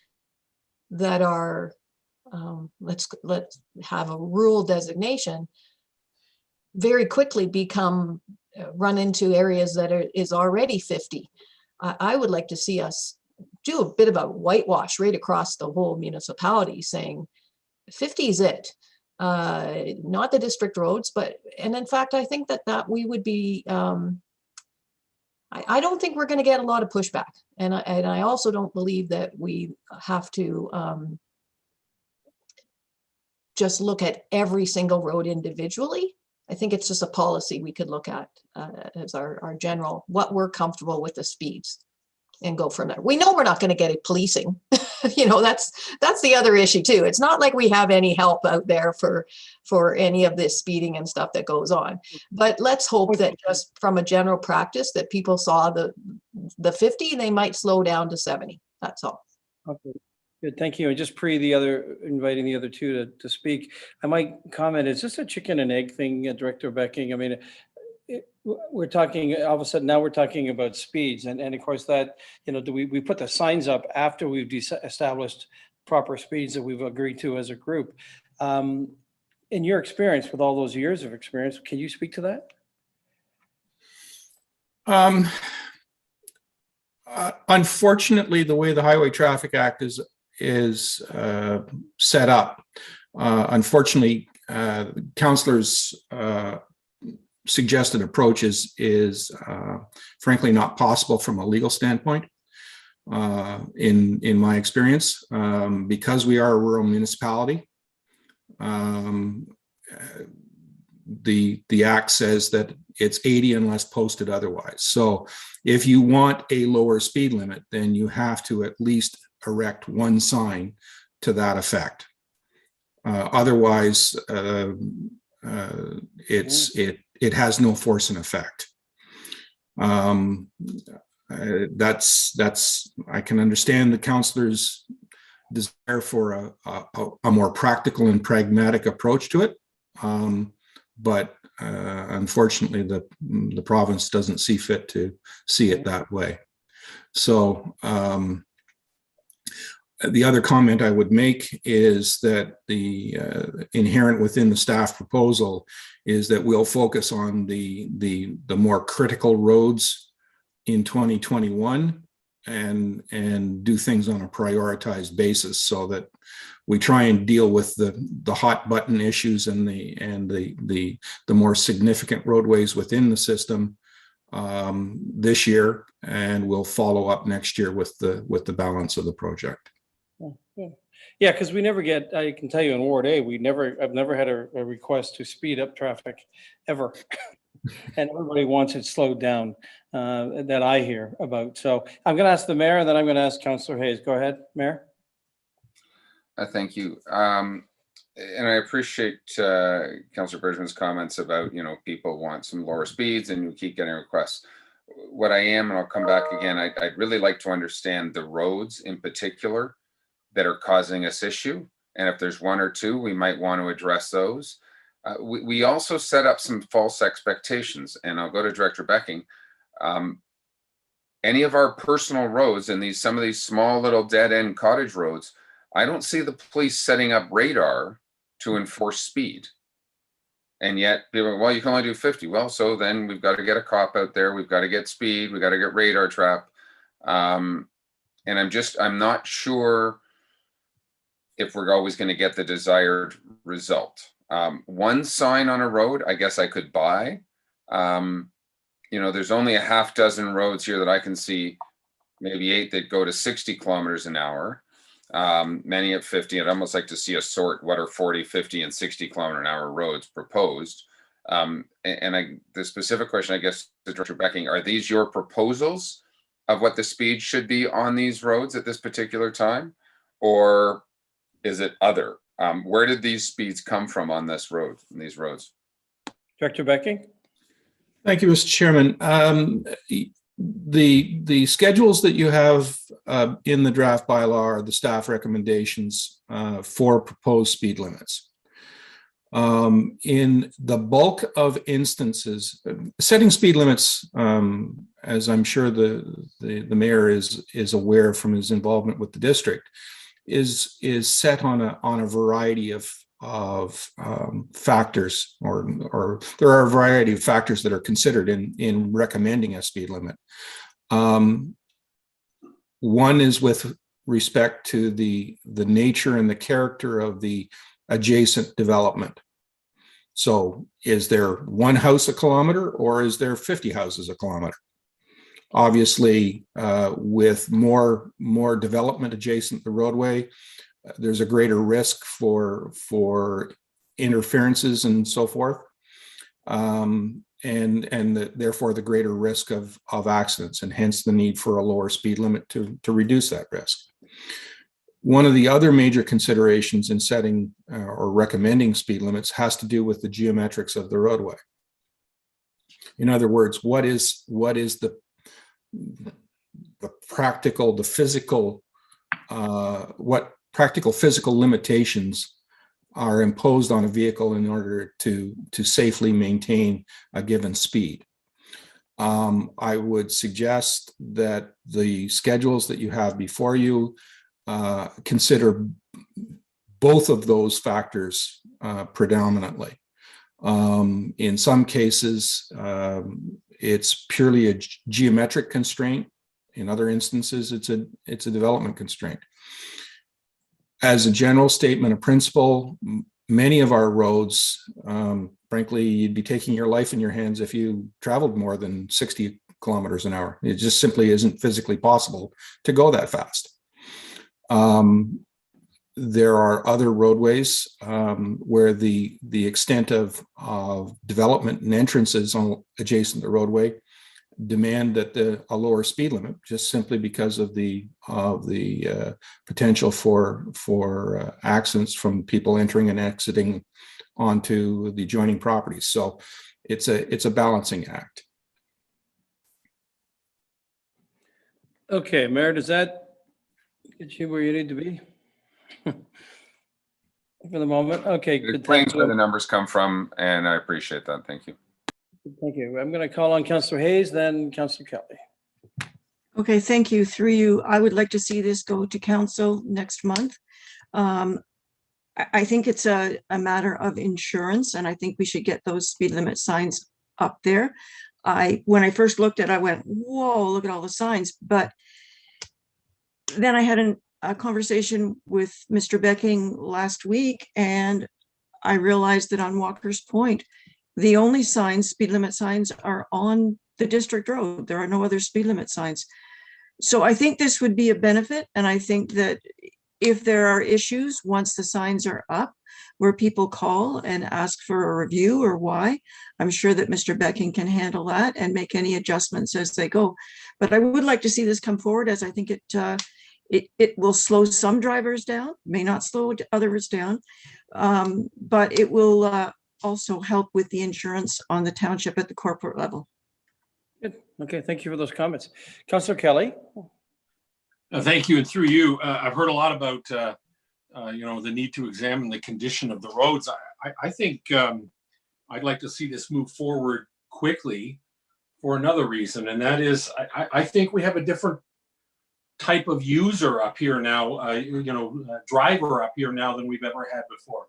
that are, let's have a rural designation, very quickly become run into areas that is already 50. I would like to see us do a bit of a whitewash right across the whole municipality, saying 50 is it. Not the district roads, and in fact, I think that we would be, I don't think we're going to get a lot of pushback. And I also don't believe that we have to just look at every single road individually. I think it's just a policy we could look at as our general, what we're comfortable with the speeds, and go from there. We know we're not going to get it policing. That's the other issue too. It's not like we have any help out there for any of this speeding and stuff that goes on. But let's hope that just from a general practice that people saw the 50, they might slow down to 70. That's all. Okay. Good, thank you. And just inviting the other two to speak, I might comment, it's just a chicken and egg thing, Director Becking. I mean, we're talking, all of a sudden now we're talking about speeds, and of course that, we put the signs up after we've established proper speeds that we've agreed to as a group. In your experience, with all those years of experience, can you speak to that? Unfortunately, the way the Highway Traffic Act is set up, unfortunately, councillors' suggested approach is frankly not possible from a legal standpoint. In my experience, because we are a rural municipality, the act says that it's 80 unless posted otherwise. So if you want a lower speed limit, then you have to at least erect one sign to that effect. Otherwise, it has no force and effect. That's I can understand the councillors' desire for a more practical and pragmatic approach to it, but unfortunately, the province doesn't see fit to see it that way. So the other comment I would make is that the inherent within the staff proposal is that we'll focus on the more critical roads in 2021 and do things on a prioritized basis, so that we try and deal with the hot button issues and the more significant roadways within the system this year, and we'll follow up next year with the balance of the project. Yeah, because we never get, I can tell you in Ward A, I've never had a request to speed up traffic ever. And everybody wants it slowed down that I hear about. So I'm going to ask the mayor, and then I'm going to ask Councillor Hayes. Go ahead, Mayor. Thank you. And I appreciate Councillor Bergman's comments about, people want some lower speeds and you keep getting requests. What I am, and I'll come back again, I'd really like to understand the roads in particular that are causing us issue. And if there's one or two, we might want to address those. We also set up some false expectations, and I'll go to Director Becking. Any of our personal roads and some of these small little dead end cottage roads, I don't see the police setting up radar to enforce speed. And yet, people, well, you can only do 50. Well, so then we've got to get a cop out there. We've got to get speed. We've got to get radar trap. And I'm not sure if we're always going to get the desired result. One sign on a road, I guess I could buy. There's only a half dozen roads here that I can see, maybe 8 that go to 60 kilometers an hour, many at 50. I'd almost like to see a sort what are 40, 50, and 60 kilometer an hour roads proposed, The specific question, I guess, to Director Becking, are these your proposals of what the speed should be on these roads at this particular time? Or is it other? Where did these speeds come from on this road, on these roads? Director Becking? Thank you, Mr. Chairman. The schedules that you have in the draft bylaw are the staff recommendations for proposed speed limits. In the bulk of instances, setting speed limits, as I'm sure the mayor is aware from his involvement with the district, is set on a variety of factors, or there are a variety of factors that are considered in recommending a speed limit. One is with respect to the nature and the character of the adjacent development. So is there one house a kilometer, or is there 50 houses a kilometer? Obviously, with more development adjacent the roadway, there's a greater risk for interferences and so forth, and therefore the greater risk of accidents, and hence the need for a lower speed limit to reduce that risk. One of the other major considerations in setting or recommending speed limits has to do with the geometrics of the roadway. In other words, what is the practical, the physical, what practical physical limitations are imposed on a vehicle in order to safely maintain a given speed. I would suggest that the schedules that you have before you consider both of those factors predominantly. In some cases, it's purely a geometric constraint. In other instances, it's a development constraint. As a general statement of principle, many of our roads, frankly, you'd be taking your life in your hands if you traveled more than 60 kilometers an hour. It just simply isn't physically possible to go that fast. There are other roadways where the extent of development and entrances on adjacent to the roadway demand that a lower speed limit, just simply because of the potential for accidents from people entering and exiting onto the adjoining properties. So it's a balancing act. Okay, Mayor, does that get you where you need to be for the moment? Okay. It explains where the numbers come from, and I appreciate that. Thank you. Thank you. I'm going to call on Councillor Hayes, then Councillor Kelly. Okay, thank you. Through you, I would like to see this go to council next month. I think it's a matter of insurance, and I think we should get those speed limit signs up there. When I first looked at it, I went, whoa, look at all the signs. But then I had a conversation with Mr. Becking last week, and I realized that on Walker's Point, the only signs, speed limit signs, are on the district road. There are no other speed limit signs. So I think this would be a benefit. And I think that if there are issues, once the signs are up, where people call and ask for a review or why, I'm sure that Mr. Becking can handle that and make any adjustments as they go. But I would like to see this come forward, as I think it will slow some drivers down, may not slow others down, but it will also help with the insurance on the township at the corporate level. Good. Okay, thank you for those comments. Councillor Kelly. Thank you, and through you, I've heard a lot about the need to examine the condition of the roads. I think I'd like to see this move forward quickly for another reason, and that is I think we have a different type of user up here now, driver up here now than we've ever had before.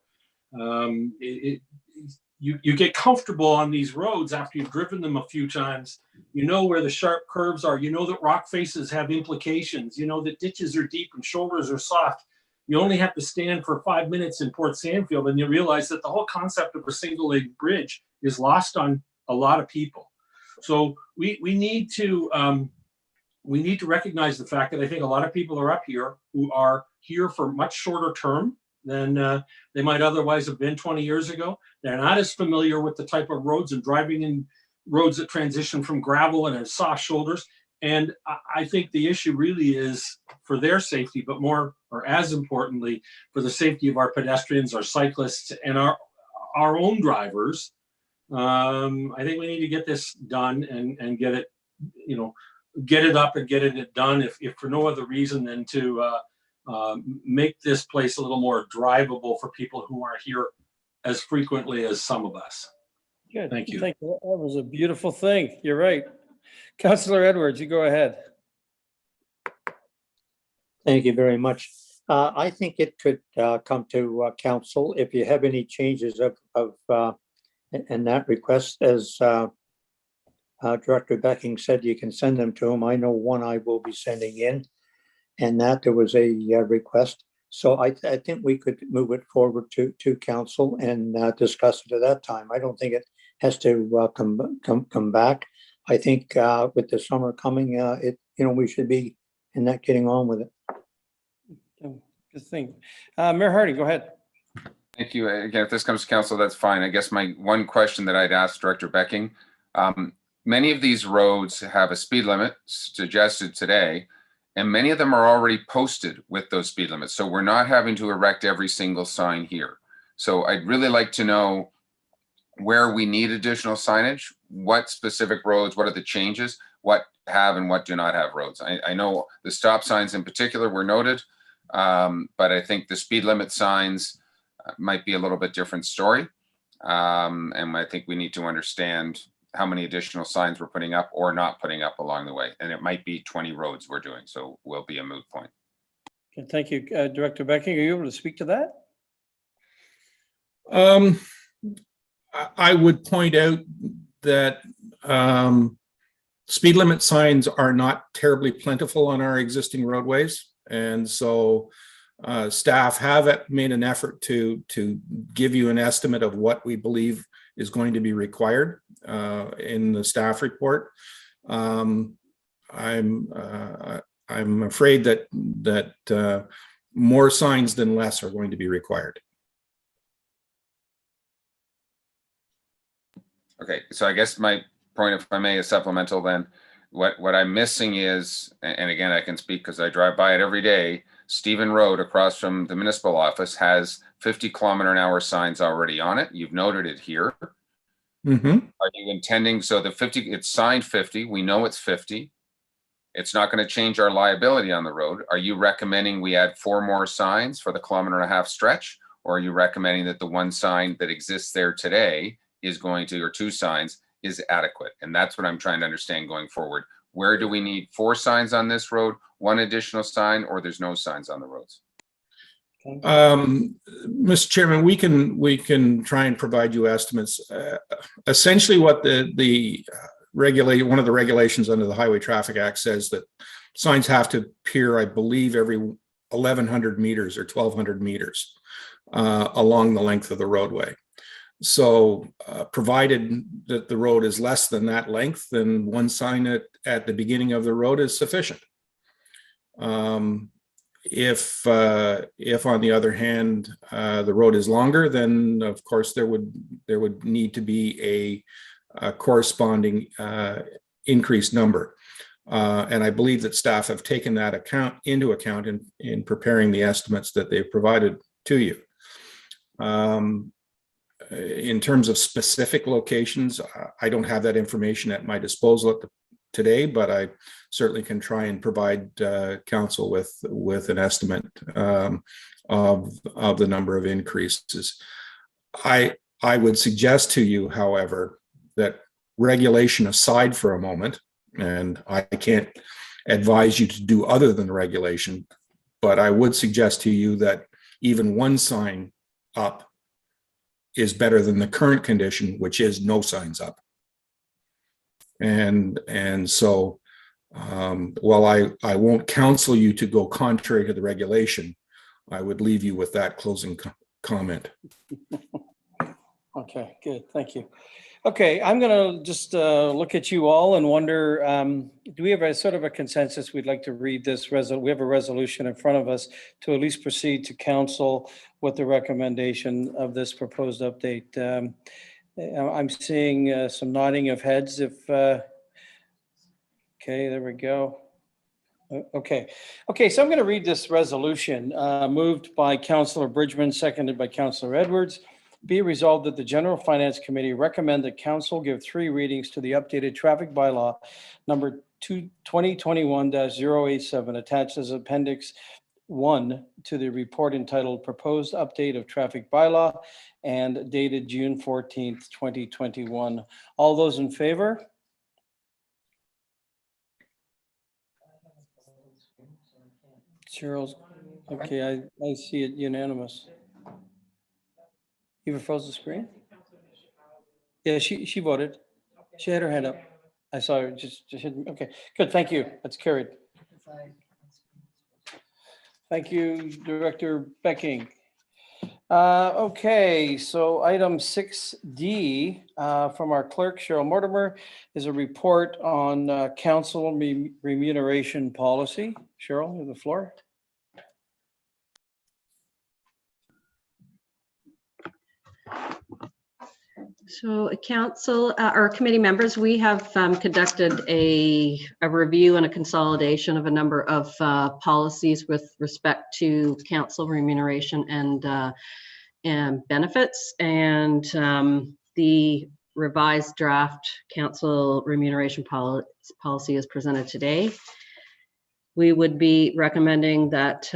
You get comfortable on these roads after you've driven them a few times. You know where the sharp curves are. You know that rock faces have implications. You know that ditches are deep and shoulders are soft. You only have to stand for 5 minutes in Port Sandfield, and you realize that the whole concept of a single-leg bridge is lost on a lot of people. So we need to recognize the fact that I think a lot of people are up here who are here for much shorter term than they might otherwise have been 20 years ago. They're not as familiar with the type of roads and driving in roads that transition from gravel and have soft shoulders. And I think the issue really is for their safety, but more, or as importantly, for the safety of our pedestrians, our cyclists, and our own drivers. I think we need to get this done and get it, get it up and get it done, if for no other reason than to make this place a little more drivable for people who aren't here as frequently as some of us. Good. Thank you. That was a beautiful thing. You're right. Councillor Edwards, you go ahead. Thank you very much. I think it could come to council if you have any changes and that request, as Director Becking said, you can send them to him. I know one I will be sending in, and that there was a request. So I think we could move it forward to council and discuss it at that time. I don't think it has to come back. I think with the summer coming, we should be in that getting on with it. Good thing. Mayor Harding, go ahead. Thank you. Again, if this comes to council, that's fine. I guess my one question that I'd ask Director Becking, many of these roads have a speed limit suggested today, and many of them are already posted with those speed limits. So we're not having to erect every single sign here. So I'd really like to know where we need additional signage, what specific roads, what are the changes, what have and what do not have roads. I know the stop signs in particular were noted, but I think the speed limit signs might be a little bit different story. And I think we need to understand how many additional signs we're putting up or not putting up along the way. And it might be 20 roads we're doing, so will be a moot point. Okay, thank you. Director Becking, are you able to speak to that? I would point out that speed limit signs are not terribly plentiful on our existing roadways. And so staff have made an effort to give you an estimate of what we believe is going to be required in the staff report. I'm afraid that more signs than less are going to be required. Okay, so I guess my point, if I may, is supplemental then. What I'm missing is, and again, I can speak because I drive by it every day, Stephen Road across from the municipal office has 50-kilometer-an-hour signs already on it. You've noted it here. Mm-hmm. Are you intending, so the 50, it's signed 50, we know it's 50. It's not going to change our liability on the road. Are you recommending we add 4 more signs for the 1.5-kilometer stretch? Or are you recommending that the one sign that exists there today is going to, or 2 signs, is adequate? And that's what I'm trying to understand going forward. Where do we need 4 signs on this road, 1 additional sign, or there's no signs on the roads? Mr. Chairman, we can try and provide you estimates. Essentially, what the one of the regulations under the Highway Traffic Act says that signs have to appear, I believe, every 1,100 meters or 1,200 meters along the length of the roadway. So provided that the road is less than that length, then 1 sign at the beginning of the road is sufficient. If on the other hand, the road is longer, then of course there would need to be a corresponding increased number. And I believe that staff have taken that into account in preparing the estimates that they've provided to you. In terms of specific locations, I don't have that information at my disposal today, but I certainly can try and provide council with an estimate of the number of increases. I would suggest to you, however, that regulation aside for a moment, and I can't advise you to do other than regulation, but I would suggest to you that even 1 sign up is better than the current condition, which is no signs up. And so while I won't counsel you to go contrary to the regulation, I would leave you with that closing comment. Okay, good. Thank you. Okay, I'm going to just look at you all and wonder, do we have a sort of a consensus? We'd like to read this. We have a resolution in front of us to at least proceed to council with the recommendation of this proposed update. I'm seeing some nodding of heads if, okay, there we go. Okay, so I'm going to read this resolution moved by Councillor Bridgman, seconded by Councillor Edwards. Be resolved that the General Finance Committee recommend that Council give 3 readings to the updated traffic bylaw number 2021-087 attached as Appendix 1 to the report entitled Proposed Update of Traffic Bylaw and dated June 14th, 2021. All those in favor? Cheryl's, okay, I see it unanimous. You froze the screen? Yeah, she voted. She had her hand up. I saw her just hidden. Okay, good, thank you. That's carried. Thank you, Director Becking. Okay, so item 6D from our clerk, Cheryl Mortimer, is a report on council remuneration policy. Cheryl, you have the floor. So council or committee members, we have conducted a review and a consolidation of a number of policies with respect to council remuneration and benefits, and the revised draft council remuneration policy is presented today. We would be recommending that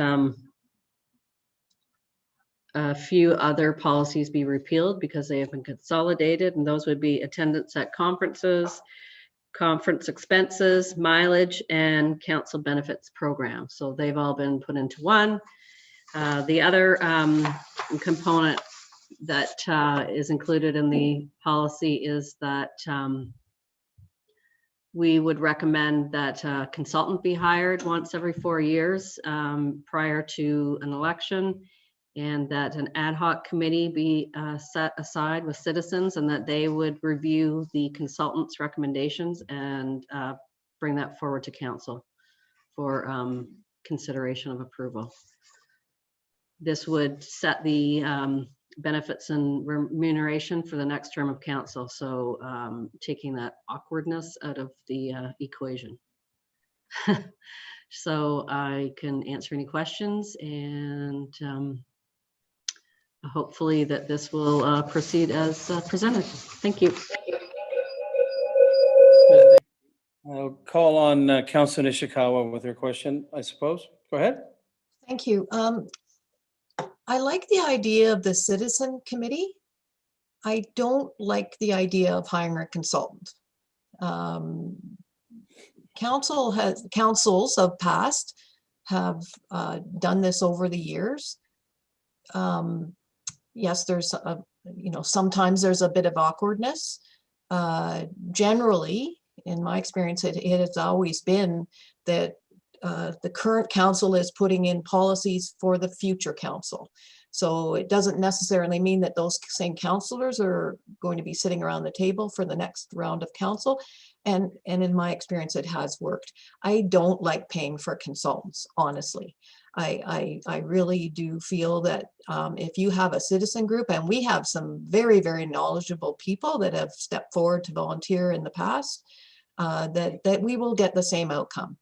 a few other policies be repealed because they have been consolidated, and those would be attendance at conferences, conference expenses, mileage, and council benefits program. So they've all been put into one. The other component that is included in the policy is that we would recommend that a consultant be hired once every 4 years prior to an election, and that an ad hoc committee be set aside with citizens, and that they would review the consultant's recommendations and bring that forward to council for consideration of approval. This would set the benefits and remuneration for the next term of council. So taking that awkwardness out of the equation. So I can answer any questions, and hopefully that this will proceed as presented. Thank you. I'll call on Councilor Nishikawa with her question, I suppose. Go ahead. Thank you. I like the idea of the citizen committee. I don't like the idea of hiring a consultant. Councils of past have done this over the years. Yes, there's sometimes there's a bit of awkwardness. Generally, in my experience, it has always been that the current council is putting in policies for the future council. So it doesn't necessarily mean that those same councillors are going to be sitting around the table for the next round of council. And in my experience, it has worked. I don't like paying for consultants, honestly. I really do feel that if you have a citizen group, and we have some very, very knowledgeable people that have stepped forward to volunteer in the past, that we will get the same outcome.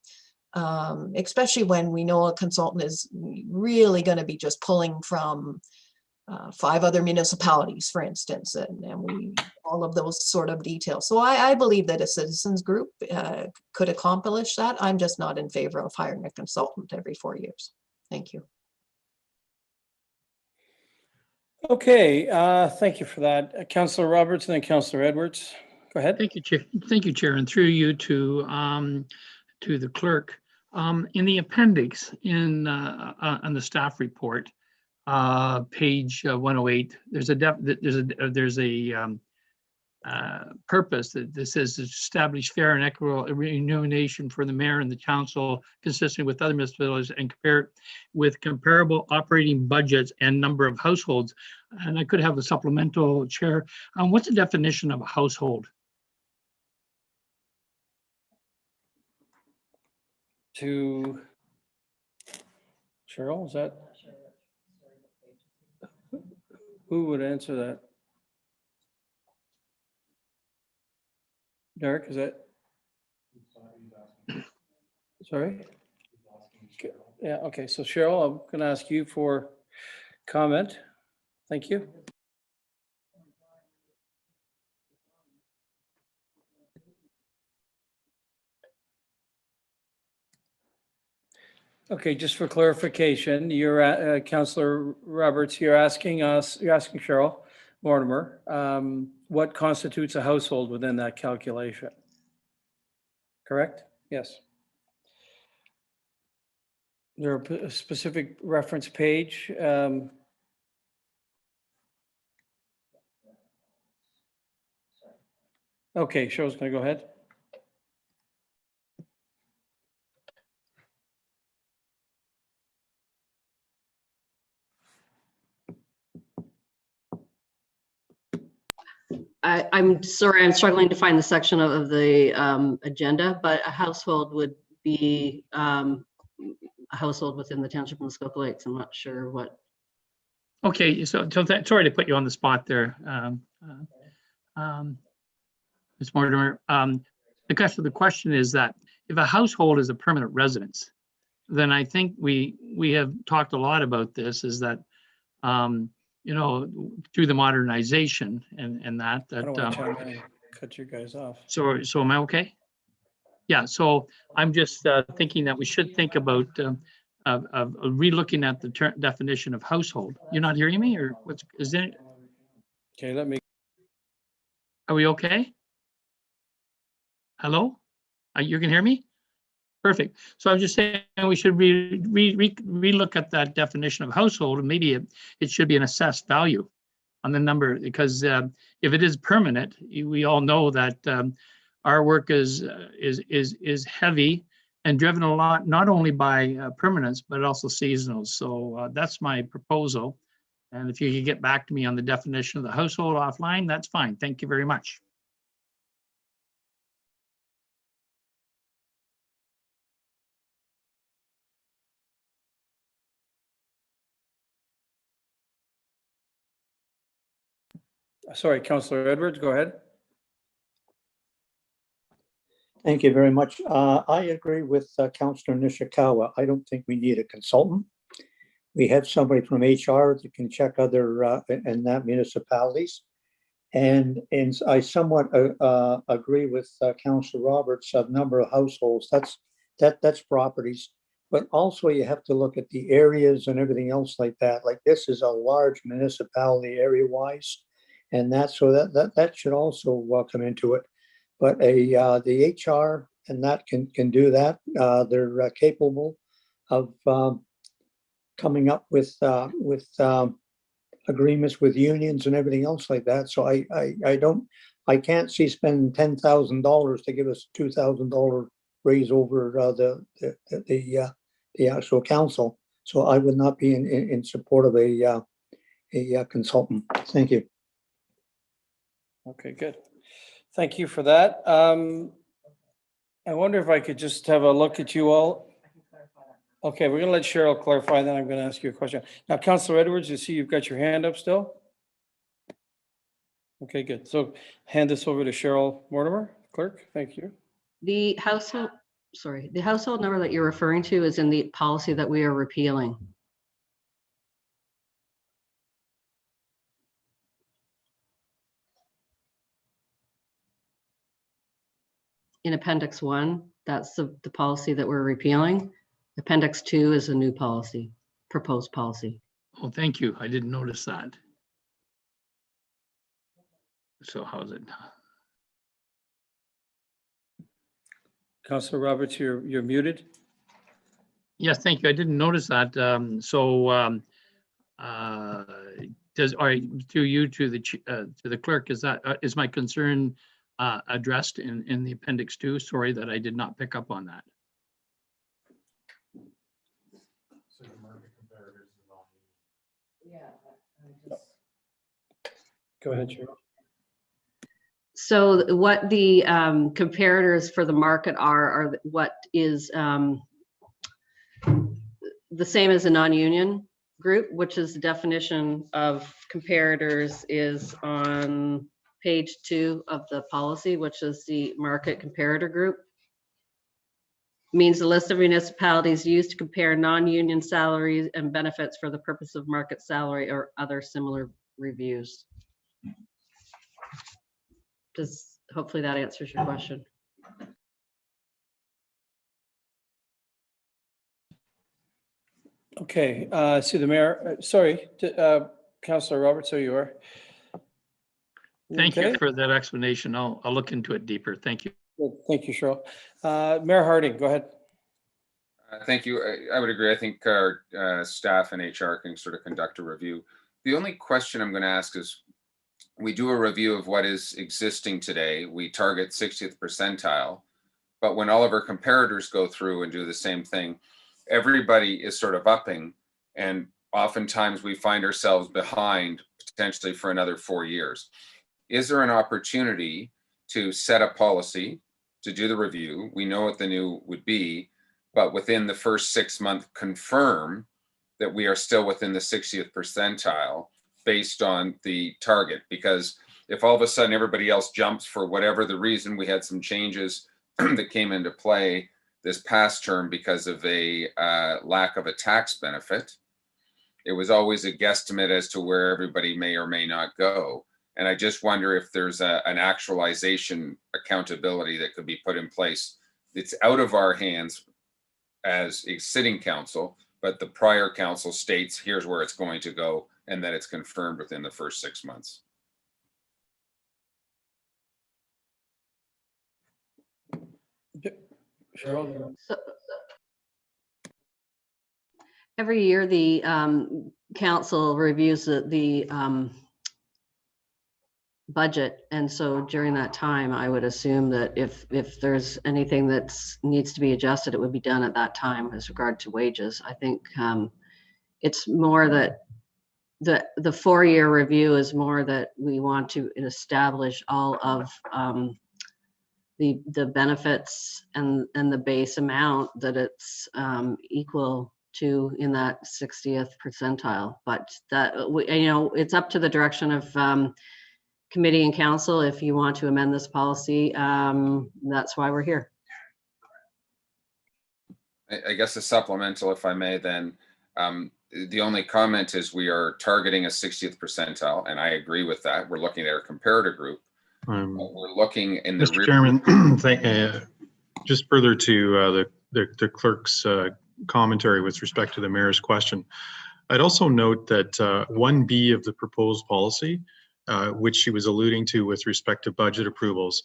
Especially when we know a consultant is really going to be just pulling from 5 other municipalities, for instance, and all of those sort of details. So I believe that a citizens group could accomplish that. I'm just not in favor of hiring a consultant every 4 years. Thank you. Okay, thank you for that. Councillor Roberts and then Councillor Edwards. Go ahead. Thank you, Chair. Thank you, Chair, and through you to the clerk. In the appendix on the staff report, page 108, there's a purpose that this is to establish fair and equitable remuneration for the mayor and the council consistent with other municipalities and compare it with comparable operating budgets and number of households. And I could have a supplemental, Chair. What's the definition of a household? To Cheryl, is that? Who would answer that? Derek, is that? Sorry? Yeah, okay, so Cheryl, I'm going to ask you for comment. Thank you. Okay, just for clarification, you're Councillor Roberts, you're asking Cheryl Mortimer, what constitutes a household within that calculation? Correct? Yes. Is there a specific reference page? Okay, Cheryl's going to go ahead. I'm sorry, I'm struggling to find the section of the agenda, but a household would be a household within the township of Muskoka Lakes. I'm not sure what. Okay, so sorry to put you on the spot there, Ms. Mortimer. The question is that if a household is a permanent residence, then I think we have talked a lot about this, is that you know, through the modernization and that. I don't want to chime in and cut you guys off. So am I okay? Yeah, so I'm just thinking that we should think about relooking at the definition of household. You're not hearing me, or what's, is there? Okay, let me. Are we okay? Hello? You can hear me? Perfect. So I'm just saying we should relook at that definition of household, and maybe it should be an assessed value on the number, because if it is permanent, we all know that our work is heavy and driven a lot, not only by permanence, but also seasonal. So that's my proposal. And if you could get back to me on the definition of the household offline, that's fine. Thank you very much. Sorry, Councillor Edwards, go ahead. Thank you very much. I agree with Councillor Nishikawa. I don't think we need a consultant. We have somebody from HR that can check other in that municipalities. And I somewhat agree with Councillor Roberts, a number of households, that's properties. But also you have to look at the areas and everything else like that. Like this is a large municipality area-wise. And so that should also come into it. But the HR and that can do that. They're capable of coming up with agreements with unions and everything else like that. So I can't see spending $10,000 to give us $2,000 raise over the actual council. So I would not be in support of a consultant. Thank you. Okay, good. Thank you for that. I wonder if I could just have a look at you all. Okay, we're going to let Cheryl clarify, then I'm going to ask you a question. Now, Councillor Edwards, you see you've got your hand up still? Okay, good. So hand this over to Cheryl Mortimer, clerk. Thank you. The household number that you're referring to is in the policy that we are repealing. In Appendix 1, that's the policy that we're repealing. Appendix 2 is a new policy, proposed policy. Oh, thank you. I didn't notice that. So how's it? Councillor Roberts, you're muted. Yes, thank you. I didn't notice that. to the clerk, is my concern addressed in the appendix 2? Sorry that I did not pick up on that. Go ahead, Cheryl. So what the comparators for the market are what is the same as a non-union group, which is the definition of comparators is on page 2 of the policy, which is the market comparator group. Means the list of municipalities used to compare non-union salaries and benefits for the purpose of market salary or other similar reviews. Hopefully that answers your question. Okay, see the mayor, sorry, Councillor Roberts, so you are. Thank you for that explanation. I'll look into it deeper. Thank you. Thank you, Cheryl. Mayor Harding, go ahead. Thank you. I would agree. I think our staff and HR can sort of conduct a review. The only question I'm going to ask is, we do a review of what is existing today. We target 60th percentile, but when all of our comparators go through and do the same thing, everybody is sort of upping, and oftentimes we find ourselves behind potentially for another 4 years. Is there an opportunity to set a policy to do the review? We know what the new would be, but within the first 6 months confirm that we are still within the 60th percentile based on the target. Because if all of a sudden everybody else jumps for whatever the reason, we had some changes that came into play this past term because of a lack of a tax benefit. It was always a guesstimate as to where everybody may or may not go. And I just wonder if there's an actualization accountability that could be put in place. It's out of our hands as a sitting council, but the prior council states here's where it's going to go, and that it's confirmed within the first 6 months. Cheryl? Every year, the council reviews the budget, and so during that time, I would assume that if there's anything that needs to be adjusted, it would be done at that time as regard to wages. I think it's more that the 4-year review is more that we want to establish all of the benefits and the base amount that it's equal to in that 60th percentile. But that it's up to the direction of committee and council. If you want to amend this policy, that's why we're here. I guess a supplemental, if I may, then the only comment is we are targeting a 60th percentile, and I agree with that. We're looking at our comparator group. We're looking in the Mr. Chairman, just further to the clerk's commentary with respect to the mayor's question. I'd also note that 1B of the proposed policy, which she was alluding to with respect to budget approvals,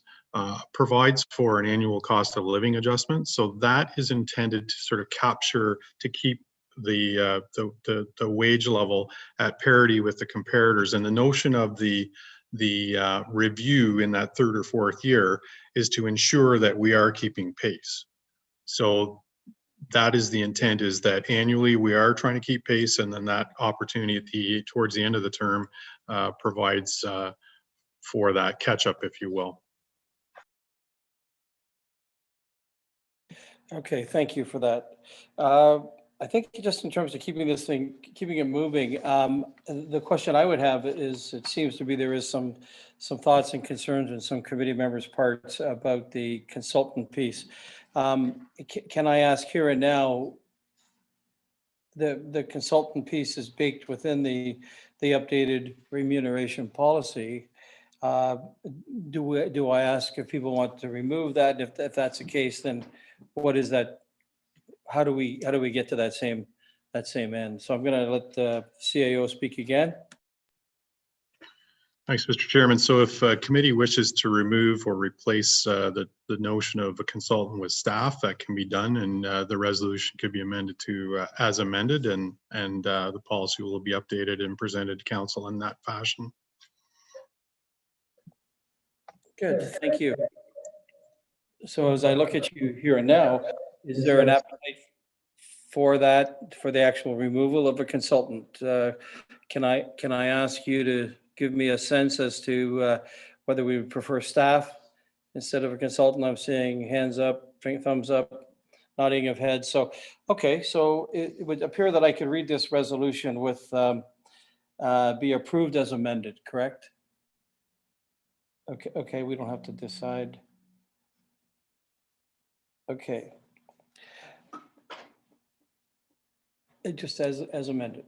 provides for an annual cost of living adjustment. So that is intended to sort of capture, to keep the wage level at parity with the comparators. And the notion of the review in that 3rd or 4th year is to ensure that we are keeping pace. So that is the intent, is that annually we are trying to keep pace, and then that opportunity towards the end of the term provides for that catch up, if you will. Okay, thank you for that. I think just in terms of keeping it moving, the question I would have is, it seems to be there is some thoughts and concerns in some committee members' parts about the consultant piece. Can I ask here and now, the consultant piece is baked within the updated remuneration policy. Do I ask if people want to remove that? And if that's the case, then what is that? How do we get to that same end? So I'm going to let the CAO speak again. Thanks, Mr. Chairman. So if committee wishes to remove or replace the notion of a consultant with staff, that can be done, and the resolution could be amended to as amended, and the policy will be updated and presented to council in that fashion. Good, thank you. So as I look at you here and now, is there an appetite for that, for the actual removal of a consultant? Can I ask you to give me a sense as to whether we would prefer staff instead of a consultant? I'm seeing hands up, thumbs up, nodding of heads. So, okay, so it would appear that I could read this resolution with be approved as amended, correct? Okay, we don't have to decide. Okay. It just as amended.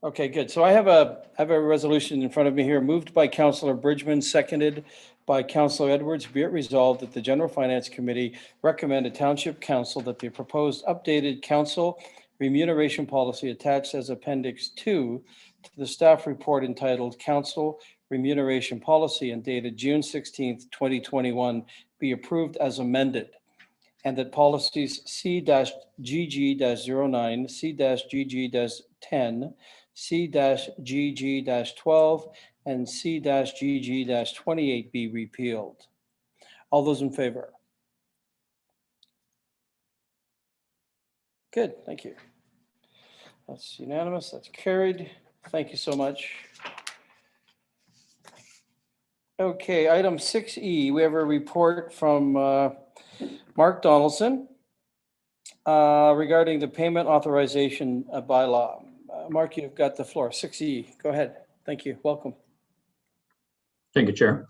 Okay, good. So I have a resolution in front of me here, moved by Councillor Bridgman, seconded by Councillor Edwards. Be it resolved that the General Finance Committee recommend to Township Council that the proposed updated council remuneration policy attached as Appendix 2 to the staff report entitled Council Remuneration Policy and dated June 16th, 2021 be approved as amended, and that policies C-GG-09, C-GG-10, C-GG-12, and C-GG-28 be repealed. All those in favor? Good, thank you. That's unanimous, that's carried. Thank you so much. Okay, item 6E, we have a report from Mark Donaldson regarding the payment authorization bylaw. Mark, you've got the floor. 6E, go ahead. Thank you. Welcome. Thank you, Chair.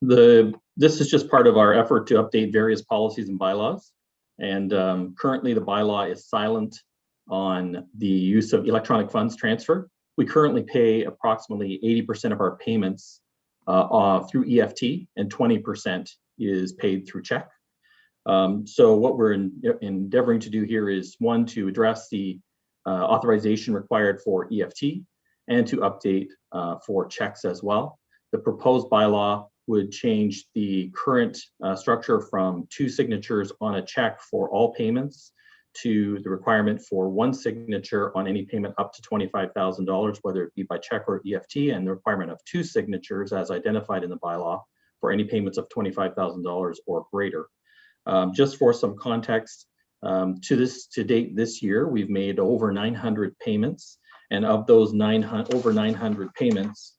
This is just part of our effort to update various policies and bylaws. And currently the bylaw is silent on the use of electronic funds transfer. We currently pay approximately 80% of our payments through EFT, and 20% is paid through check. So what we're endeavoring to do here is, one, to address the authorization required for EFT and to update for checks as well. The proposed bylaw would change the current structure from 2 signatures on a check for all payments to the requirement for 1 signature on any payment up to $25,000, whether it be by check or EFT, and the requirement of 2 signatures as identified in the bylaw for any payments of $25,000 or greater. Just for some context, to date this year, we've made over 900 payments, and of those over 900 payments,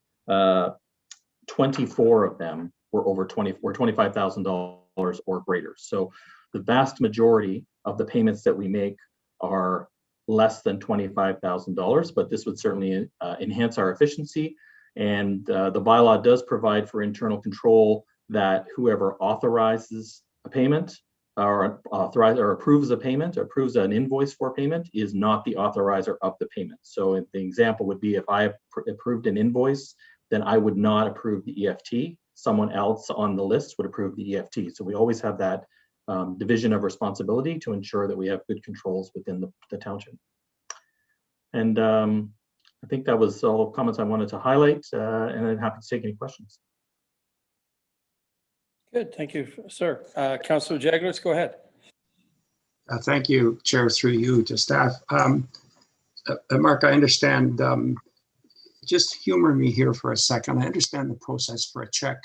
24 of them were over $25,000 or greater. So the vast majority of the payments that we make are less than $25,000, but this would certainly enhance our efficiency. And the bylaw does provide for internal control that whoever authorizes a payment or approves a payment, or approves an invoice for payment, is not the authorizer of the payment. So the example would be, if I approved an invoice, then I would not approve the EFT. Someone else on the list would approve the EFT. So we always have that division of responsibility to ensure that we have good controls within the township. And I think that was all the comments I wanted to highlight, and I'm happy to take any questions. Good, thank you, sir. Councillor Jaglowitz, go ahead. Thank you, Chair, through you to staff. Mark, I understand, just humor me here for a second. I understand the process for a check.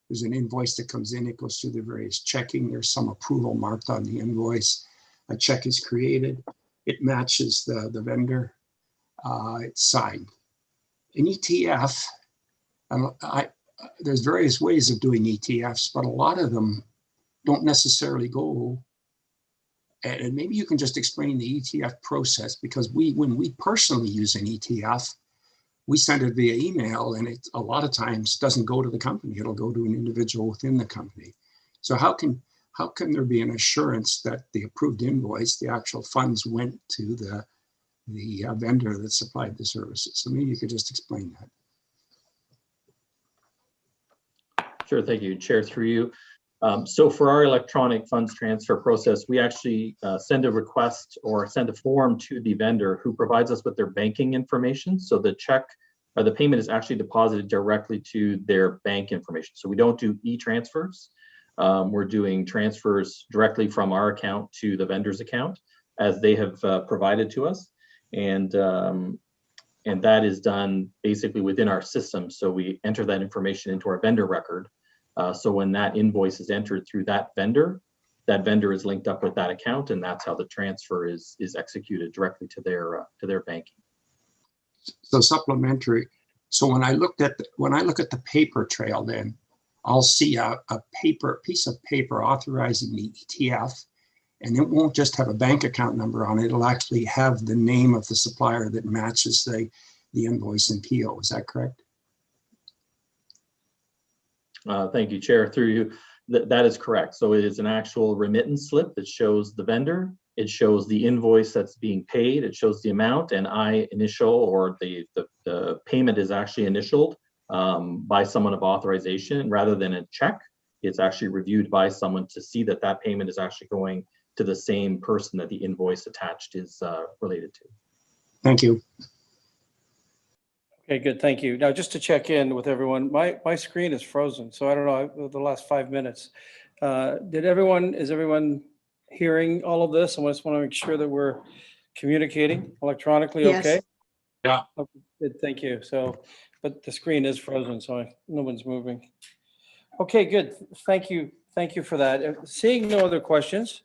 There's an invoice that comes in, it goes through the various checking. There's some approval marked on the invoice. A check is created. It matches the vendor. It's signed. An ETF, there's various ways of doing ETFs, but a lot of them don't necessarily go. And maybe you can just explain the ETF process, because when we personally use an ETF, we send it via email, and it a lot of times doesn't go to the company. It'll go to an individual within the company. So how can there be an assurance that the approved invoice, the actual funds, went to the vendor that supplied the services? So maybe you could just explain that. Sure, thank you, Chair, through you. So for our electronic funds transfer process, we actually send a request or send a form to the vendor, who provides us with their banking information. So the check the payment is actually deposited directly to their bank information. So we don't do e-transfers. We're doing transfers directly from our account to the vendor's account as they have provided to us. And that is done basically within our system. So we enter that information into our vendor record. So when that invoice is entered through that vendor is linked up with that account, and that's how the transfer is executed directly to their banking. So supplementary. So when I look at the paper trail, then I'll see a piece of paper authorizing the ETF, and it won't just have a bank account number on it. It'll actually have the name of the supplier that matches the invoice and PO. Is that correct? Thank you, Chair. Through you, that is correct. So it is an actual remittance slip that shows the vendor. It shows the invoice that's being paid. It shows the amount, and I initial, or the payment is actually initialed by someone of authorization rather than a check. It's actually reviewed by someone to see that that payment is actually going to the same person that the invoice attached is related to. Thank you. Okay, good. Thank you. Now, just to check in with everyone, my screen is frozen, so I don't know the last 5 minutes. Is everyone hearing all of this? I just want to make sure that we're communicating electronically. Yes. Okay. Yeah. Okay, good. Thank you. So, but the screen is frozen, so no one's moving. Okay, good. Thank you. Thank you for that. Seeing no other questions,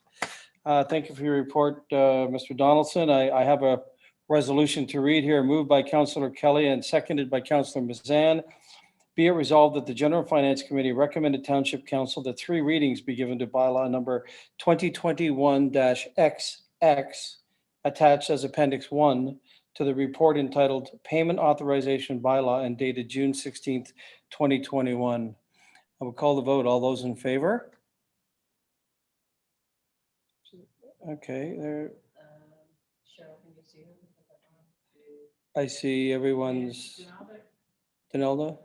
thank you for your report, Mr. Donaldson. I have a resolution to read here, moved by Councillor Kelly and seconded by Councillor Mazan. Be it resolved that the General Finance Committee recommended Township Council that 3 readings be given to bylaw number 2021-XX attached as Appendix 1 to the report entitled Payment Authorization Bylaw and dated June 16th, 2021. I will call the vote. All those in favor? Okay, there. I see everyone's. Donalda?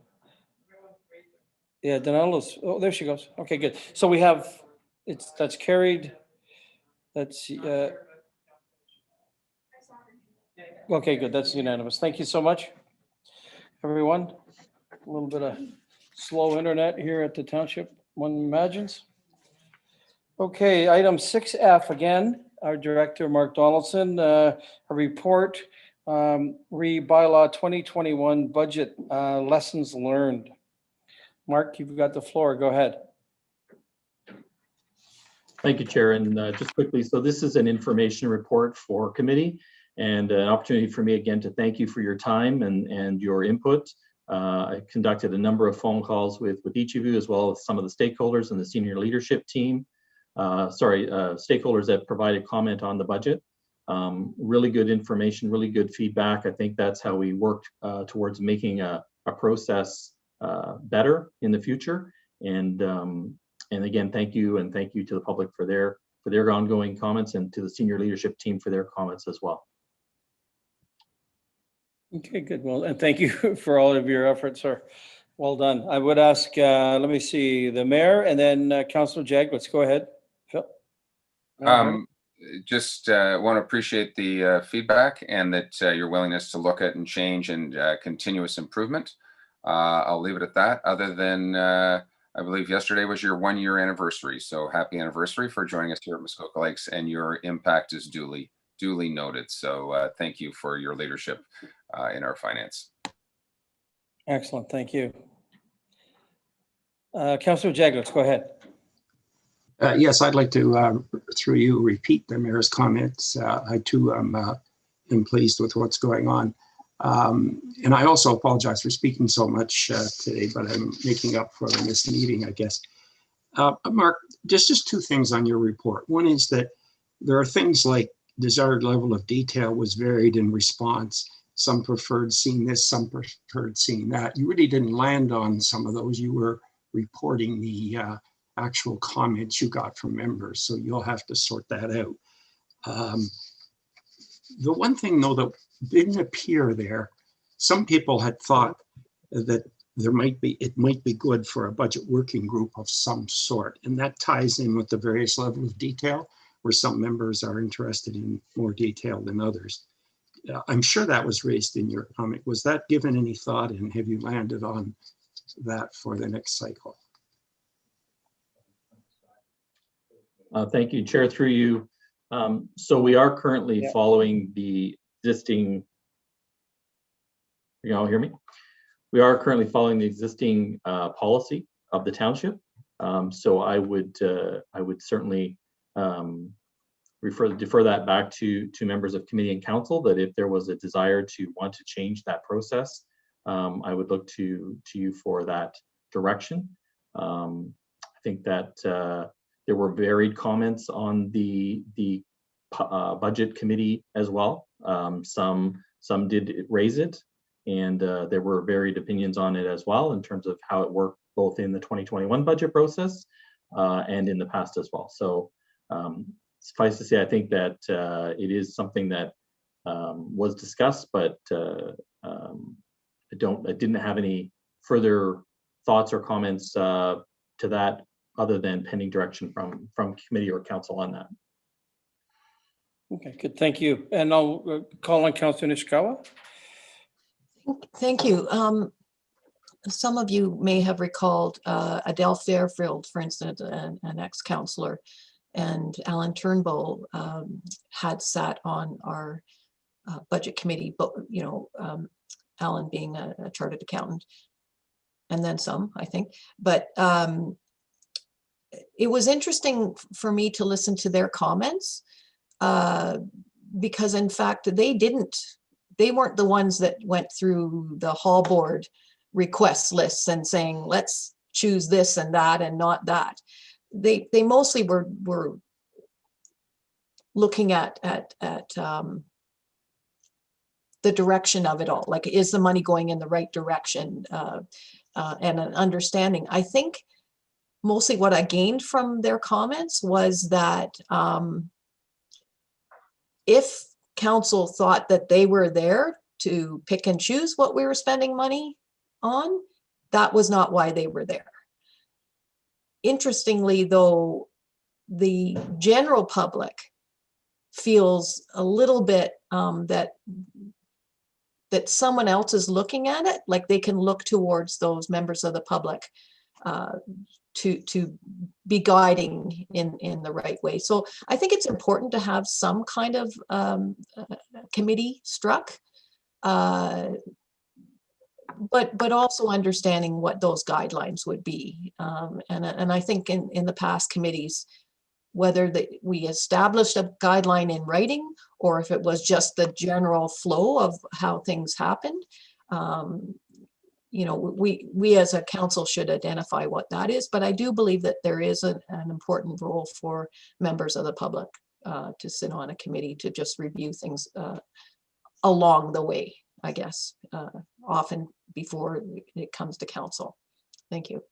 Yeah, Donalda's, oh, there she goes. Okay, good. So we have, that's carried. That's, okay, good. That's unanimous. Thank you so much, everyone. A little bit of slow internet here at the township, one imagines. Okay, item 6F again, our director, Mark Donaldson, a report, re-bylaw 2021 budget lessons learned. Mark, you've got the floor. Go ahead. Thank you, Chair. And just quickly, so this is an information report for committee and an opportunity for me again to thank you for your time and your input. I conducted a number of phone calls with each of you, as well as some of the stakeholders and the senior leadership team. Stakeholders that provided comment on the budget. Really good information, really good feedback. I think that's how we worked towards making a process better in the future. And again, thank you, and thank you to the public for their ongoing comments, and to the senior leadership team for their comments as well. Okay, good. Well, and thank you for all of your efforts, sir. Well done. I would ask, let me see, the mayor and then Councillor Jaglitz. Go ahead, Phil. Just want to appreciate the feedback and that your willingness to look at and change and continuous improvement. I'll leave it at that, other than I believe yesterday was your 1-year anniversary. So happy anniversary for joining us here at Muskoka Lakes, and your impact is duly noted. So thank you for your leadership in our finance. Excellent, thank you. Councillor Jaglitz, go ahead. Yes, I'd like to, through you, repeat the mayor's comments. I too am pleased with what's going on. And I also apologize for speaking so much today, but I'm making up for the missed meeting, I guess. Mark, just 2 things on your report. One is that there are things like desired level of detail was varied in response. Some preferred seeing this, some preferred seeing that. You really didn't land on some of those. You were reporting the actual comments you got from members, so you'll have to sort that out. The one thing, though, that didn't appear there, some people had thought that it might be good for a budget working group of some sort, and that ties in with the various levels of detail, where some members are interested in more detail than others. I'm sure that was raised in your comment. Was that given any thought, and have you landed on that for the next cycle? Thank you, Chair, through you. So we are currently following the existing, you all hear me? We are currently following the existing policy of the township. So I would certainly defer that back to members of committee and council, that if there was a desire to want to change that process, I would look to you for that direction. I think that there were varied comments on the budget committee as well. Some did raise it, and there were varied opinions on it as well in terms of how it worked both in the 2021 budget process and in the past as well. So suffice to say, I think that it is something that was discussed, but I didn't have any further thoughts or comments to that other than pending direction from committee or council on that. Okay, good, thank you. And I'll call on Councilor Nishikawa. Thank you. Some of you may have recalled Adele Fairfield, for instance, an ex-councillor, and Alan Turnbull had sat on our budget committee, but Alan being a chartered accountant, and then some, I think. But it was interesting for me to listen to their comments because, in fact, they weren't the ones that went through the hall board request lists and saying, let's choose this and that and not that. They mostly were looking at the direction of it all. Like, is the money going in the right direction? And an understanding. I think mostly what I gained from their comments was that if council thought that they were there to pick and choose what we were spending money on, that was not why they were there. Interestingly, though, the general public feels a little bit that someone else is looking at it, like they can look towards those members of the public to be guiding in the right way. So I think it's important to have some kind of committee struck, but also understanding what those guidelines would be. And I think in the past committees, whether we established a guideline in writing or if it was just the general flow of how things happened, we as a council should identify what that is. But I do believe that there is an important role for members of the public to sit on a committee to just review things along the way, I guess, often before it comes to council. Thank you.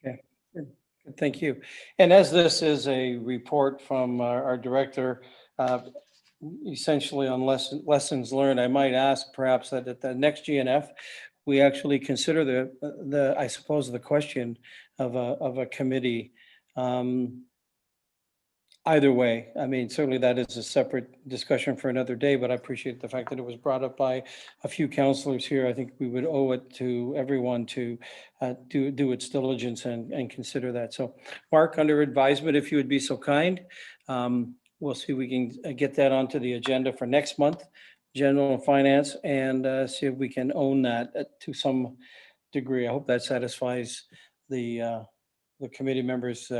Okay, good. Thank you. And as this is a report from our director, essentially on lessons learned, I might ask perhaps that at the next GNF, we actually consider the I suppose the question of a committee. Either way, I mean, certainly that is a separate discussion for another day, but I appreciate the fact that it was brought up by a few councillors here. I think we would owe it to everyone to do its diligence and consider that. So Mark, under advisement, if you would be so kind, we'll see if we can get that onto the agenda for next month, General and Finance, and see if we can own that to some degree. I hope that satisfies the committee members'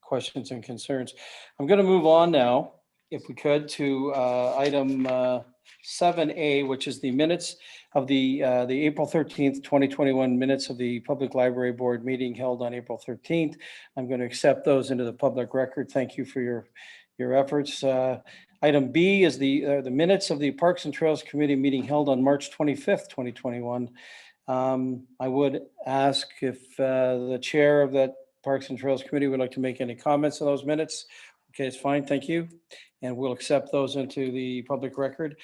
questions and concerns. I'm going to move on now, if we could, to item 7A, which is the minutes of the April 13th, 2021 minutes of the Public Library Board meeting held on April 13th. I'm going to accept those into the public record. Thank you for your efforts. Item B is the minutes of the Parks and Trails Committee meeting held on March 25th, 2021. I would ask if the chair of that Parks and Trails Committee would like to make any comments on those minutes. Okay, it's fine, thank you. And we'll accept those into the public record.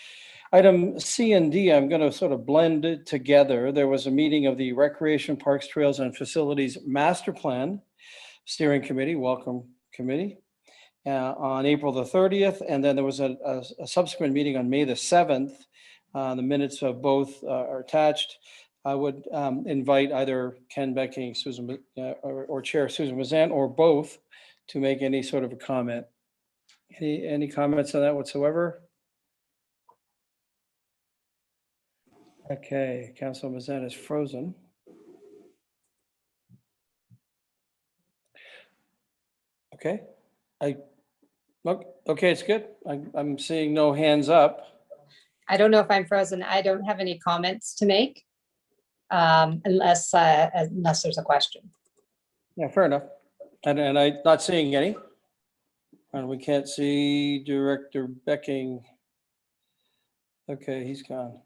Item C and D, I'm going to sort of blend it together. There was a meeting of the Recreation, Parks, Trails, and Facilities Master Plan Steering Committee, welcome committee, on April the 30th. And then there was a subsequent meeting on May the 7th The minutes of both are attached. I would invite either Ken Becking, Susan, or Chair Susan Mazan, or both to make any sort of a comment. Any comments on that whatsoever? Okay, Councilor Mazan is frozen. Okay, okay, it's good. I'm seeing no hands up. I don't know if I'm frozen. I don't have any comments to make unless there's a question. Yeah, fair enough. And I'm not seeing any. And we can't see Director Becking. Okay, he's gone.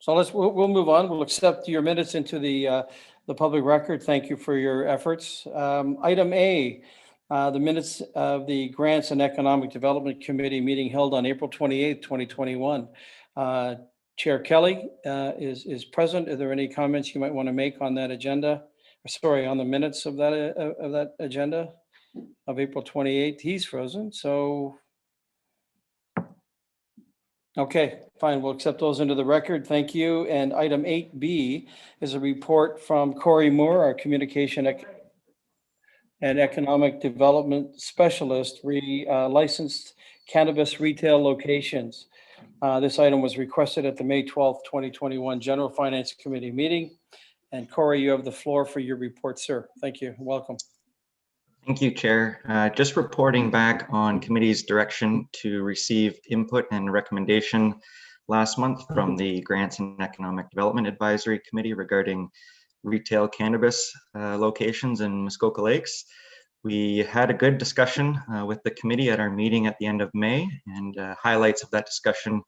So we'll move on. We'll accept your minutes into the public record. Thank you for your efforts. Item A, the minutes of the Grants and Economic Development Committee meeting held on April 28th, 2021. Chair Kelly is present. Are there any comments you might want to make on that agenda? Sorry, on the minutes of that agenda of April 28th? He's frozen, so. Okay, fine. We'll accept those into the record. Thank you. And item 8B is a report from Corey Moore, our Communication and Economic Development Specialist, licensed cannabis retail locations. This item was requested at the May 12th, 2021 General Finance Committee meeting. And Corey, you have the floor for your report, sir. Thank you. Welcome. Thank you, Chair. Just reporting back on committee's direction to receive input and recommendation last month from the Grants and Economic Development Advisory Committee regarding retail cannabis locations in Muskoka Lakes. We had a good discussion with the committee at our meeting at the end of May, and highlights of that discussion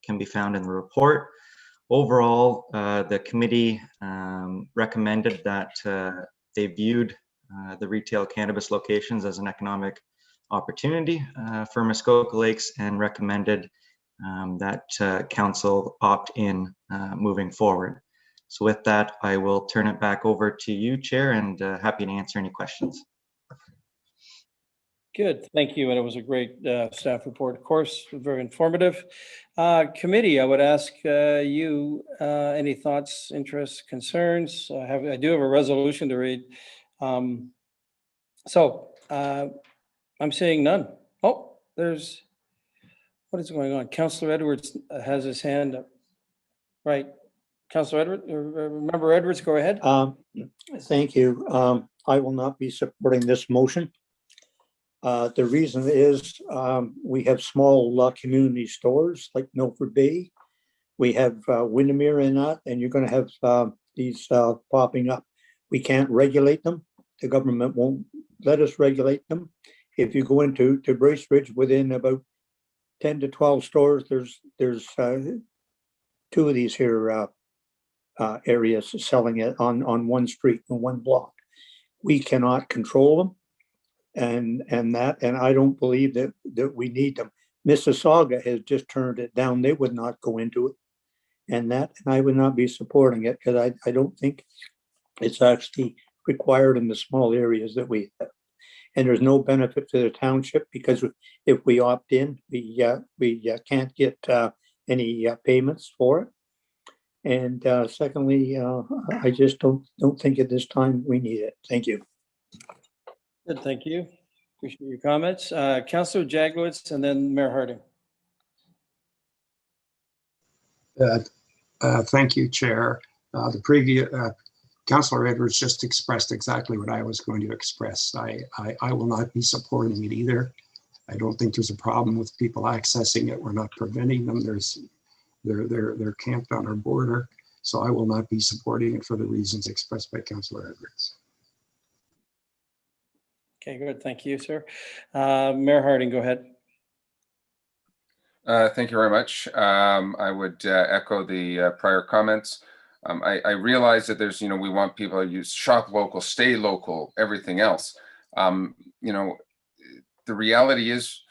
can be found in the report. Overall, the committee recommended that they viewed the retail cannabis locations as an economic opportunity for Muskoka Lakes, and recommended that council opt in moving forward. So with that, I will turn it back over to you, Chair, and happy to answer any questions. Good, thank you. And it was a great staff report, of course, very informative. Committee, I would ask you any thoughts, interests, concerns. I do have a resolution to read. I'm seeing none. Oh, what is going on? Councillor Edwards has his hand up. Right, Councillor Edwards, Member Edwards, go ahead. Thank you. I will not be supporting this motion. The reason is we have small community stores like Milford Bay. We have Windermere in that, and you're going to have these popping up. We can't regulate them. The government won't let us regulate them. If you go into Bracebridge, within about 10 to 12 stores, there's two of these here areas selling it on one street and one block. We cannot control them. And I don't believe that we need them. Mississauga has just turned it down. They would not go into it, and I would not be supporting it, because I don't think it's actually required in the small areas that we have. And there's no benefit to the township, because if we opt in, we can't get any payments for it. And secondly, I just don't think at this time we need it. Thank you. Good, thank you. Appreciate your comments. Councillor Jaglowitz, and then Mayor Harding. Thank you, Chair. The previous Councillor Edwards just expressed exactly what I was going to express. I will not be supporting it either. I don't think there's a problem with people accessing it. We're not preventing them. They're camped on our border. So I will not be supporting it for the reasons expressed by Councillor Edwards. Okay, good. Thank you, sir. Mayor Harding, go ahead. Thank you very much. I would echo the prior comments. I realize that there's, we want people to use shop local, stay local, everything else. The reality is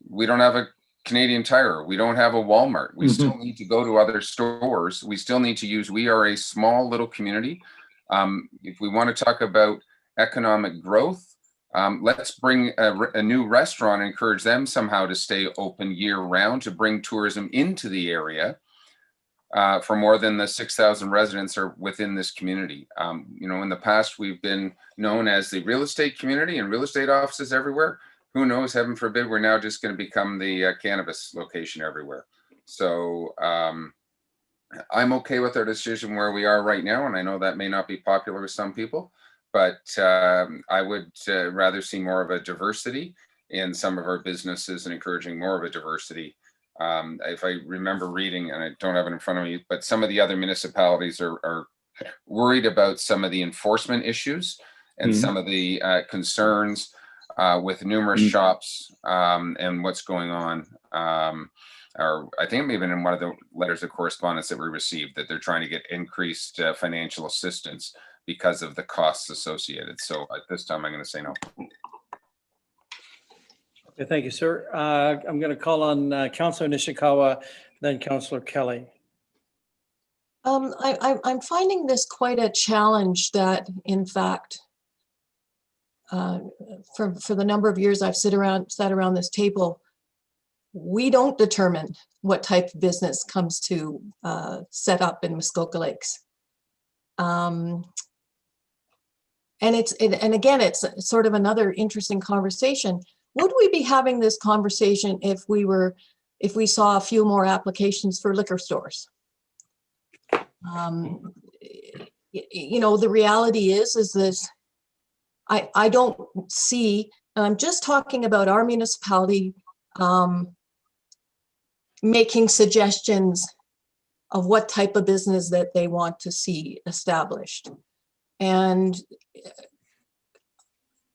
we don't have a Canadian Tire. We don't have a Walmart. We still need to go to other stores. We still need to use, we are a small little community. If we want to talk about economic growth, let's bring a new restaurant and encourage them somehow to stay open year round, to bring tourism into the area. for more than the 6,000 residents are within this community. In the past, we've been known as the real estate community and real estate offices everywhere. Who knows, heaven forbid, we're now just going to become the cannabis location everywhere. So I'm okay with our decision where we are right now. And I know that may not be popular with some people, but I would rather see more of a diversity in some of our businesses and encouraging more of a diversity. If I remember reading, and I don't have it in front of me, but some of the other municipalities are worried about some of the enforcement issues and some of the concerns with numerous shops and what's going on. Or I think even in one of the letters of correspondence that we received, that they're trying to get increased financial assistance because of the costs associated. So at this time, I'm going to say no. Okay, thank you, sir. I'm going to call on Councillor Nishikawa, then Councillor Kelly. I'm finding this quite a challenge that, in fact, for the number of years I've sat around this table, we don't determine what type of business comes to set up in Muskoka Lakes. And again, it's sort of another interesting conversation. Would we be having this conversation if we saw a few more applications for liquor stores? The reality is this, I don't see, and I'm just talking about our municipality making suggestions of what type of business that they want to see established. And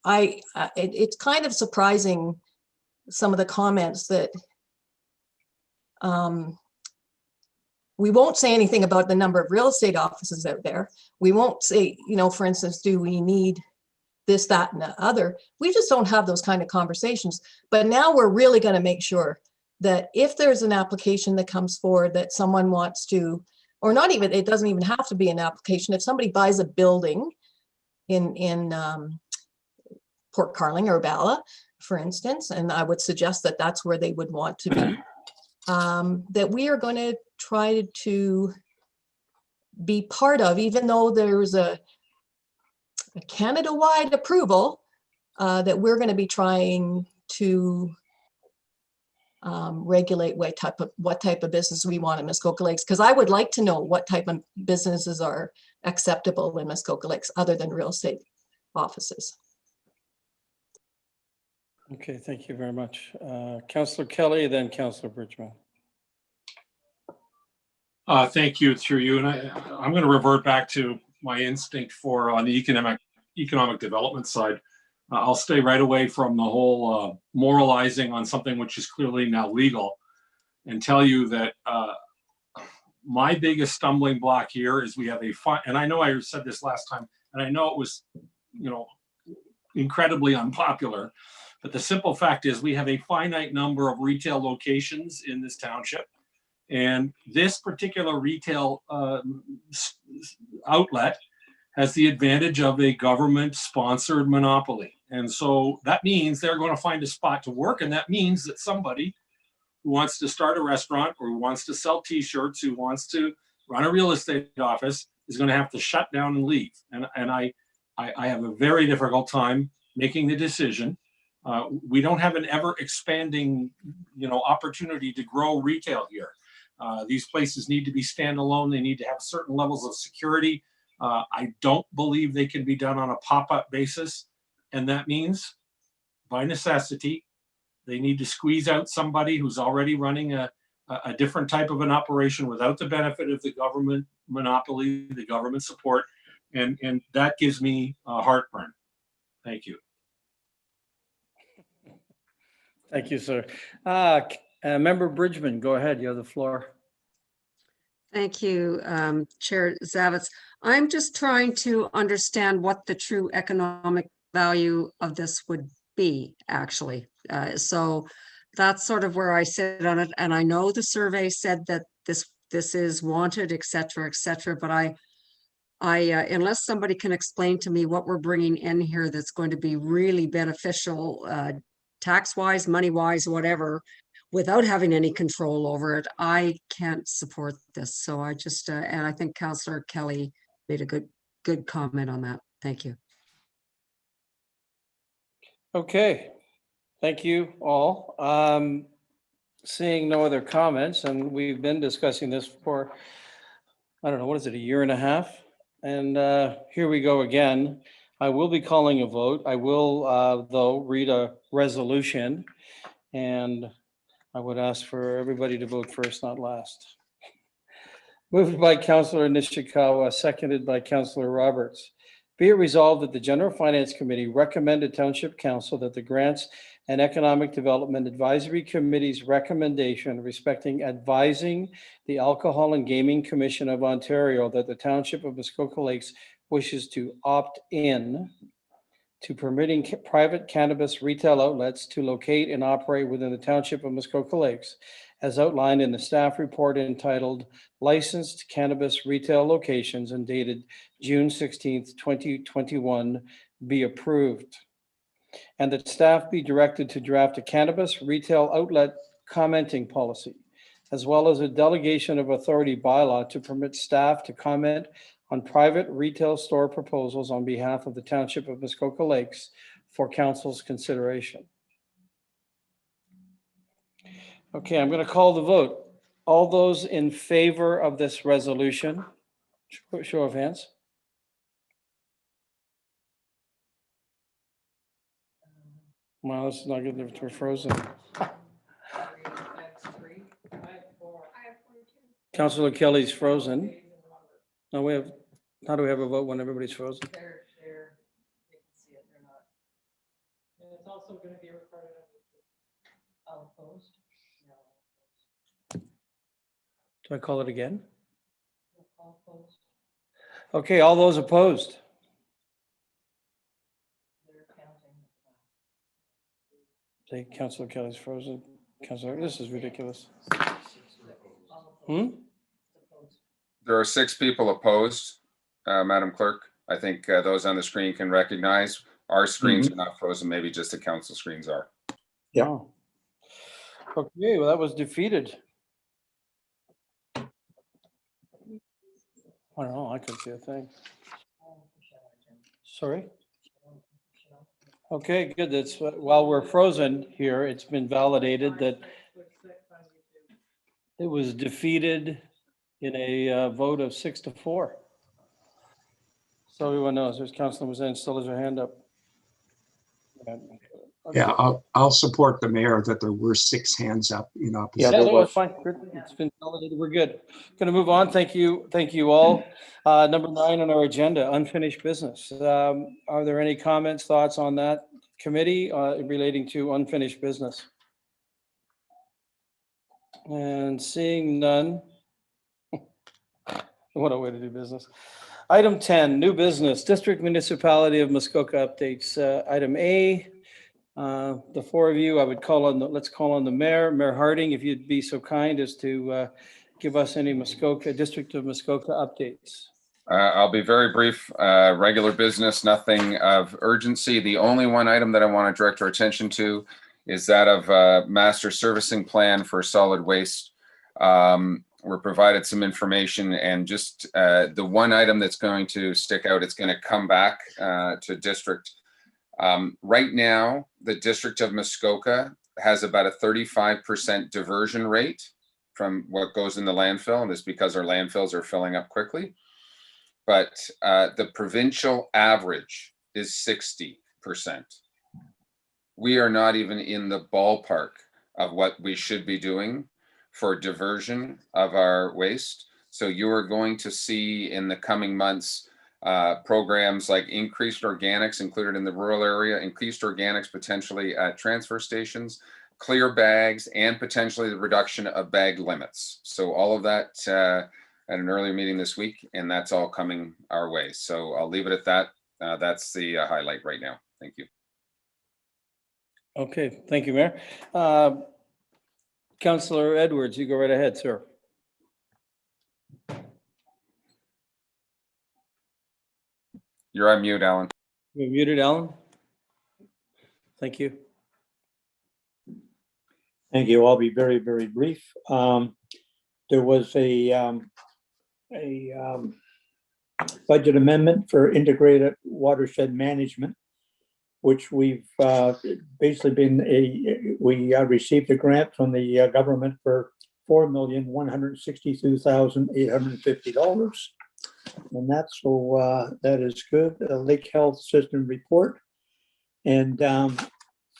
it's kind of surprising, some of the comments that we won't say anything about the number of real estate offices out there. We won't say, for instance, do we need this, that, and the other? We just don't have those kind of conversations. But now we're really going to make sure that if there's an application that comes forward that someone wants to, or not even, it doesn't even have to be an application. If somebody buys a building in Port Carling or Bala, for instance, and I would suggest that that's where they would want to be, that we are going to try to be part of, even though there's a Canada-wide approval, that we're going to be trying to regulate what type of business we want in Muskoka Lakes, because I would like to know what type of businesses are acceptable in Muskoka Lakes other than real estate offices. Okay, thank you very much. Councillor Kelly, then Councillor Bridgman. Thank you, through you. And I'm going to revert back to my instinct for on the economic development side. I'll stay right away from the whole moralizing on something which is clearly now legal, and tell you that my biggest stumbling block here is we have and I know I said this last time, and I know it was, incredibly unpopular, but the simple fact is we have a finite number of retail locations in this township. And this particular retail outlet has the advantage of a government-sponsored monopoly. And so that means they're going to find a spot to work. And that means that somebody who wants to start a restaurant, or who wants to sell T-shirts, who wants to run a real estate office, is going to have to shut down and leave. And I have a very difficult time making the decision. We don't have an ever expanding, opportunity to grow retail here. These places need to be standalone. They need to have certain levels of security. I don't believe they can be done on a pop-up basis. And that means, by necessity, they need to squeeze out somebody who's already running a different type of an operation without the benefit of the government monopoly, the government support. And that gives me heartburn. Thank you. Thank you, sir. Member Bridgman, go ahead. You have the floor. Thank you, Chair Zavitz. I'm just trying to understand what the true economic value of this would be, actually. So that's sort of where I sit on it. And I know the survey said that this is wanted, et cetera, but I unless somebody can explain to me what we're bringing in here that's going to be really beneficial, tax-wise, money-wise, whatever, without having any control over it, I can't support this. So I just, and I think Councillor Kelly made a good comment on that. Thank you. Okay, thank you all. Seeing no other comments, and we've been discussing this for, I don't know, what is it, a year and a half? And here we go again. I will be calling a vote. I will, though, read a resolution, and I would ask for everybody to vote first, not last. Moved by Councillor Nishikawa, seconded by Councillor Roberts. Be it resolved that the General Finance Committee recommended Township Council that the Grants and Economic Development Advisory Committee's recommendation respecting advising the Alcohol and Gaming Commission of Ontario that the Township of Muskoka Lakes wishes to opt in to permitting private cannabis retail outlets to locate and operate within the Township of Muskoka Lakes, as outlined in the staff report entitled Licensed Cannabis Retail Locations and dated June 16th, 2021, be approved. And that staff be directed to draft a cannabis retail outlet commenting policy, as well as a delegation of authority bylaw to permit staff to comment on private retail store proposals on behalf of the Township of Muskoka Lakes for council's consideration. Okay, I'm going to call the vote. All those in favor of this resolution, show of hands. Well, this is not good if we're frozen. Councillor Kelly's frozen. No, we have, how do we have a vote when everybody's frozen? It's also going to be recorded. All opposed? Do I call it again? All opposed. Okay, all those opposed? They're counting. Say, Councillor Kelly's frozen. Councillor, this is ridiculous. There are 6 people opposed, Madam Clerk. I think those on the screen can recognize. Our screens are not frozen, maybe just the council screens are. Yeah. Okay, well, that was defeated. I don't know, I couldn't see a thing. Sorry? Okay, good. That's while we're frozen here, it's been validated that it was defeated in a vote of 6-4. So everyone knows, there's Councilor Mazin still has her hand up. Yeah, I'll support the mayor that there were 6 hands up in opposition. Yeah, no, that's fine. It's been validated. We're good. Going to move on. Thank you. Thank you all. Number 9 on our agenda, unfinished business. Are there any comments, thoughts on that committee relating to unfinished business? And seeing none. What a way to do business. Item 10, new business, District Municipality of Muskoka updates. Item A, the 4 of you, I would call on let's call on the mayor, Mayor Harding, if you'd be so kind as to give us any Muskoka, District of Muskoka updates. I'll be very brief. Regular business, nothing of urgency. The only one item that I want to direct our attention to is that of master servicing plan for solid waste. We're provided some information, and just the one item that's going to stick out, it's going to come back to district. Right now, the District of Muskoka has about a 35% diversion rate from what goes in the landfill, and it's because our landfills are filling up quickly. But the provincial average is 60%. We are not even in the ballpark of what we should be doing for diversion of our waste. So you are going to see in the coming months programs like increased organics included in the rural area, increased organics potentially at transfer stations, clear bags, and potentially the reduction of bag limits. So all of that at an earlier meeting this week, and that's all coming our way. So I'll leave it at that. That's the highlight right now. Thank you. Okay, thank you, Mayor. Councillor Edwards, you go right ahead, sir. You're on mute, Alan. You're muted, Alan. Thank you. Thank you. I'll be very, very brief. There was a budget amendment for integrated watershed management, which we've basically we received a grant from the government for $4,162,850. And that's so that is good. A lake health system report. And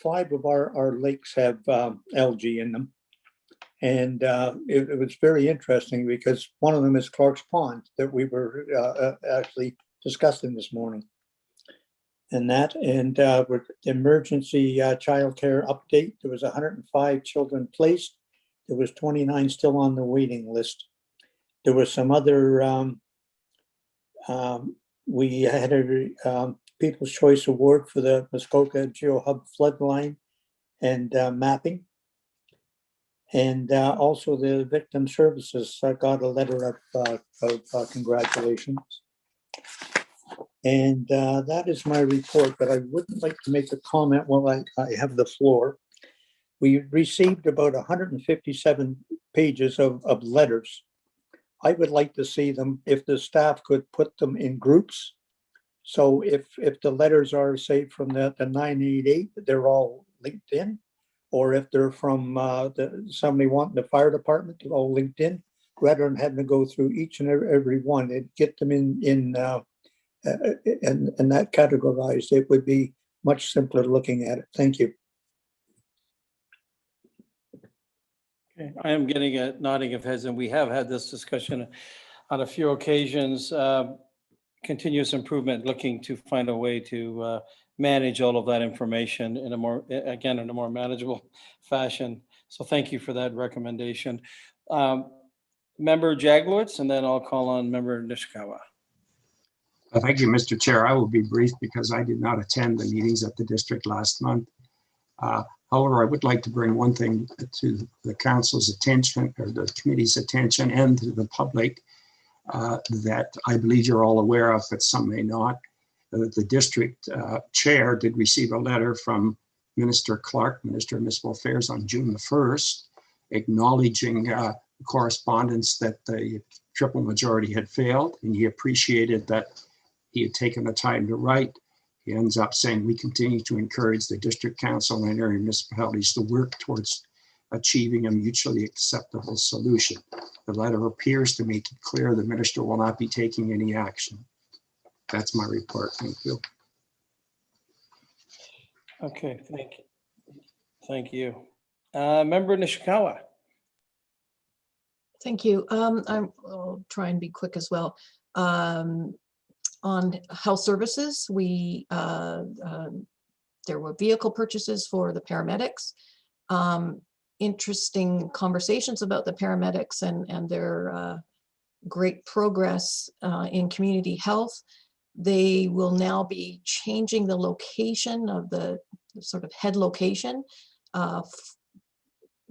5 of our lakes have algae in them. And it was very interesting because one of them is Clark's Pond that we were actually discussing this morning. And with emergency childcare update, there was 105 children placed. There was 29 still on the waiting list. There was some other, we had a People's Choice Award for the Muskoka GeoHub floodline and mapping. And also the victim services got a letter of congratulations. And that is my report, but I would like to make a comment while I have the floor. We received about 157 pages of letters. I would like to see them, if the staff could put them in groups. So if the letters are, say, from the 988, they're all linked in, or if they're from somebody wanting the fire department, they're all linked in, rather than having to go through each and every one and get them in that categorized, it would be much simpler looking at it. Thank you. Okay, I am getting a nodding of heads, and we have had this discussion on a few occasions. Continuous improvement, looking to find a way to manage all of that information in a more manageable fashion. So thank you for that recommendation. Member Jaglowitz, and then I'll call on Member Nishikawa. Thank you, Mr. Chair. I will be brief because I did not attend the meetings at the district last month. However, I would like to bring one thing to the council's attention, or the committee's attention, and to the public that I believe you're all aware of, but some may not. The district chair did receive a letter from Minister Clark, Minister of Municipal Affairs, on June the 1st, acknowledging correspondence that the triple majority had failed, and he appreciated that he had taken the time to write. He ends up saying, we continue to encourage the district council and area municipalities to work towards achieving a mutually acceptable solution. The letter appears to make it clear the minister will not be taking any action. That's my report. Thank you. Okay, thank you. Thank you. Member Nishikawa. Thank you. I'll try and be quick as well. On health services, there were vehicle purchases for the paramedics. Interesting conversations about the paramedics and their great progress in community health. They will now be changing the location of the sort of head location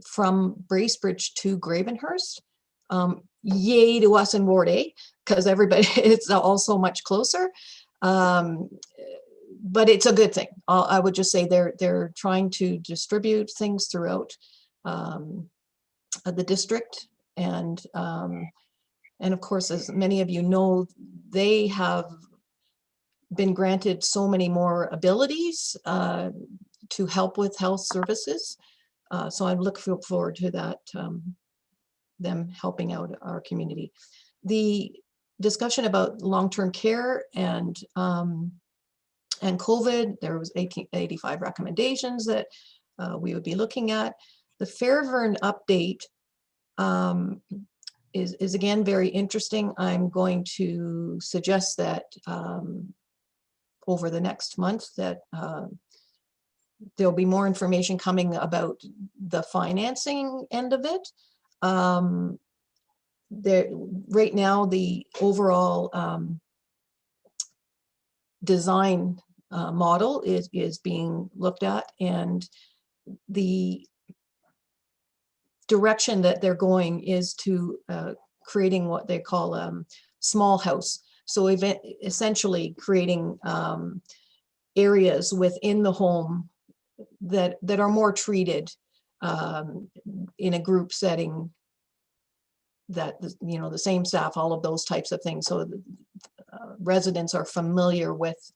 from Bracebridge to Gravenhurst. Yay to us in Ward A, because everybody, it's all so much closer. But it's a good thing. I would just say they're trying to distribute things throughout the district, and of course, as many of you know, they have been granted so many more abilities to help with health services. So I look forward to that, them helping out our community. The discussion about long-term care and COVID, there was 85 recommendations that we would be looking at. The Fairburn update is again very interesting. I'm going to suggest that over the next month that there'll be more information coming about the financing end of it. Right now, the overall design model is being looked at, and the direction that they're going is to creating what they call small house. So essentially creating areas within the home that are more treated in a group setting, that, you know, the same staff, all of those types of things. So residents are familiar with,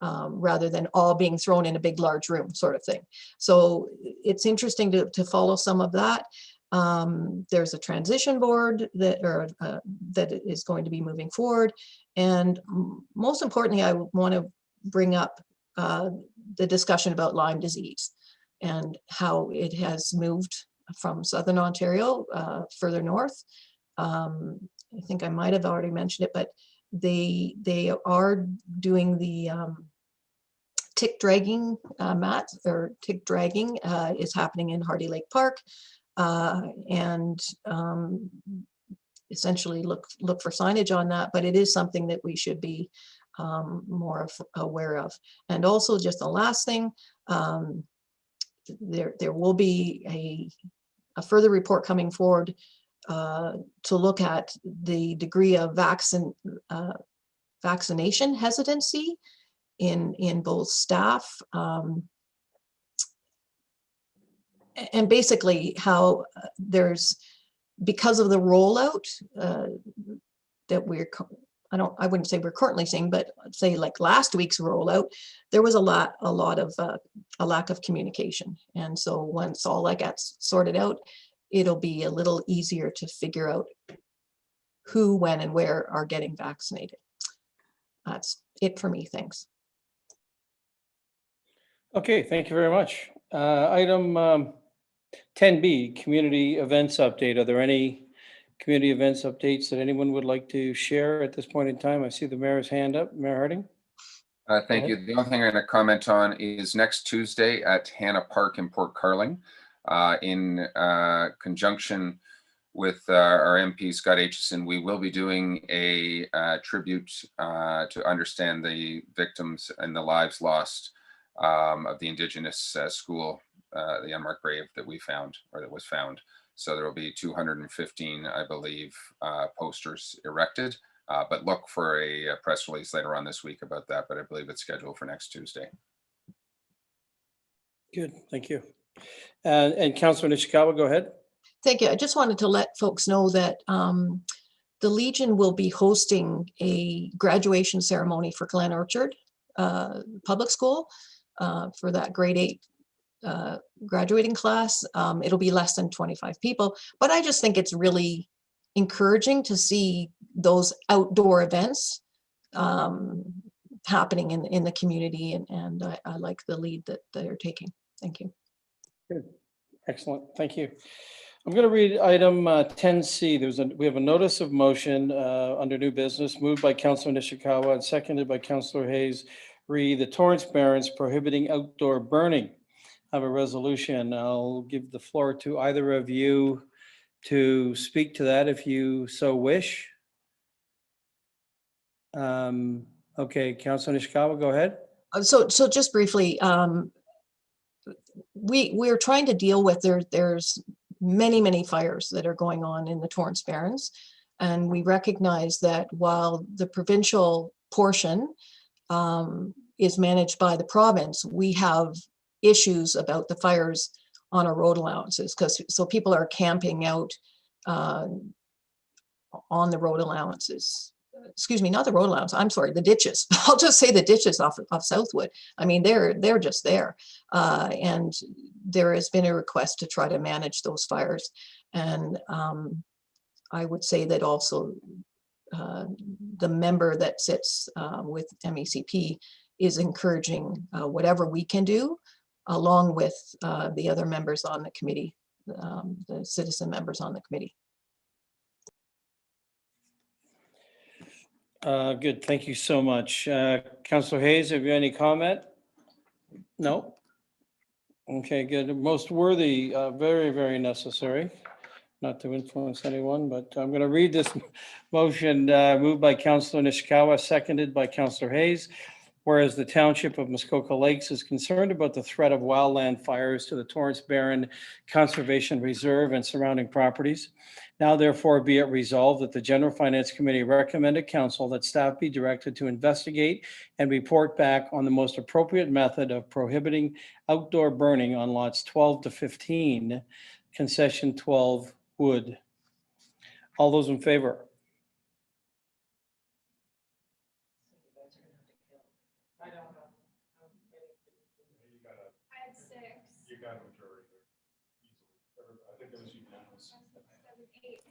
rather than all being thrown in a big, large room sort of thing. So it's interesting to follow some of that. There's a transition board that is going to be moving forward. And most importantly, I want to bring up the discussion about Lyme disease and how it has moved from Southern Ontario further north. I think I might have already mentioned it, but they are doing the tick dragging mats, or tick dragging is happening in Hardy Lake Park, and essentially look for signage on that. But it is something that we should be more aware of. And also, just the last thing, there will be a further report coming forward to look at the degree of vaccination hesitancy in both staff, and basically how there's, because of the rollout that I wouldn't say we're currently seeing, but say like last week's rollout, there was a lot of a lack of communication. And so once all that gets sorted out, it'll be a little easier to figure out who, when, and where are getting vaccinated. That's it for me. Thanks. Okay, thank you very much. Item 10B, community events update. Are there any community events updates that anyone would like to share at this point in time? I see the mayor's hand up. Mayor Harding. Thank you. The only thing I'm going to comment on is next Tuesday at Hannah Park in Port Carling, in conjunction with our MP Scott Aitchison, we will be doing a tribute to understand the victims and the lives lost of the Indigenous school, the unmarked grave that we found, or that was found. So there will be 215, I believe, posters erected, but look for a press release later on this week about that, but I believe it's scheduled for next Tuesday. Good, thank you. And Councilor Nishikawa, go ahead. Thank you. I just wanted to let folks know that the Legion will be hosting a graduation ceremony for Glen Orchard Public School for that grade 8 graduating class. It'll be less than 25 people, but I just think it's really encouraging to see those outdoor events happening in the community, and I like the lead that they're taking. Thank you. Good. Excellent. Thank you. I'm going to read item 10C. We have a notice of motion under new business moved by Councilor Nishikawa and seconded by Councilor Hayes. Read the Torrance Barrens prohibiting outdoor burning. I have a resolution. I'll give the floor to either of you to speak to that if you so wish. Okay, Councilor Nishikawa, go ahead. So just briefly, we're trying to deal with there's many fires that are going on in the Torrance Barrens, and we recognize that while the provincial portion is managed by the province, we have issues about the fires on our road allowances, so people are camping out on the road allowances. Excuse me, not the road allowance. I'm sorry, the ditches. I'll just say the ditches off Southwood. I mean, they're just there, and there has been a request to try to manage those fires. And I would say that also the member that sits with MECP is encouraging whatever we can do, along with the other members on the committee, the citizen members on the committee. Good, thank you so much. Councilor Hayes, have you any comment? No? Okay, good. Most worthy, very necessary. Not to influence anyone, but I'm going to read this motion moved by Councilor Nishikawa, seconded by Councilor Hayes. whereas the Township of Muskoka Lakes is concerned about the threat of wildland fires to the Torrance Barren Conservation Reserve and surrounding properties. Now therefore be it resolved that the General Finance Committee recommended council that staff be directed to investigate and report back on the most appropriate method of prohibiting outdoor burning on lots 12 to 15, concession 12 wood. All those in favor?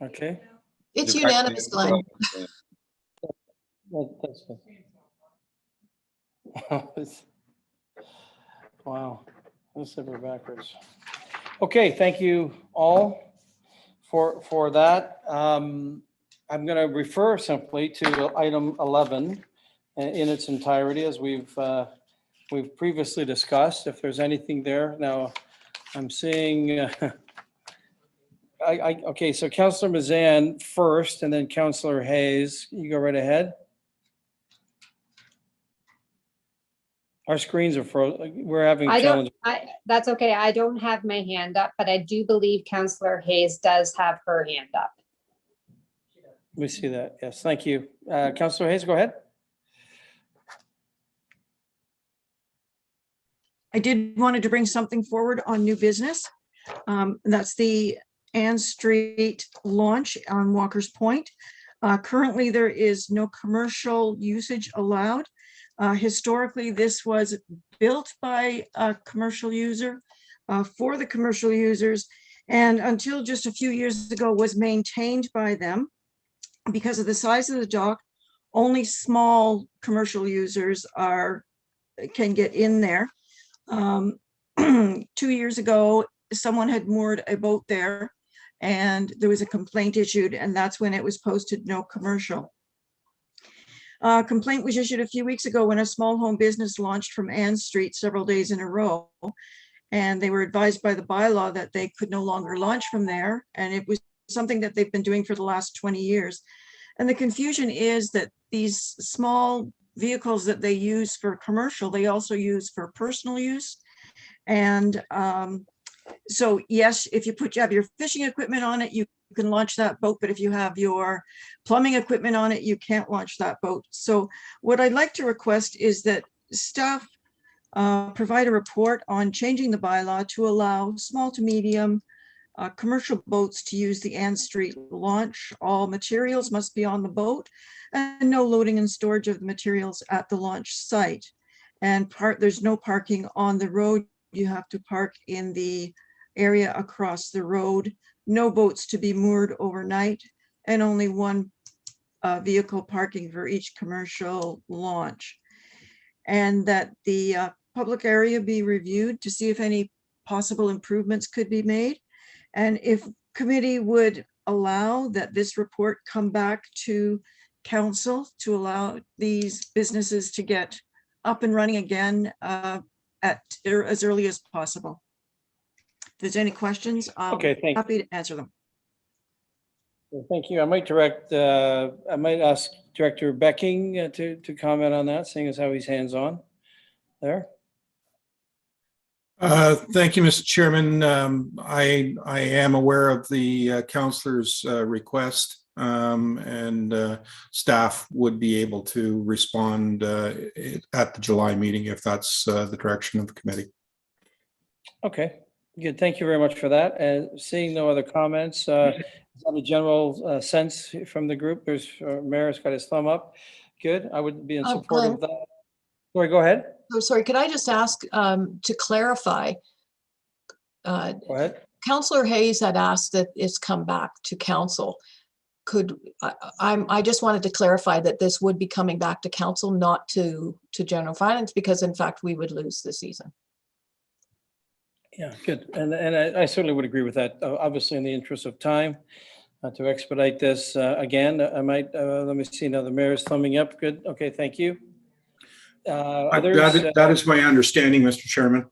Okay. It's unanimous, Glenn. That's wow, let's flip it backwards. Okay, thank you all for that. I'm going to refer simply to item 11 in its entirety, as we've previously discussed. If there's anything there now, I'm seeing. Okay, so Councillor Mazan first, and then Councillor Hayes. You go right ahead. Our screens are frozen. We're having challenges. That's okay. I don't have my hand up, but I do believe Councillor Hayes does have her hand up. We see that. Yes, thank you. Councillor Hayes, go ahead. I did wanted to bring something forward on new business. That's the Ann Street launch on Walker's Point. Currently, there is no commercial usage allowed. Historically, this was built by a commercial user for the commercial users, and until just a few years ago was maintained by them. Because of the size of the dock, only small commercial users can get in there. 2 years ago, someone had moored a boat there, and there was a complaint issued, and that's when it was posted no commercial. Complaint was issued a few weeks ago when a small home business launched from Ann Street several days in a row, and they were advised by the bylaw that they could no longer launch from there, and it was something that they've been doing for the last 20 years. And the confusion is that these small vehicles that they use for commercial, they also use for personal use. And so yes, if you have your fishing equipment on it, you can launch that boat, but if you have your plumbing equipment on it, you can't launch that boat. So what I'd like to request is that staff provide a report on changing the bylaw to allow small to medium commercial boats to use the Ann Street launch. All materials must be on the boat, and no loading and storage of the materials at the launch site. And there's no parking on the road. You have to park in the area across the road. No boats to be moored overnight, and only one vehicle parking for each commercial launch. And that the public area be reviewed to see if any possible improvements could be made. And if committee would allow that this report come back to council to allow these businesses to get up and running again as early as possible. If there's any questions, I'll be happy to answer them. Well, thank you. I might ask Director Becking to comment on that, seeing as how he's hands-on there. Thank you, Mr. Chairman. I am aware of the councillor's request, and staff would be able to respond at the July meeting if that's the direction of the committee. Okay, good. Thank you very much for that. Seeing no other comments, is that a general sense from the group? There's Mayor's got his thumb up. Good. I would be in support of that. Sorry, go ahead. Oh, sorry. Could I just ask to clarify? Go ahead. Councillor Hayes had asked that it's come back to council. I just wanted to clarify that this would be coming back to council, not to general finance, because in fact we would lose the season. Yeah, good. And I certainly would agree with that. Obviously, in the interest of time, to expedite this again, I might let me see now. The mayor's thumbing up. Good. Okay, thank you. That is my understanding, Mr. Chairman.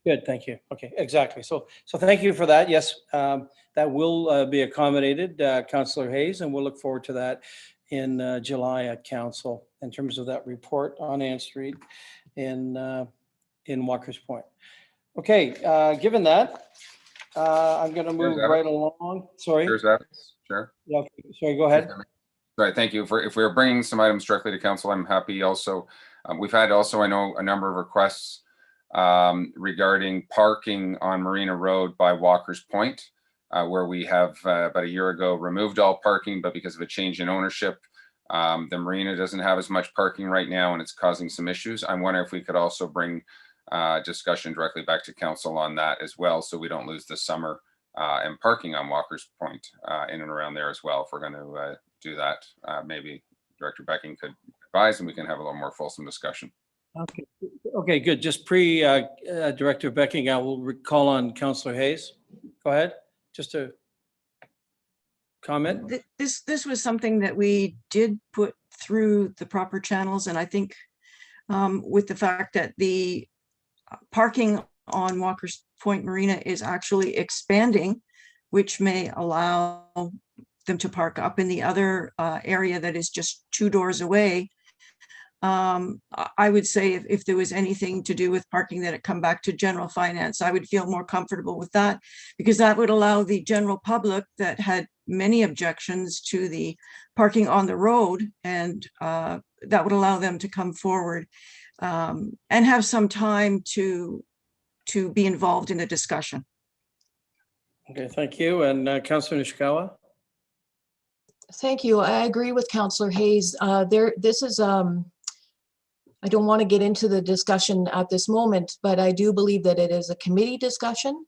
Good, thank you. Okay, exactly. So thank you for that. Yes, that will be accommodated, Councillor Hayes, and we'll look forward to that in July at council. in terms of that report on Ann Street in Walker's Point. Okay, given that, I'm going to move right along. Sorry. Chair's Evans, Chair. Yeah, sorry, go ahead. Right, thank you. If we're bringing some items directly to council, I'm happy also. We've had also, I know, a number of requests regarding parking on Marina Road by Walker's Point, where we have about a year ago removed all parking, but because of a change in ownership, the marina doesn't have as much parking right now, and it's causing some issues. I'm wondering if we could also bring discussion directly back to council on that as well, so we don't lose the summer and parking on Walker's Point in and around there as well. If we're going to do that, maybe Director Becking could advise, and we can have a little more fulsome discussion. Okay, good. Just Director Becking, I will call on Councillor Hayes. Go ahead, just to comment. This was something that we did put through the proper channels, and I think with the fact that the parking on Walker's Point Marina is actually expanding, which may allow them to park up in the other area that is just 2 doors away. I would say if there was anything to do with parking that it come back to general finance, I would feel more comfortable with that, because that would allow the general public that had many objections to the parking on the road, and that would allow them to come forward and have some time to be involved in the discussion. Okay, thank you. And Councillor Nishikawa? Thank you. I agree with Councillor Hayes. This is, I don't want to get into the discussion at this moment, but I do believe that it is a committee discussion.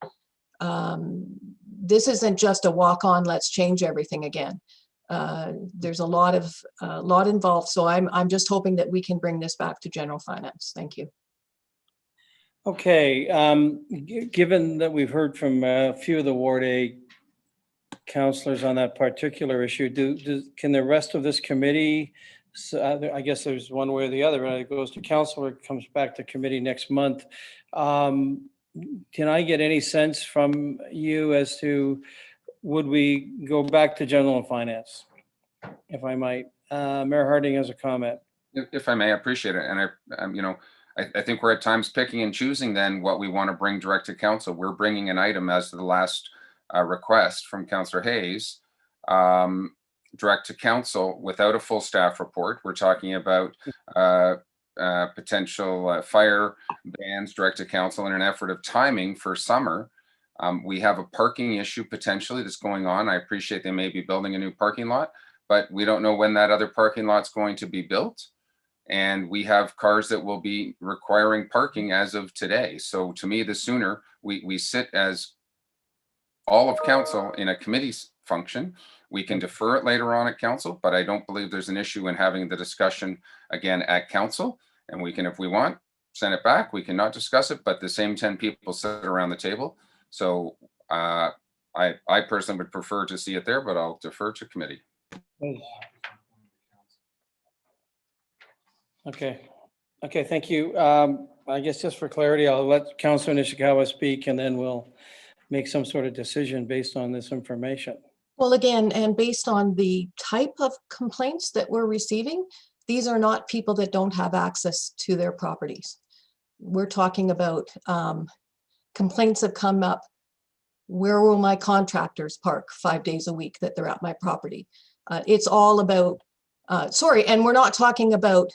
This isn't just a walk on, let's change everything again. There's a lot involved. So I'm just hoping that we can bring this back to general finance. Thank you. Okay, given that we've heard from a few of the Ward A councillors on that particular issue, can the rest of this committee, I guess there's one way or the other, it goes to council or it comes back to committee next month. Can I get any sense from you as to, would we go back to general and finance, if I might? Mayor Harding has a comment. If I may, I appreciate it. And I think we're at times picking and choosing then what we want to bring direct to council. We're bringing an item as to the last request from Councillor Hayes, direct to council without a full staff report. We're talking about potential fire bans direct to council in an effort of timing for summer. We have a parking issue potentially that's going on. I appreciate they may be building a new parking lot, but we don't know when that other parking lot's going to be built. And we have cars that will be requiring parking as of today. So to me, the sooner we sit as all of council in a committee function, we can defer it later on at council, but I don't believe there's an issue in having the discussion again at council. And we can, if we want, send it back. We cannot discuss it, but the same 10 people sit around the table. So I personally would prefer to see it there, but I'll defer to committee. Okay, thank you. I guess just for clarity, I'll let Councillor Nishikawa speak and then we'll make some sort of decision based on this information. Well, again, and based on the type of complaints that we're receiving, these are not people that don't have access to their properties. We're talking about complaints have come up. Where will my contractors park 5 days a week that they're at my property? It's all about, and we're not talking about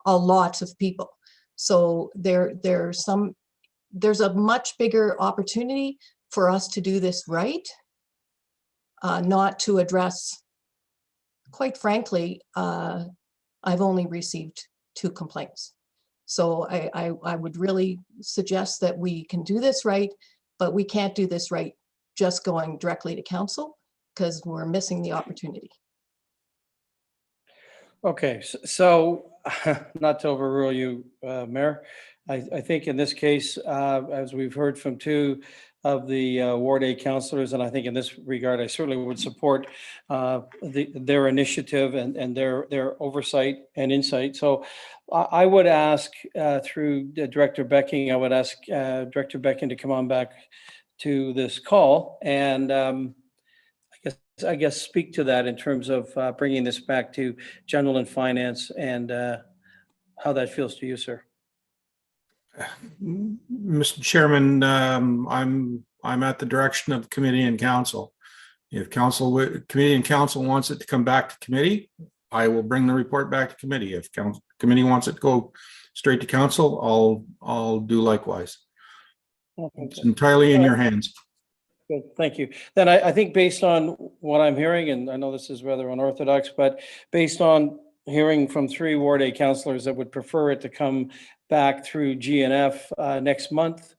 a lot of people. So there's a much bigger opportunity for us to do this right, not to address, quite frankly, I've only received 2 complaints. So I would really suggest that we can do this right, but we can't do this right just going directly to council because we're missing the opportunity. Okay, so not to overrule you, Mayor, I think in this case, as we've heard from 2 of the Ward A councillors, and I think in this regard, I certainly would support their initiative and their oversight and insight. So I would ask through Director Becking, I would ask Director Becking to come on back to this call and I guess I guess, speak to that in terms of bringing this back to general and finance and how that feels to you, sir? Mr. Chairman, I'm at the direction of committee and council. If committee and council wants it to come back to committee, I will bring the report back to committee. If committee wants it to go straight to council, I'll do likewise. It's entirely in your hands. Good, thank you. Then I think based on what I'm hearing, and I know this is rather unorthodox, but based on hearing from 3 Ward A councillors that would prefer it to come back through GNF next month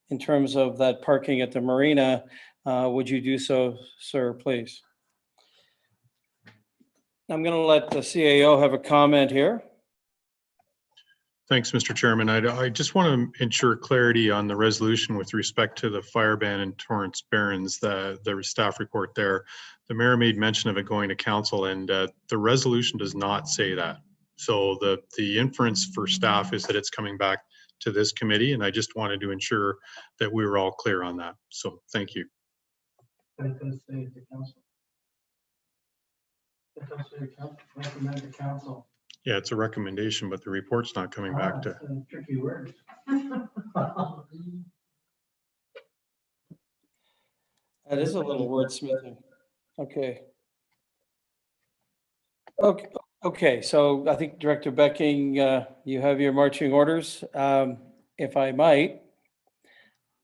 in terms of that parking at the marina, would you do so, sir, please? I'm going to let the CAO have a comment here. Thanks, Mr. Chairman. I just want to ensure clarity on the resolution with respect to the fire ban in Torrance Barrens, the staff report there. The mayor made mention of it going to council, and the resolution does not say that. So the inference for staff is that it's coming back to this committee, and I just wanted to ensure that we were all clear on that. So thank you. Recommend to council. Yeah, it's a recommendation, but the report's not coming back to. Tricky word. That is a little wordsmithing. Okay. Okay, so I think Director Becking, you have your marching orders, if I might.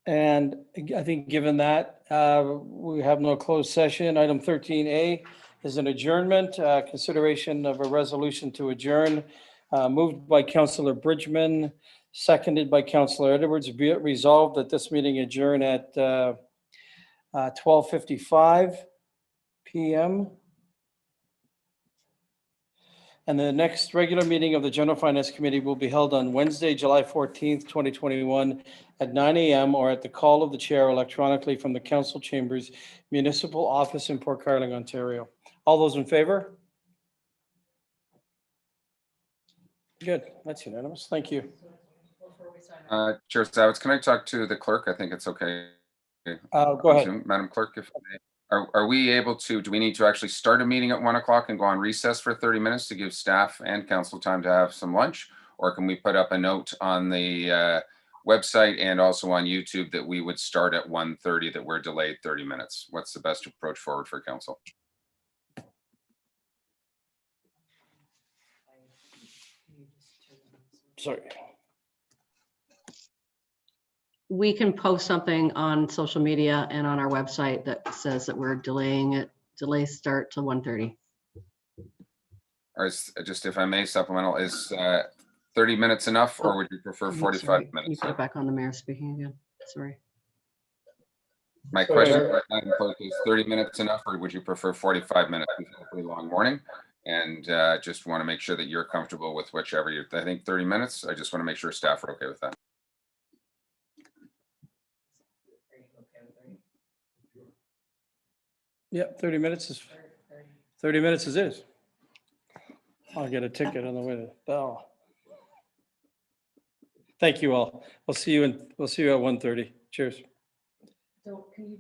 And I think given that, we have no closed session. Item 13A is an adjournment, consideration of a resolution to adjourn, moved by Councillor Bridgman, seconded by Councillor Edwards. Be it resolved that this meeting adjourn at 12:55 p.m. And the next regular meeting of the General Finance Committee will be held on Wednesday, July 14th, 2021 at 9 a.m. or at the call of the chair electronically from the council chambers, municipal office in Port Carling, Ontario. All those in favor? Good, that's unanimous. Thank you. Chair Savitz, can I talk to the clerk? I think it's okay. Go ahead. Madam Clerk, if I may. Are we able to, do we need to actually start a meeting at 1 o'clock and go on recess for 30 minutes to give staff and council time to have some lunch? Or can we put up a note on the website and also on YouTube that we would start at 1:30, that we're delayed 30 minutes? What's the best approach forward for council? Sorry. We can post something on social media and on our website that says that we're delaying it, delay start to 1:30. Or just if I may, supplemental, is 30 minutes enough, or would you prefer 45 Can you minutes? put it back on the mayor speaking again? Sorry. My question, Madam Clerk, is 30 minutes enough, or would you prefer 45 minutes? We've had a pretty long morning, and just want to make sure that you're comfortable with whichever you. I think 30 minutes. I just want to make sure staff are okay with that. Yep, 30 minutes is 30 minutes is. I'll get a ticket on the way to Bala. Thank you all. We'll see you at 1:30. Cheers. So can you